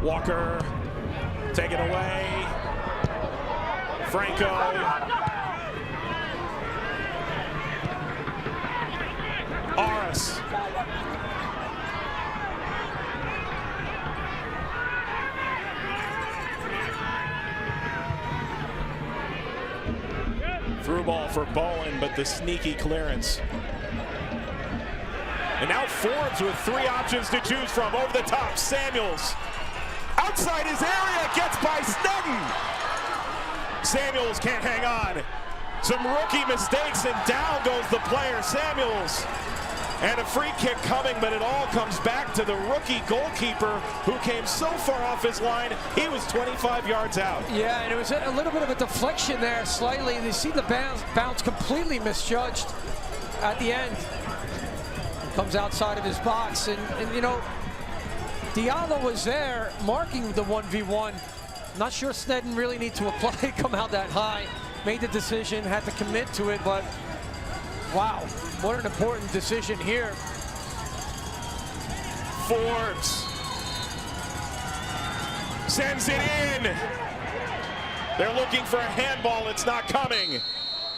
Walker, take it away. Franco. Aris. Through ball for Bowen, but the sneaky clearance. And now Forbes with three options to choose from. Over the top, Samuels. Outside his area, gets by Snedden. Samuels can't hang on. Some rookie mistakes, and down goes the player, Samuels. And a free kick coming, but it all comes back to the rookie goalkeeper who came so far off his line, he was 25 yards out. Yeah, and it was a little bit of a deflection there, slightly. You see the bounce completely misjudged at the end. Comes outside of his box, and you know, Diallo was there marking the 1v1. Not sure Snedden really need to apply, come out that high. Made the decision, had to commit to it, but wow, what an important decision here. Forbes sends it in. They're looking for a handball, it's not coming.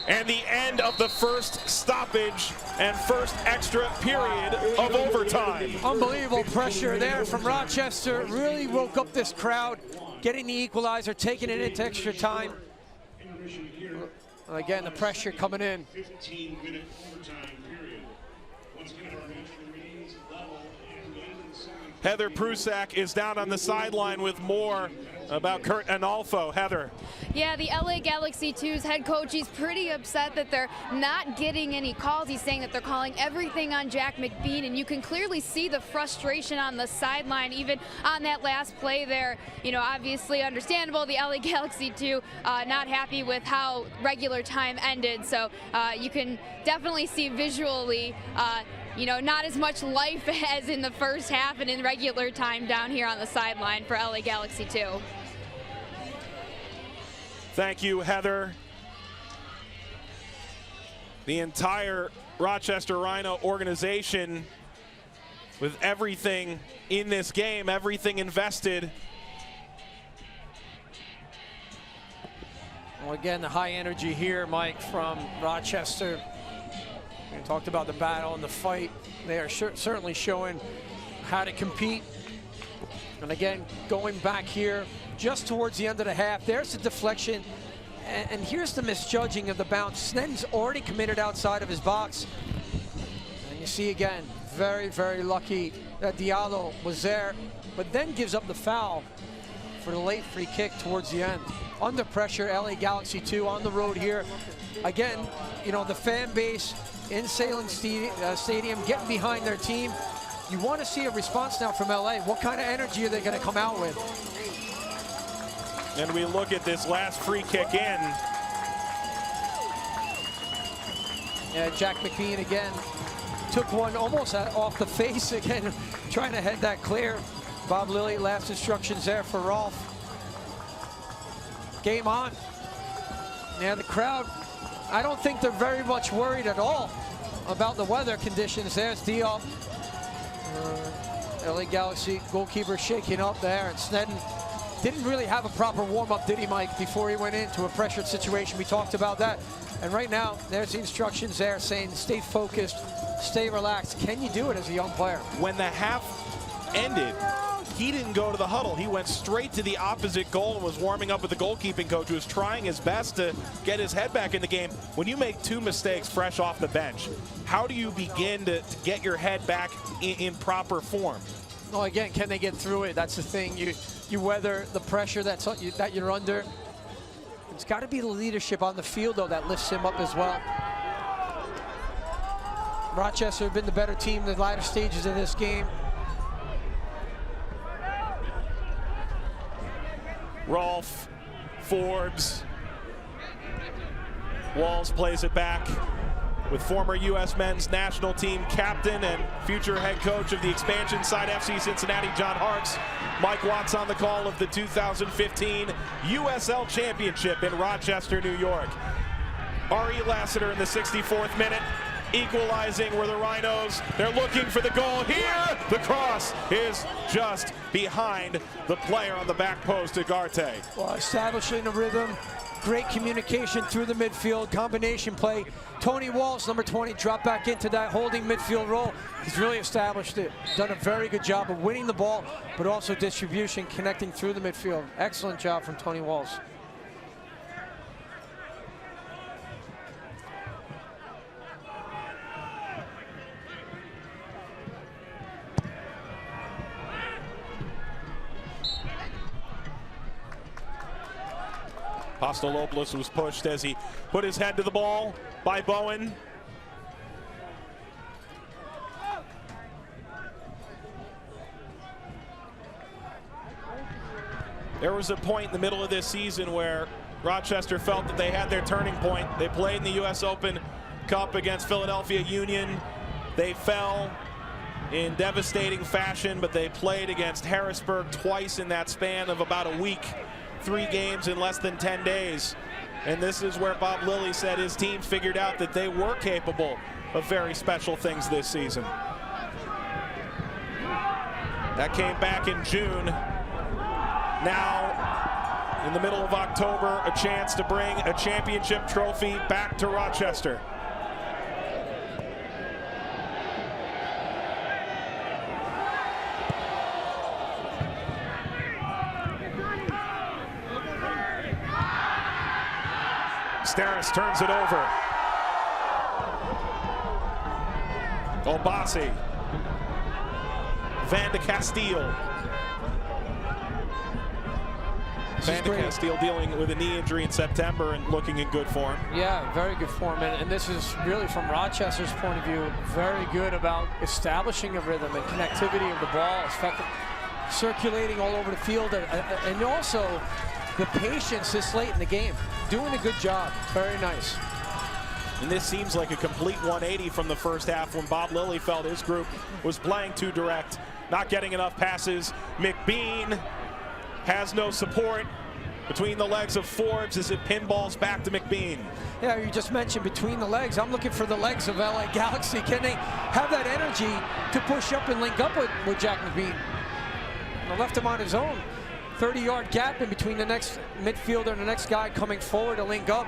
And the end of the first stoppage and first extra period of overtime. Unbelievable pressure there from Rochester. Really woke up this crowd, getting the equalizer, taking it into extra time. Again, the pressure coming in. 15-minute overtime period. Once again, our match remains level at the end of the second Heather Prusak is down on the sideline with more about Kurt Analfo. Heather. Yeah, the LA Galaxy 2's head coach, he's pretty upset that they're not getting any calls. He's saying that they're calling everything on Jack McBean, and you can clearly see the frustration on the sideline, even on that last play there. You know, obviously understandable, the LA Galaxy 2 not happy with how regular time ended, so you can definitely see visually you know, not as much life as in the first half and in regular time down here on the sideline for LA Galaxy 2. Thank you, Heather. The entire Rochester Rhino organization, with everything in this game, everything invested. Well, again, the high energy here, Mike, from Rochester. We talked about the battle and the fight. They are certainly showing how to compete. And again, going back here just towards the end of the half, there's the deflection. And here's the misjudging of the bounce. Sneddon's already committed outside of his box. And you see again, very, very lucky that Diallo was there, but then gives up the foul for the late free kick towards the end. Under pressure, LA Galaxy 2 on the road here. Again, you know, the fan base in Salem Stadium getting behind their team. You want to see a response now from LA. What kind of energy are they going to come out with? And we look at this last free kick in. Yeah, Jack McBean again took one almost off the face again, trying to head that clear. Bob Lilly, last instructions there for Rolf. Game on. Yeah, the crowd, I don't think they're very much worried at all about the weather conditions. There's Diop. LA Galaxy goalkeeper shaking up there, and Sneddon didn't really have a proper warm-up, did he, Mike, before he went into a pressured situation? We talked about that. And right now, there's the instructions there saying stay focused, stay relaxed. Can you do it as a young player? When the half ended, he didn't go to the huddle. He went straight to the opposite goal and was warming up with the goalkeeping coach, who was trying his best to get his head back in the game. When you make two mistakes fresh off the bench, how do you begin to get your head back in proper form? Well, again, can they get through it? That's the thing. You weather the pressure that you're under. It's got to be the leadership on the field, though, that lifts him up as well. Rochester have been the better team in the latter stages of this game. Rolf, Forbes, Walls plays it back with former U.S. men's national team captain and future head coach of the expansion side FC Cincinnati, John Harkes. Mike Watts on the call of the 2015 USL Championship in Rochester, New York. Ari Lassiter in the 64th minute, equalizing were the Rhinos. They're looking for the goal here. The cross is just behind the player on the back post, Ugarte. Well, establishing a rhythm, great communication through the midfield, combination play. Tony Walls, number 20, dropped back into that holding midfield role. He's really established it. Done a very good job of winning the ball, but also distribution, connecting through the midfield. Excellent job from Tony Walls. Apostolopoulos was pushed as he put his head to the ball by Bowen. There was a point in the middle of this season where Rochester felt that they had their turning point. They played in the U.S. Open Cup against Philadelphia Union. They fell in devastating fashion, but they played against Harrisburg twice in that span of about a week. 3 games in less than 10 days. And this is where Bob Lilly said his team figured out that they were capable of very special things this season. That came back in June. Now, in the middle of October, a chance to bring a championship trophy back to Rochester. Steris turns it over. Obasi. Van de Castile. Van de Castile dealing with a knee injury in September and looking in good form. Yeah, very good form. And this is really, from Rochester's point of view, very good about establishing a rhythm and connectivity of the ball, effective circulating all over the field, and also the patience this late in the game. Doing a good job. Very nice. And this seems like a complete 180 from the first half when Bob Lilly felt his group was playing too direct, not getting enough passes. McBean has no support between the legs of Forbes as it pinballs back to McBean. Yeah, you just mentioned between the legs. I'm looking for the legs of LA Galaxy. Can they have that energy to push up and link up with Jack McBean? They left him on his own. 30-yard gap in between the next midfielder and the next guy coming forward to link up.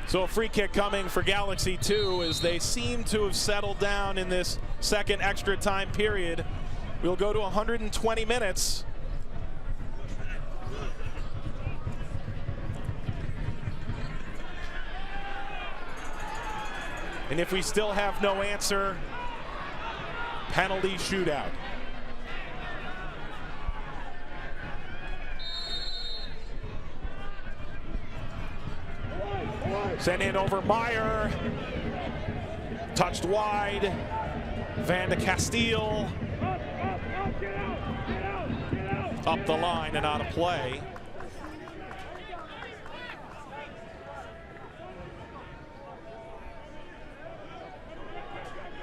So a free kick coming for Galaxy 2 as they seem to have settled down in this second extra time period. We'll go to 120 minutes. And if we still have no answer, penalty shootout. Sent in over Meyer. Touched wide. Van de Castile. Up the line and out of play.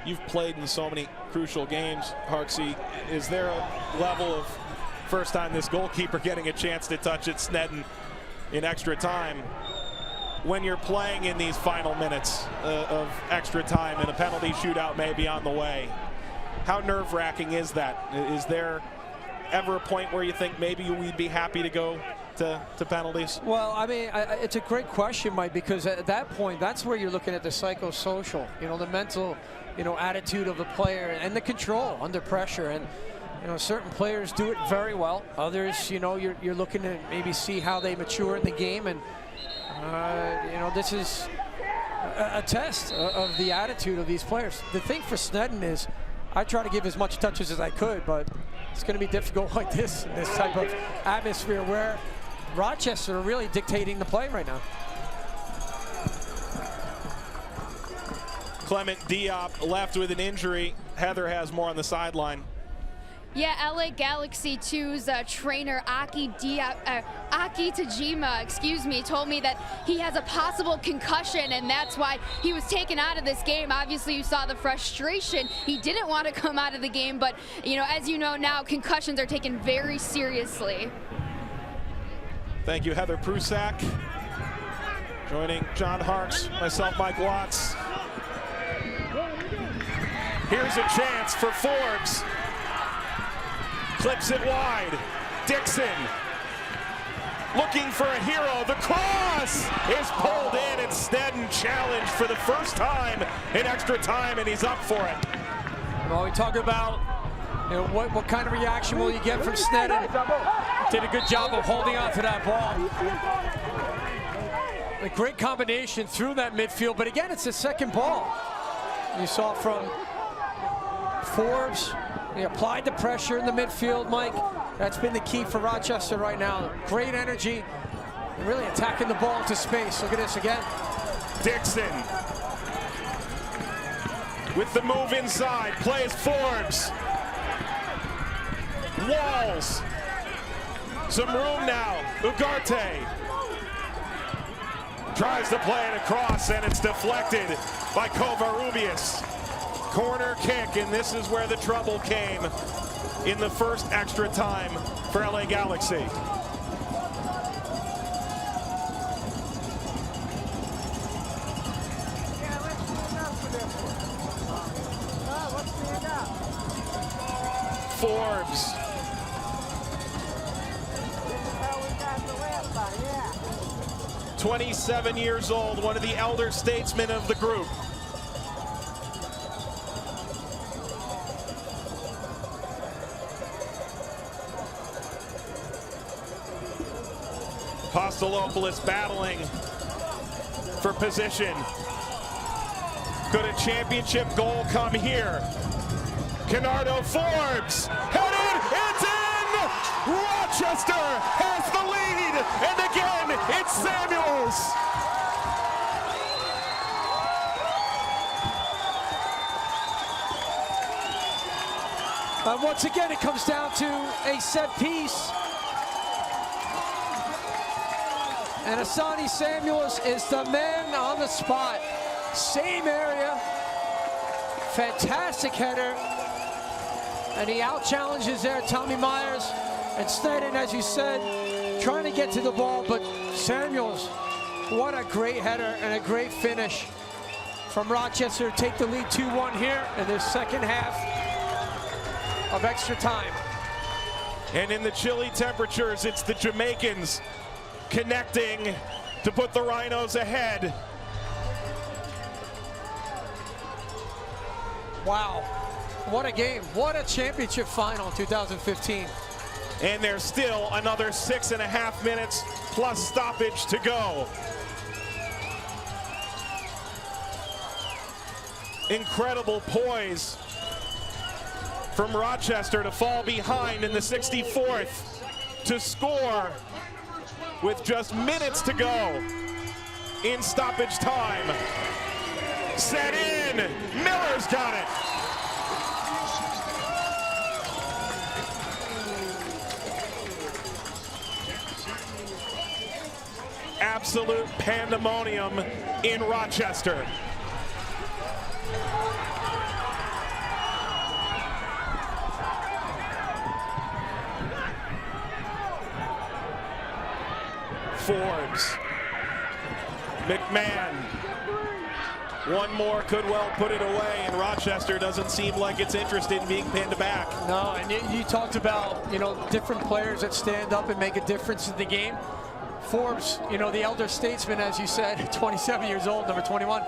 You've played in so many crucial games, Harksey. Is there a level of first time this goalkeeper getting a chance to touch it, Snedden, in extra time? When you're playing in these final minutes of extra time and a penalty shootout may be on the way, how nerve-wracking is that? Is there ever a point where you think maybe we'd be happy to go to penalties? Well, I mean, it's a great question, Mike, because at that point, that's where you're looking at the psychosocial, the mental, attitude of the player and the control under pressure. And, certain players do it very well. Others, you're looking to maybe see how they mature in the game. And, this is a test of the attitude of these players. The thing for Snedden is I try to give as much touches as I could, but it's going to be difficult like this in this type of atmosphere where Rochester are really dictating the play right now. Clement Diop left with an injury. Heather has more on the sideline. Yeah, LA Galaxy 2's trainer Aki Tajima, told me that he has a possible concussion, and that's why he was taken out of this game. Obviously, you saw the frustration. He didn't want to come out of the game, but as you know now, concussions are taken very seriously. Thank you, Heather Prusak. Joining John Harks, myself, Mike Watts. Here's a chance for Forbes. Clips it wide. Dixon looking for a hero. The cross is pulled in, and Snedden challenged for the first time in extra time, and he's up for it. Well, we talk about what kind of reaction will you get from Snedden. Did a good job of holding on to that ball. A great combination through that midfield, but again, it's the second ball. You saw from Forbes. He applied the pressure in the midfield, Mike. That's been the key for Rochester right now. Great energy, and really attacking the ball into space. Look at this again. Dixon with the move inside, plays Forbes. Walls. Some room now. Ugarte tries to play it across, and it's deflected by Covarrubias. Corner kick, and this is where the trouble came in the first extra time for LA Galaxy. Forbes. Yeah. 27 years old, one of the elder statesmen of the group. Apostolopoulos battling for position. Could a championship goal come here? Canardo Forbes, headed, it's in! Rochester has the lead, and again, it's Samuels. Once again, it comes down to a set piece. And Asani Samuels is the man on the spot. Same area. Fantastic header. And he out-challenges there Tommy Myers. And Sneddon, as you said, trying to get to the ball, but Samuels, what a great header and a great finish from Rochester to take the lead 2-1 here in the second half of extra time. And in the chilly temperatures, it's the Jamaicans connecting to put the Rhinos ahead. Wow, what a game. What a championship final in 2015. And there's still another 6.5 minutes plus stoppage to go. Incredible poise from Rochester to fall behind in the 64th to score with just minutes to go in stoppage time. Set in, Miller's got it. Absolute pandemonium in Rochester. Forbes, McMahon, one more could well put it away, and Rochester doesn't seem like it's interested in being pinned back. No, and you talked about, different players that stand up and make a difference in the game. Forbes, the elder statesman, as you said, 27 years old, number 21,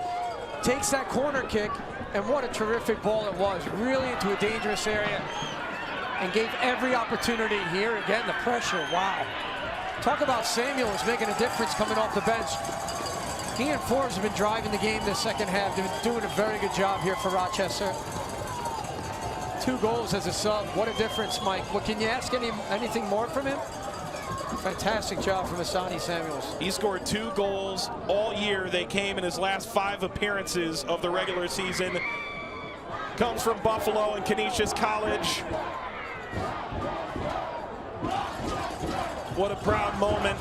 takes that corner kick, and what a terrific ball it was, really into a dangerous area, and gave every opportunity here. Again, the pressure, wow. Talk about Samuels making a difference coming off the bench. He and Forbes have been driving the game this second half. They've been doing a very good job here for Rochester. 2 goals as a sub. What a difference, Mike. What, can you ask anything more from him? Fantastic job from Asani Samuels. He scored 2 goals all year. They came in his last 5 appearances of the regular season. Comes from Buffalo and Canisius College. What a proud moment,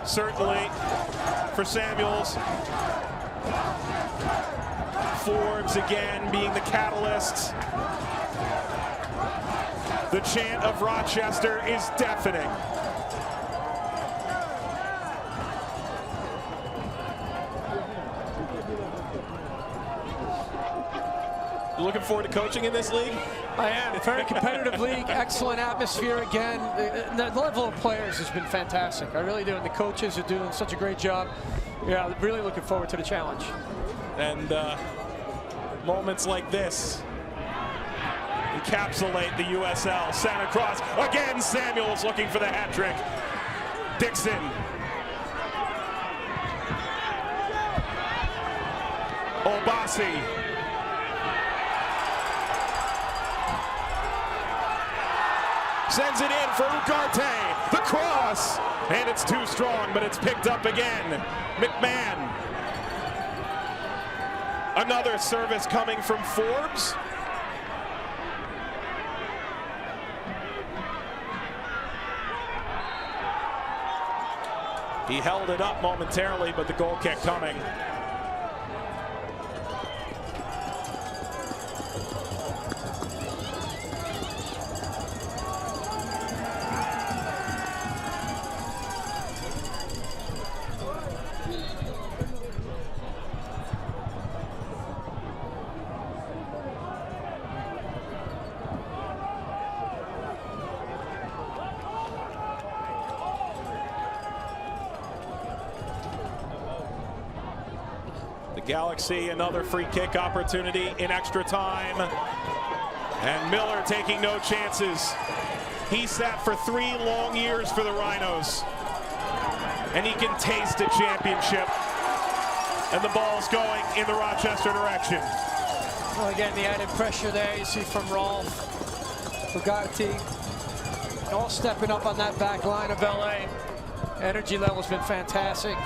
certainly, for Samuels. Forbes again being the catalyst. The chant of Rochester is deafening. You looking forward to coaching in this league? I am. Very competitive league, excellent atmosphere again. The level of players has been fantastic. I really do, and the coaches are doing such a great job. Yeah, really looking forward to the challenge. And moments like this encapsulate the USL. Sent across, again Samuels looking for the hat trick. Dixon. Obasi. Sends it in for Ugarte, the cross, and it's too strong, but it's picked up again. McMahon. Another service coming from Forbes. He held it up momentarily, but the goal kick coming. Galaxy, another free kick opportunity in extra time. And Miller taking no chances. He sat for 3 long years for the Rhinos. and he can taste a championship. And the ball's going in the Rochester direction. Well, again, the added pressure there you see from Rolf, Bugatti, all stepping up on that back line of LA. Energy level's been fantastic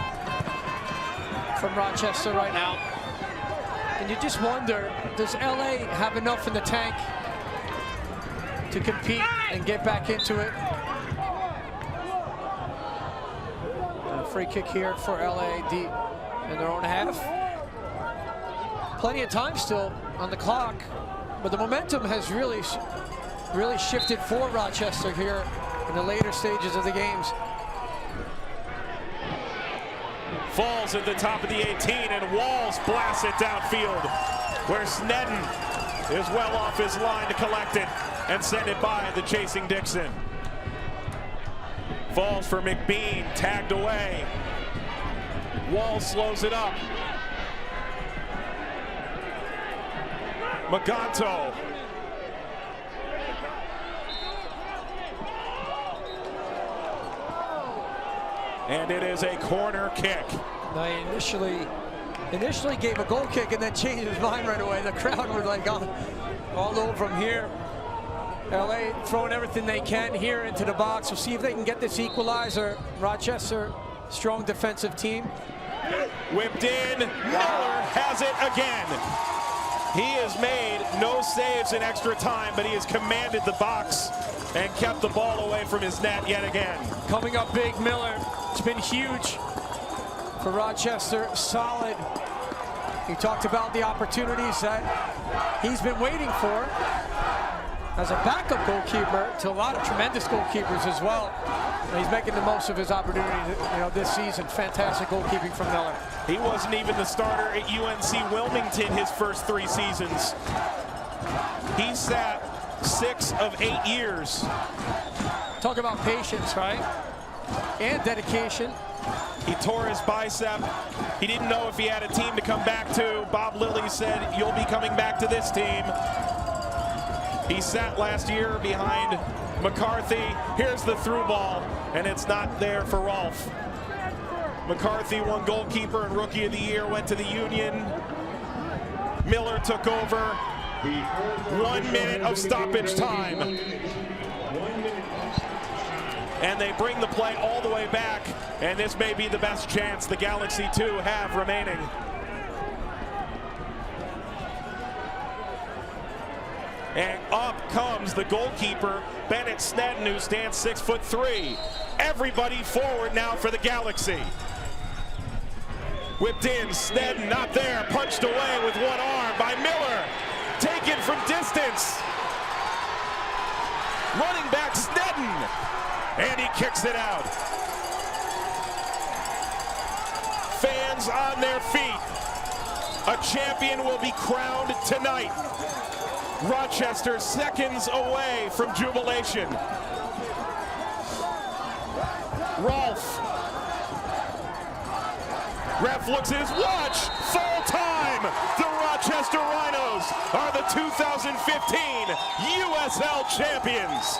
from Rochester right now. And you just wonder, does LA have enough in the tank to compete and get back into it? And a free kick here for LA deep in their own half. Plenty of time still on the clock, but the momentum has really shifted for Rochester here in the later stages of the games. Falls at the top of the 18, and Walls blasts it downfield, where Snedden is well off his line to collect it and send it by the chasing Dixon. Falls for McBean, tagged away. Walls slows it up. Maganto. And it is a corner kick. Now he initially gave a goal kick and then changed his mind right away. The crowd was like all over him here. LA throwing everything they can here into the box. We'll see if they can get this equalizer. Rochester, strong defensive team. Whipped in, Miller has it again. He has made no saves in extra time, but he has commanded the box and kept the ball away from his net yet again. Coming up big, Miller. It's been huge for Rochester, solid. He talked about the opportunities that he's been waiting for as a backup goalkeeper to a lot of tremendous goalkeepers as well. And he's making the most of his opportunity, this season. Fantastic goalkeeping from Miller. He wasn't even the starter at UNC Wilmington his first 3 seasons. He sat 6 of 8 years. Talk about patience, right? And dedication. He tore his bicep. He didn't know if he had a team to come back to. Bob Lilly said, "You'll be coming back to this team." He sat last year behind McCarthy. Here's the through ball, and it's not there for Rolf. McCarthy won goalkeeper and rookie of the year, went to the Union. Miller took over. 1 minute of stoppage time. And they bring the play all the way back, and this may be the best chance the Galaxy 2 have remaining. And up comes the goalkeeper, Bennett Snedden, who stands 6'3". Everybody forward now for the Galaxy. Whipped in, Snedden not there, punched away with one arm by Miller. Taken from distance. Running back Snedden, and he kicks it out. Fans on their feet. A champion will be crowned tonight. Rochester seconds away from jubilation. Rolf. Ref looks at his watch. Full time. The Rochester Rhinos are the 2015 USL champions.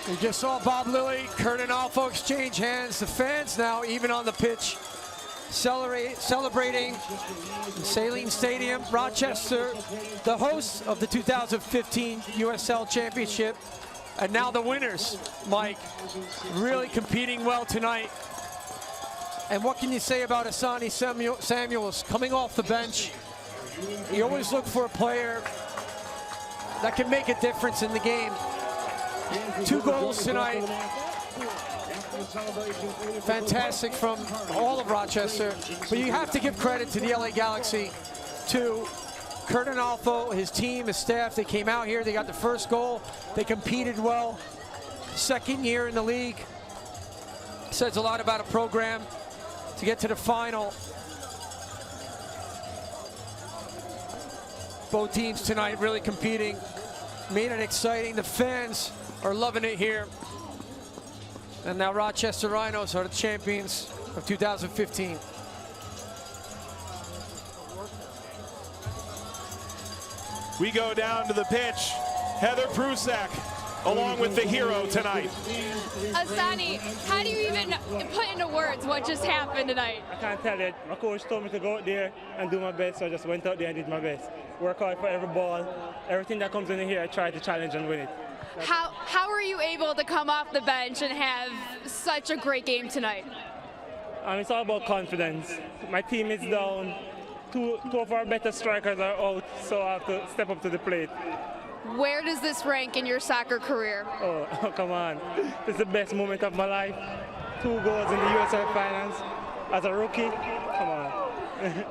We just saw Bob Lilly, Kurt and Alfo exchange hands. The fans now, even on the pitch, celebrating in Saline Stadium. Rochester, the hosts of the 2015 USL Championship, and now the winners, Mike, really competing well tonight. And what can you say about Asani Samuels coming off the bench? You always look for a player that can make a difference in the game. 2 goals tonight. Fantastic from all of Rochester. But you have to give credit to the LA Galaxy, to Kurt and Alfo, his team, his staff. They came out here, they got the first goal. They competed well. 2nd year in the league. Says a lot about a program to get to the final. Both teams tonight really competing, made it exciting. The fans are loving it here. And now Rochester Rhinos are the champions of 2015. We go down to the pitch. Heather Prusak, along with the hero tonight. Asani, how do you even put into words what just happened tonight? I can't tell you. My coach told me to go out there and do my best, so I just went out there and did my best. Work hard for every ball. Everything that comes in here, I try to challenge and win it. How were you able to come off the bench and have such a great game tonight? It's all about confidence. My team is down. Two of our better strikers are out, so I have to step up to the plate. Where does this rank in your soccer career? Oh, come on. This is the best moment of my life. 2 goals in the USL finals as a rookie. Come on.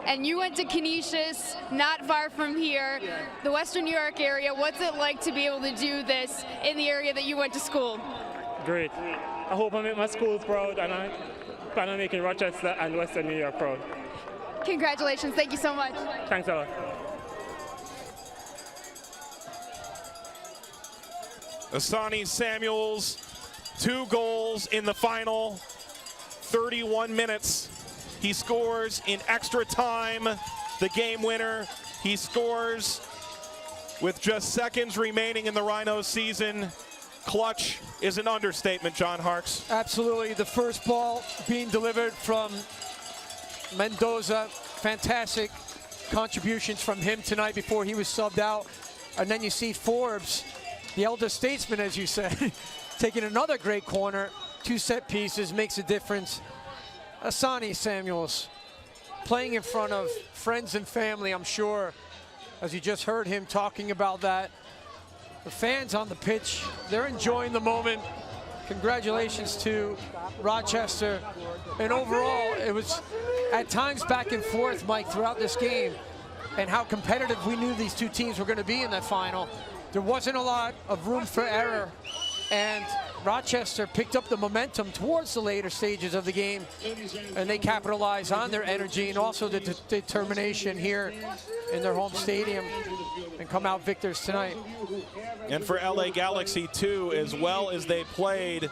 And you went to Canisius, not far from here, the Western New York area. What's it like to be able to do this in the area that you went to school? Great. I hope I make my school proud, and I plan on making Rochester and Western New York proud. Congratulations. Thank you so much. Thanks a lot. Asani Samuels, 2 goals in the final 31 minutes. He scores in extra time, the game winner. He scores with just seconds remaining in the Rhinos season. Clutch is an understatement, John Harkes. Absolutely. The first ball being delivered from Mendoza. Fantastic contributions from him tonight before he was subbed out. And then you see Forbes, the elder statesman, as you said, taking another great corner. 2 set pieces, makes a difference. Asani Samuels playing in front of friends and family, I'm sure, as you just heard him talking about that. The fans on the pitch, they're enjoying the moment. Congratulations to Rochester. And overall, it was at times back and forth, Mike, throughout this game, and how competitive we knew these 2 teams were going to be in that final. There wasn't a lot of room for error, and Rochester picked up the momentum towards the later stages of the game, and they capitalized on their energy and also the determination here in their home stadium and come out victors tonight. And for LA Galaxy too, as well as they played,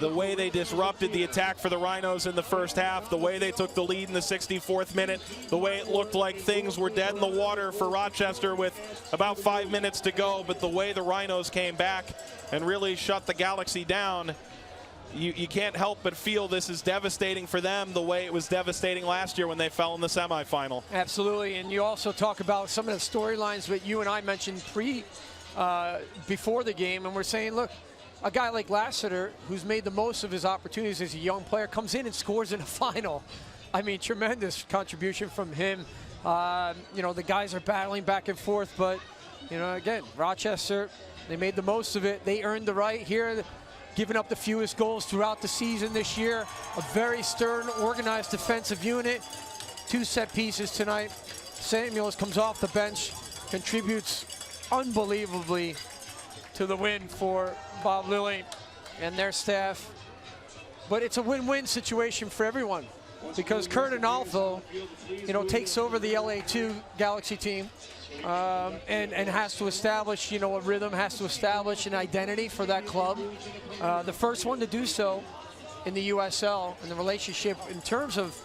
the way they disrupted the attack for the Rhinos in the first half, the way they took the lead in the 64th minute, the way it looked like things were dead in the water for Rochester with about 5 minutes to go, but the way the Rhinos came back and really shut the Galaxy down, you can't help but feel this is devastating for them the way it was devastating last year when they fell in the semifinal. Absolutely, and you also talk about some of the storylines that you and I mentioned before the game, and we're saying, look, a guy like Lassiter, who's made the most of his opportunities as a young player, comes in and scores in a final. I mean, tremendous contribution from him. You know, the guys are battling back and forth, but, you know, again, Rochester, they made the most of it. They earned the right here, giving up the fewest goals throughout the season this year. A very stern, organized defensive unit. 2 set pieces tonight. Samuels comes off the bench, contributes unbelievably to the win for Bob Lilly and their staff. But it's a win-win situation for everyone, because Kurt Analfo, you know, takes over the LA2 Galaxy team and has to establish, you know, a rhythm, has to establish an identity for that club. The first one to do so in the USL, and the relationship in terms of,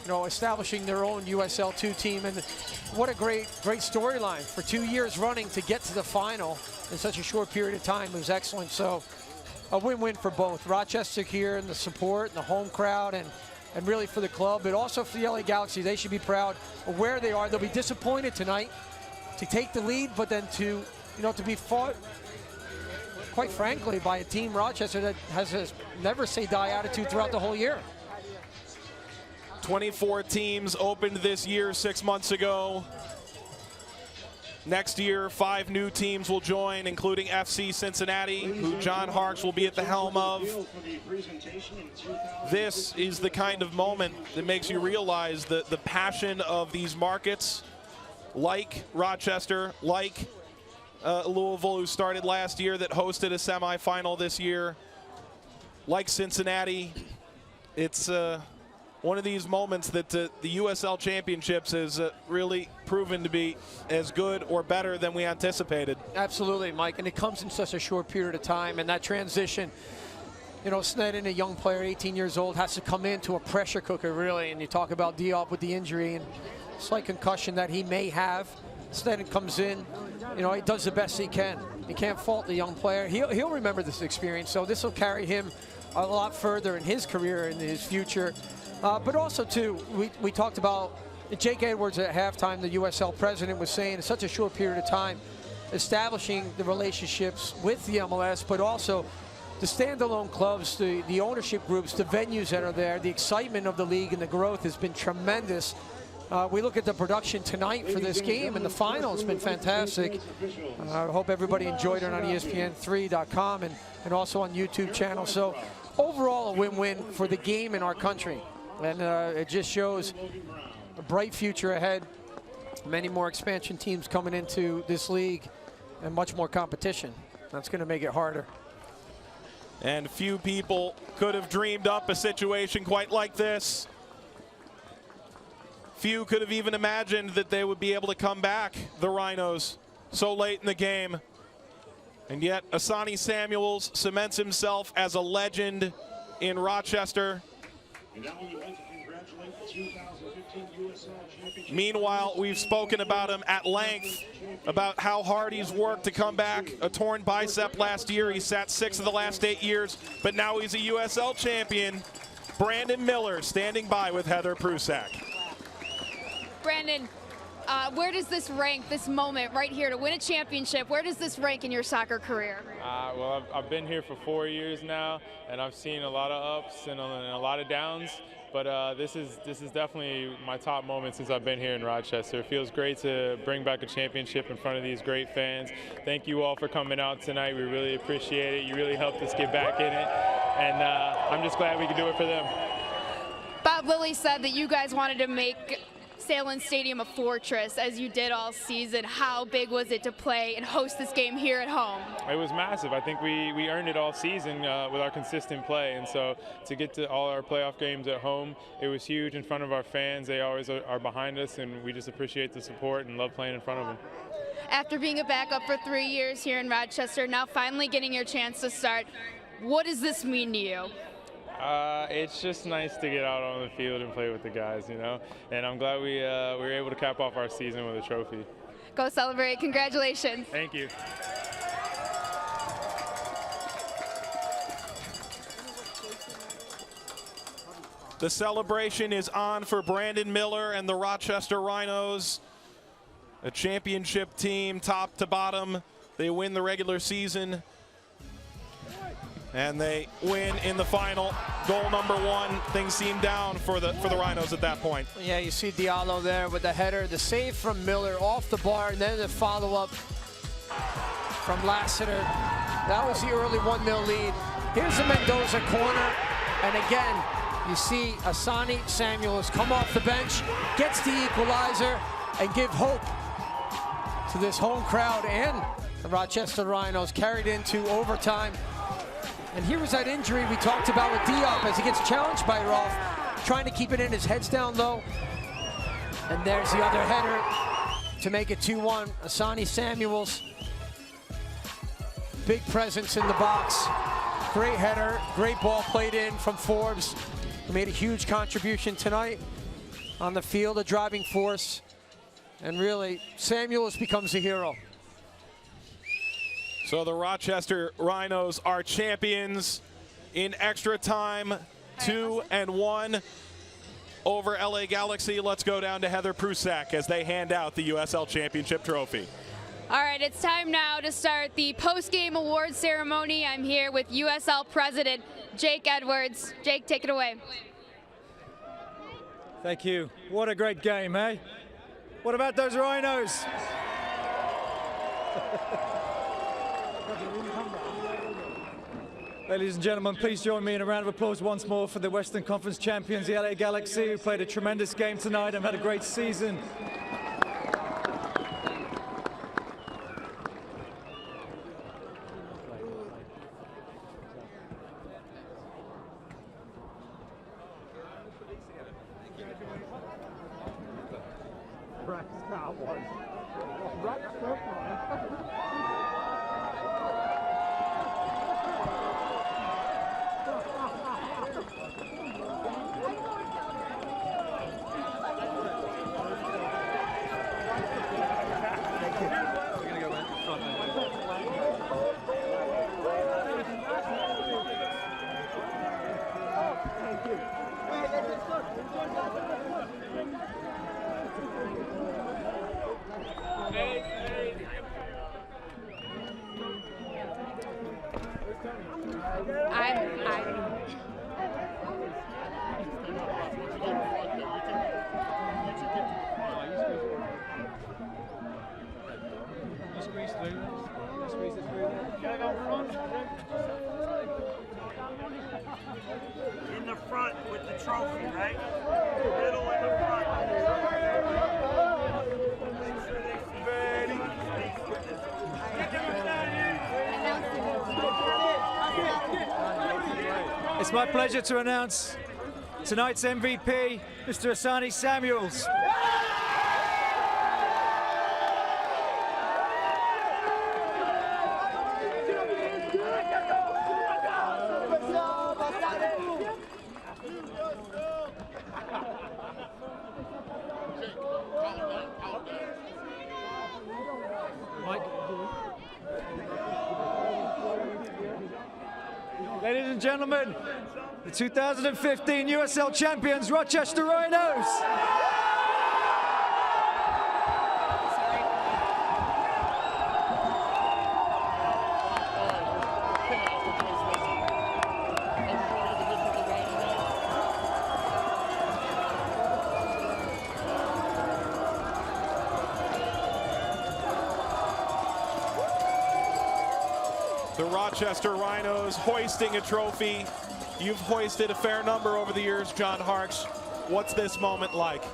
you know, establishing their own USL2 team. And what a great storyline for 2 years running to get to the final in such a short period of time. It was excellent. So a win-win for both. Rochester here and the support and the home crowd, and really for the club, but also for the LA Galaxy. They should be proud of where they are. They'll be disappointed tonight to take the lead, but then to, you know, to be fought, quite frankly, by a team, Rochester, that has a never say die attitude throughout the whole year. 24 teams opened this year 6 months ago. Next year, 5 new teams will join, including FC Cincinnati, who John Harkes will be at the helm of. This is the kind of moment that makes you realize the passion of these markets, like Rochester, like Louisville, who started last year, that hosted a semifinal this year, like Cincinnati. It's one of these moments that the USL Championships has really proven to be as good or better than we anticipated. Absolutely, Mike, and it comes in such a short period of time, and that transition, you know, Sneddon, a young player, 18 years old, has to come into a pressure cooker, really, and you talk about Diop with the injury and slight concussion that he may have. Sneddon comes in, you know, he does the best he can. You can't fault the young player. He'll remember this experience, so this will carry him a lot further in his career and his future. But also, too, we talked about Jake Edwards at halftime, the USL president, was saying in such a short period of time, establishing the relationships with the MLS, but also the standalone clubs, the ownership groups, the venues that are there, the excitement of the league and the growth has been tremendous. We look at the production tonight for this game, and the final has been fantastic. I hope everybody enjoyed it on ESPN3.com and also on YouTube channel. So overall, a win-win for the game in our country. And it just shows a bright future ahead. Many more expansion teams coming into this league and much more competition. That's going to make it harder. And few people could have dreamed up a situation quite like this. Few could have even imagined that they would be able to come back, the Rhinos, so late in the game. And yet, Asani Samuels cements himself as a legend in Rochester. Meanwhile, we've spoken about him at length, about how hard he's worked to come back. A torn bicep last year. He sat 6 of the last 8 years, but now he's a USL champion. Brandon Miller standing by with Heather Prusak. Brandon, where does this rank, this moment right here to win a championship, where does this rank in your soccer career? Well, I've been here for 4 years now, and I've seen a lot of ups and a lot of downs. But this is definitely my top moment since I've been here in Rochester. It feels great to bring back a championship in front of these great fans. Thank you all for coming out tonight. We really appreciate it. You really helped us get back in it, and I'm just glad we could do it for them. Bob Lilly said that you guys wanted to make Salem Stadium a fortress, as you did all season. How big was it to play and host this game here at home? It was massive. I think we earned it all season with our consistent play, and so to get to all our playoff games at home, it was huge in front of our fans. They always are behind us, and we just appreciate the support and love playing in front of them. After being a backup for 3 years here in Rochester, now finally getting your chance to start, what does this mean to you? It's just nice to get out on the field and play with the guys, you know, and I'm glad we were able to cap off our season with a trophy. Go celebrate. Congratulations. Thank you. The celebration is on for Brandon Miller and the Rochester Rhinos. A championship team, top to bottom. They win the regular season, and they win in the final. Goal number 1. Things seem down for the Rhinos at that point. Yeah, you see Diallo there with the header, the save from Miller off the bar, and then the follow-up from Lassiter. That was the early 1-0 lead. Here's the Mendoza corner, and again, you see Asani Samuels come off the bench, gets the equalizer, and give hope to this home crowd and the Rochester Rhinos, carried into overtime. And here was that injury we talked about with Diop as he gets challenged by Rolf, trying to keep it in. His head's down low. And there's the other header to make it 2-1. Asani Samuels, big presence in the box. Great header, great ball played in from Forbes. He made a huge contribution tonight on the field, a driving force. And really, Samuels becomes a hero. So the Rochester Rhinos are champions in extra time, 2-1 over LA Galaxy. Let's go down to Heather Prusak as they hand out the USL Championship trophy. All right, it's time now to start the post-game award ceremony. I'm here with USL President Jake Edwards. Jake, take it away. Thank you. What a great game, eh? What about those Rhinos? Ladies and gentlemen, please join me in a round of applause once more for the Western Conference champions, the LA Galaxy, who played a tremendous game tonight and had a great season. trophy, right? Middle and the front. It's my pleasure to announce tonight's MVP, Mr. Asani Samuels. Ladies and gentlemen, the 2015 USL champions, Rochester Rhinos. The Rochester Rhinos hoisting a trophy. You've hoisted a fair number over the years, John Harkes. What's this moment like?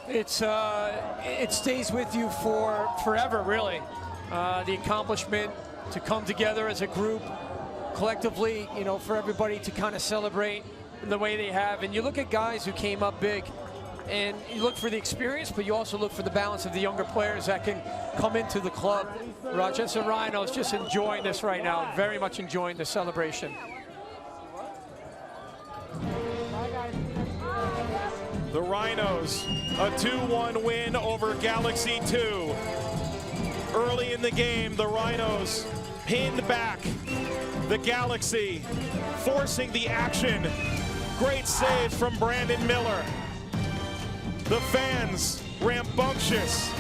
It stays with you for forever, really. The accomplishment to come together as a group, collectively, you know, for everybody to kind of celebrate in the way they have. And you look at guys who came up big, and you look for the experience, but you also look for the balance of the younger players that can come into the club. Rochester Rhinos just enjoying this right now, very much enjoying the celebration. The Rhinos, a 2-1 win over Galaxy 2. Early in the game, the Rhinos pinned back the Galaxy, forcing the action. Great save from Brandon Miller. The fans rambunctious.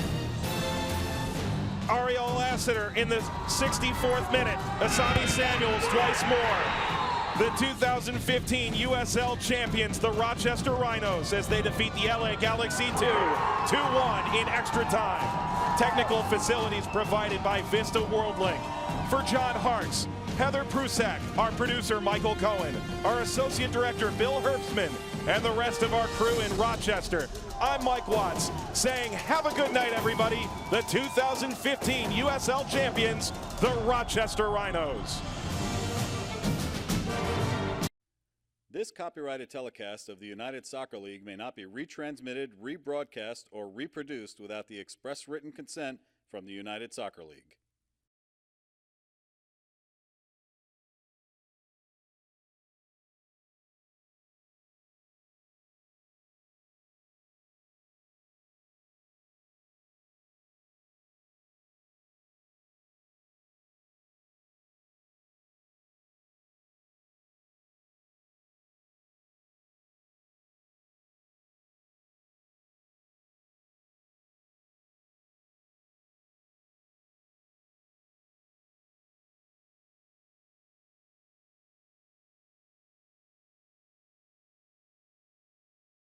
Ariel Lassiter in the 64th minute. Asani Samuels twice more. The 2015 USL champions, the Rochester Rhinos, as they defeat the LA Galaxy 2-1 in extra time. Technical facilities provided by Vista WorldLink. For John Harkes, Heather Prusak, our producer Michael Cohen, our associate director Bill Herbstman, and the rest of our crew in Rochester, I'm Mike Watts, saying have a good night, everybody. The 2015 USL champions, the Rochester Rhinos. This copyrighted telecast of the United Soccer League may not be retransmitted, rebroadcast, or reproduced without the express written consent from the United Soccer League.